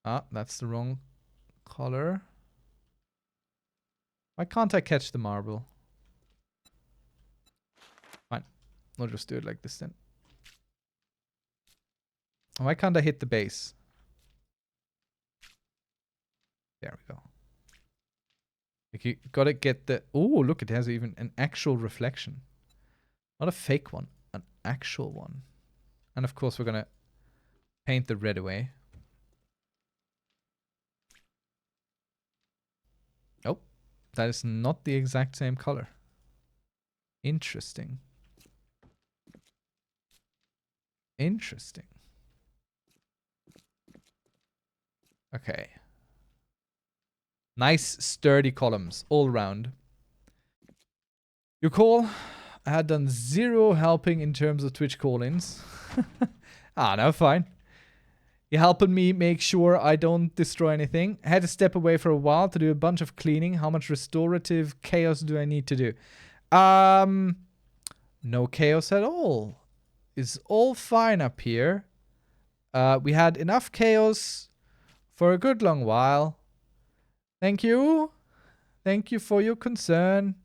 Ah, that's the wrong color. Why can't I catch the marble? Fine. I'll just do it like this then. Why can't I hit the base? There we go. Like you gotta get the... Oh, look, it has even an actual reflection. Not a fake one. An actual one. And of course we're gonna paint the red away. Nope. That is not the exact same color. Interesting. Interesting. Okay. Nice sturdy columns all around. You call? I had done 0 helping in terms of Twitch call-ins. No, fine. You're helping me make sure I don't destroy anything. I had to step away for a while to do a bunch of cleaning. How much restorative chaos do I need to do? No chaos at all. It's all fine up here. We had enough chaos for a good long while. Thank you. Thank you for your concern.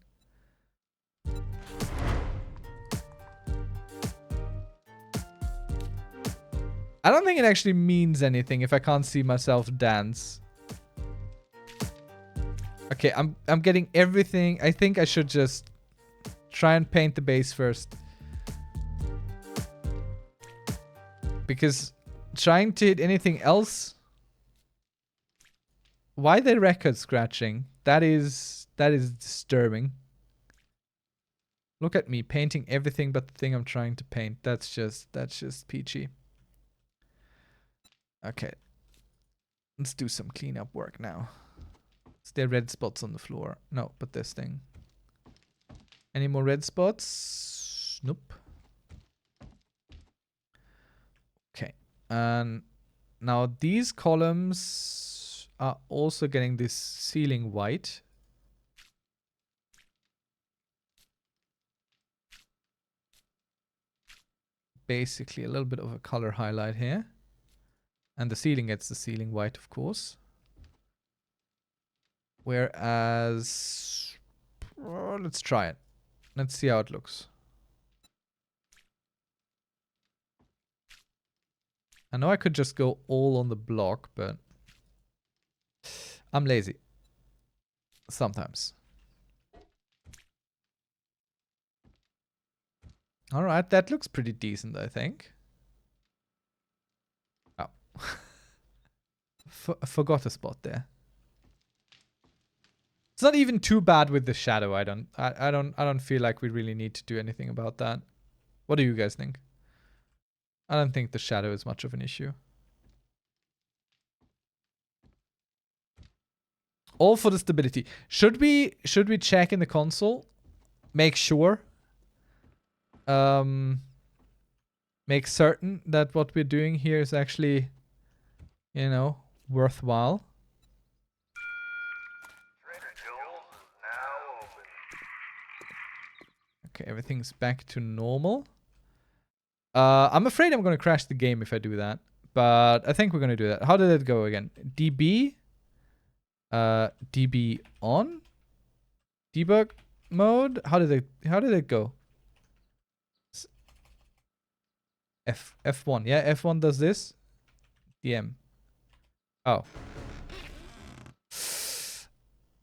I don't think it actually means anything if I can't see myself dance. Okay, I'm getting everything. I think I should just try and paint the base first. Because trying to hit anything else... Why the record scratching? That is disturbing. Look at me painting everything but the thing I'm trying to paint. That's just peachy. Okay. Let's do some cleanup work now. Is there red spots on the floor? No, but this thing. Any more red spots? Nope. Okay. And now these columns are also getting this ceiling white. Basically a little bit of a color highlight here. And the ceiling gets the ceiling white, of course. Whereas... let's try it. Let's see how it looks. I know I could just go all on the block, but... I'm lazy. Sometimes. Alright, that looks pretty decent, I think. Oh. Forgot a spot there. It's not even too bad with the shadow. I don't feel like we really need to do anything about that. What do you guys think? I don't think the shadow is much of an issue. All for the stability. Should we check in the console? Make sure. make certain that what we're doing here is actually, you know, worthwhile. Trader Joel's is now open. Okay, everything's back to normal. I'm afraid I'm going to crash the game if I do that. But I think we're going to do that. How did it go again? DB. DB on. Debug mode. How did it go? F1. Yeah, F1 does this. DM. Oh.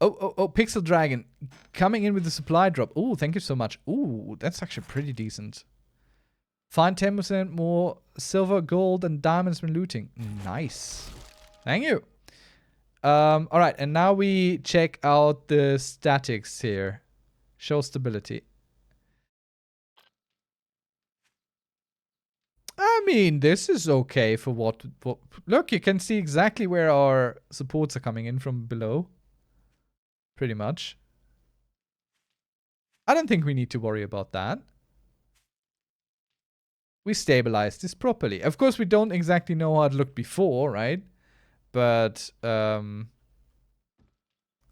Oh, Pixel Dragon. Coming in with the supply drop. Oh, thank you so much. Ooh, that's actually pretty decent. Find 10% more silver, gold, and diamonds when looting. Nice. Thank you. Alright, and now we check out the statics here. Show stability. I mean, this is okay for what... Look, you can see exactly where our supports are coming in from below. Pretty much. I don't think we need to worry about that. We stabilized this properly. Of course, we don't exactly know how it looked before, right? But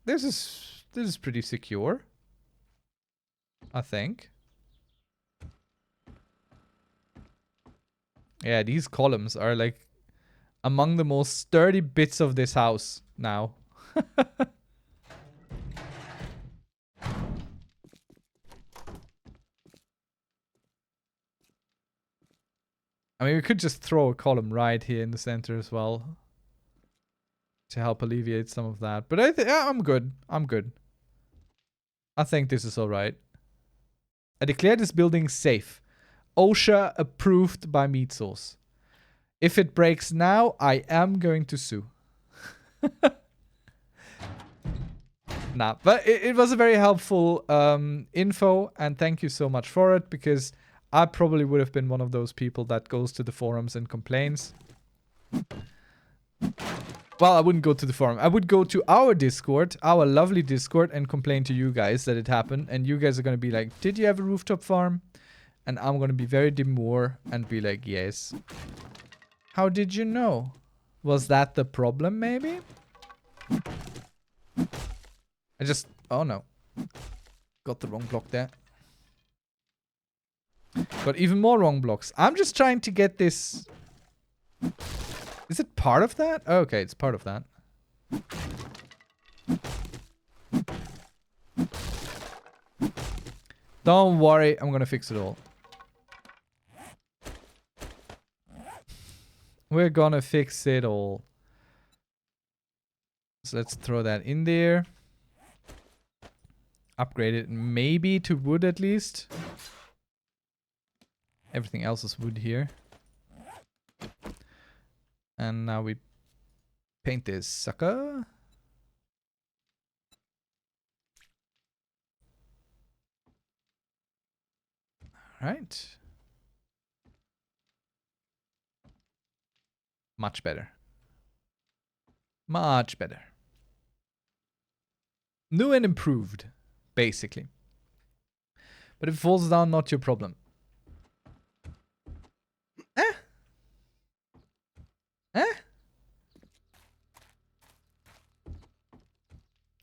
this is pretty secure, I think. Yeah, these columns are like among the most sturdy bits of this house now. I mean, we could just throw a column right here in the center as well to help alleviate some of that. But I'm good. I'm good. I think this is all right. I declare this building safe. OSHA approved by Meat Sauce. If it breaks now, I am going to sue. Nah, but it was a very helpful info, and thank you so much for it, because I probably would have been one of those people that goes to the forums and complains. Well, I wouldn't go to the forum. I would go to our Discord, our lovely Discord, and complain to you guys that it happened. And you guys are going to be like, did you have a rooftop farm? And I'm going to be very demure and be like, yes. How did you know? Was that the problem, maybe? I just... Oh, no. Got the wrong block there. Got even more wrong blocks. I'm just trying to get this... Is it part of that? Oh, okay, it's part of that. Don't worry, I'm gonna fix it all. We're gonna fix it all. So let's throw that in there. Upgrade it maybe to wood at least. Everything else is wood here. And now we paint this sucker. Alright. Much better. Much better. New and improved, basically. But if it falls down, not your problem.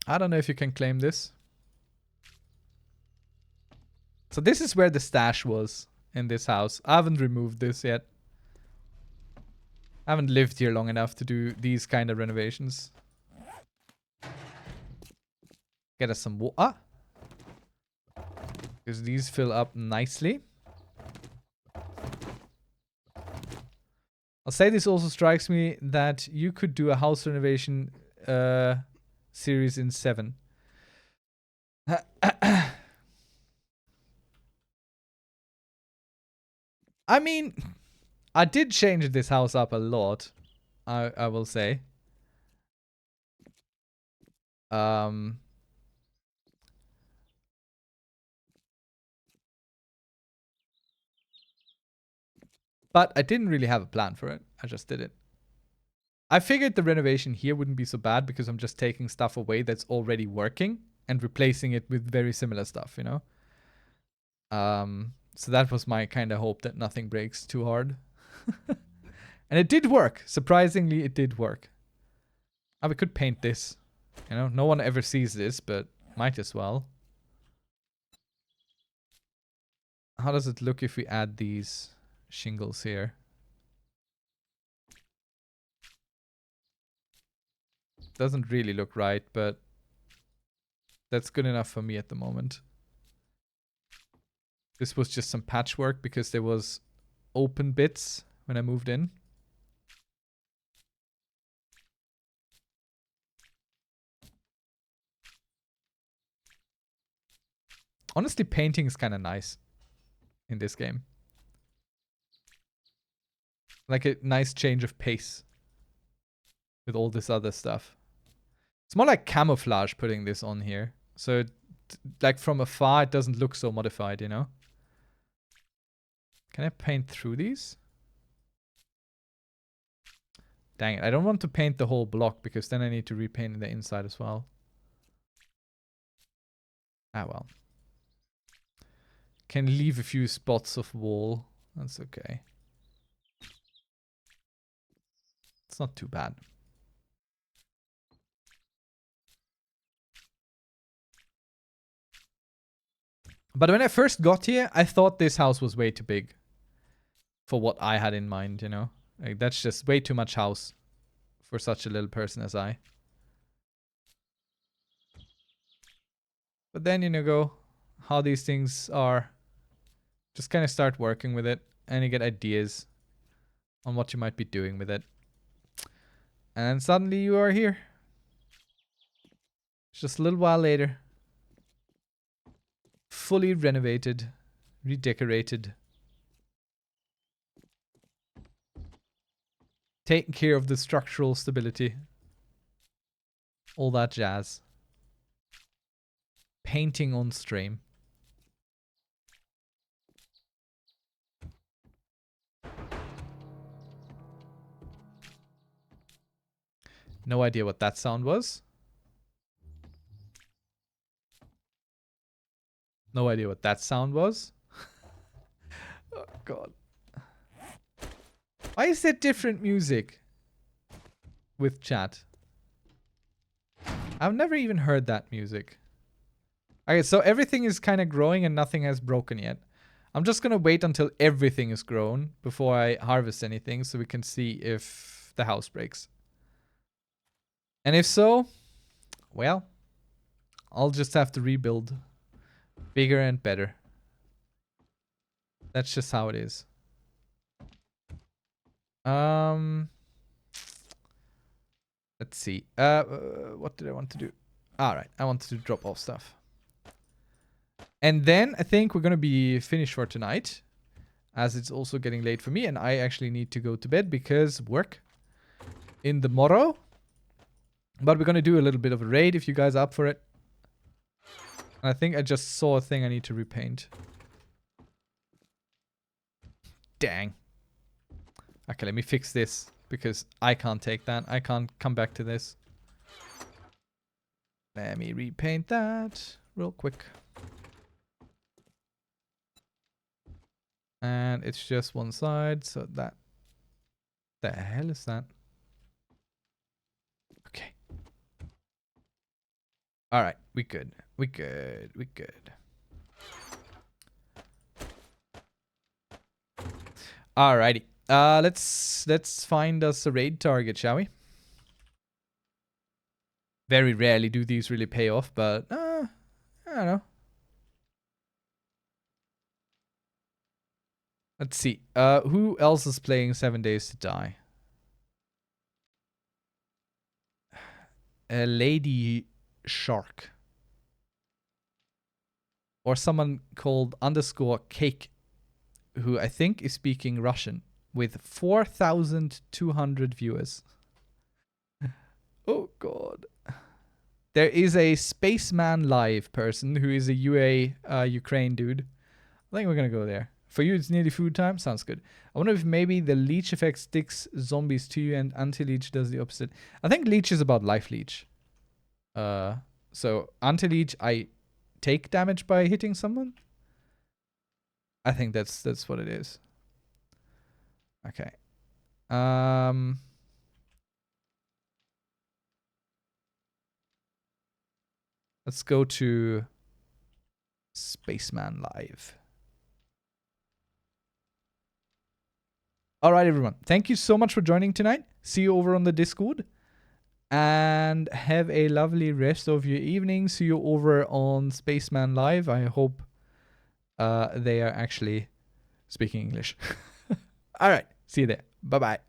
I don't know if you can claim this. So this is where the stash was in this house. I haven't removed this yet. I haven't lived here long enough to do these kind of renovations. Get us some water. Because these fill up nicely. I'll say this also strikes me that you could do a house renovation series in 7. I mean, I did change this house up a lot, I will say. But I didn't really have a plan for it. I just did it. I figured the renovation here wouldn't be so bad because I'm just taking stuff away that's already working and replacing it with very similar stuff, you know? So that was my kind of hope, that nothing breaks too hard. And it did work. Surprisingly, it did work. Oh, we could paint this. You know, no one ever sees this, but might as well. How does it look if we add these shingles here? Doesn't really look right, but that's good enough for me at the moment. This was just some patchwork because there was open bits when I moved in. Honestly, painting is kind of nice in this game. Like a nice change of pace with all this other stuff. It's more like camouflage putting this on here. So, like from afar, it doesn't look so modified, you know? Can I paint through these? Dang it, I don't want to paint the whole block because then I need to repaint the inside as well. Ah, well. Can leave a few spots of wall. That's okay. It's not too bad. But when I first got here, I thought this house was way too big for what I had in mind, you know? Like, that's just way too much house for such a little person as I. But then, you know, go how these things are. Just kind of start working with it and you get ideas on what you might be doing with it. And suddenly you are here. Just a little while later. Fully renovated, redecorated. Taking care of the structural stability. All that jazz. Painting on stream. No idea what that sound was. No idea what that sound was. Oh, God. Why is there different music with chat? I've never even heard that music. Okay, so everything is kind of growing and nothing has broken yet. I'm just going to wait until everything is grown before I harvest anything so we can see if the house breaks. And if so, well, I'll just have to rebuild bigger and better. That's just how it is. Let's see. What did I want to do? All right, I wanted to drop off stuff. And then I think we're going to be finished for tonight, as it's also getting late for me and I actually need to go to bed because work in the morrow. But we're going to do a little bit of a raid if you guys are up for it. And I think I just saw a thing I need to repaint. Dang. Okay, let me fix this because I can't take that. I can't come back to this. Let me repaint that real quick. And it's just one side, so that... The hell is that? Okay. Alright, we good. We good. We good. Alrighty. Let's find us a raid target, shall we? Very rarely do these really pay off, but I don't know. Let's see. Who else is playing 7 Days to Die? A Lady Shark. Or someone called _cake, who I think is speaking Russian, with 4,200 viewers. Oh, God. There is a Spaceman Live person who is a Ukraine dude. I think we're going to go there. For you, it's nearly food time. Sounds good. I wonder if maybe the leech effect sticks zombies to you and anti-leech does the opposite. I think leech is about life leech. So anti-leech, I take damage by hitting someone. I think that's what it is. Okay. Let's go to Spaceman Live. All right, everyone. Thank you so much for joining tonight. See you over on the Discord. And have a lovely rest of your evening. See you over on Spaceman Live. I hope they are actually speaking English. All right. See you there. Bye-bye.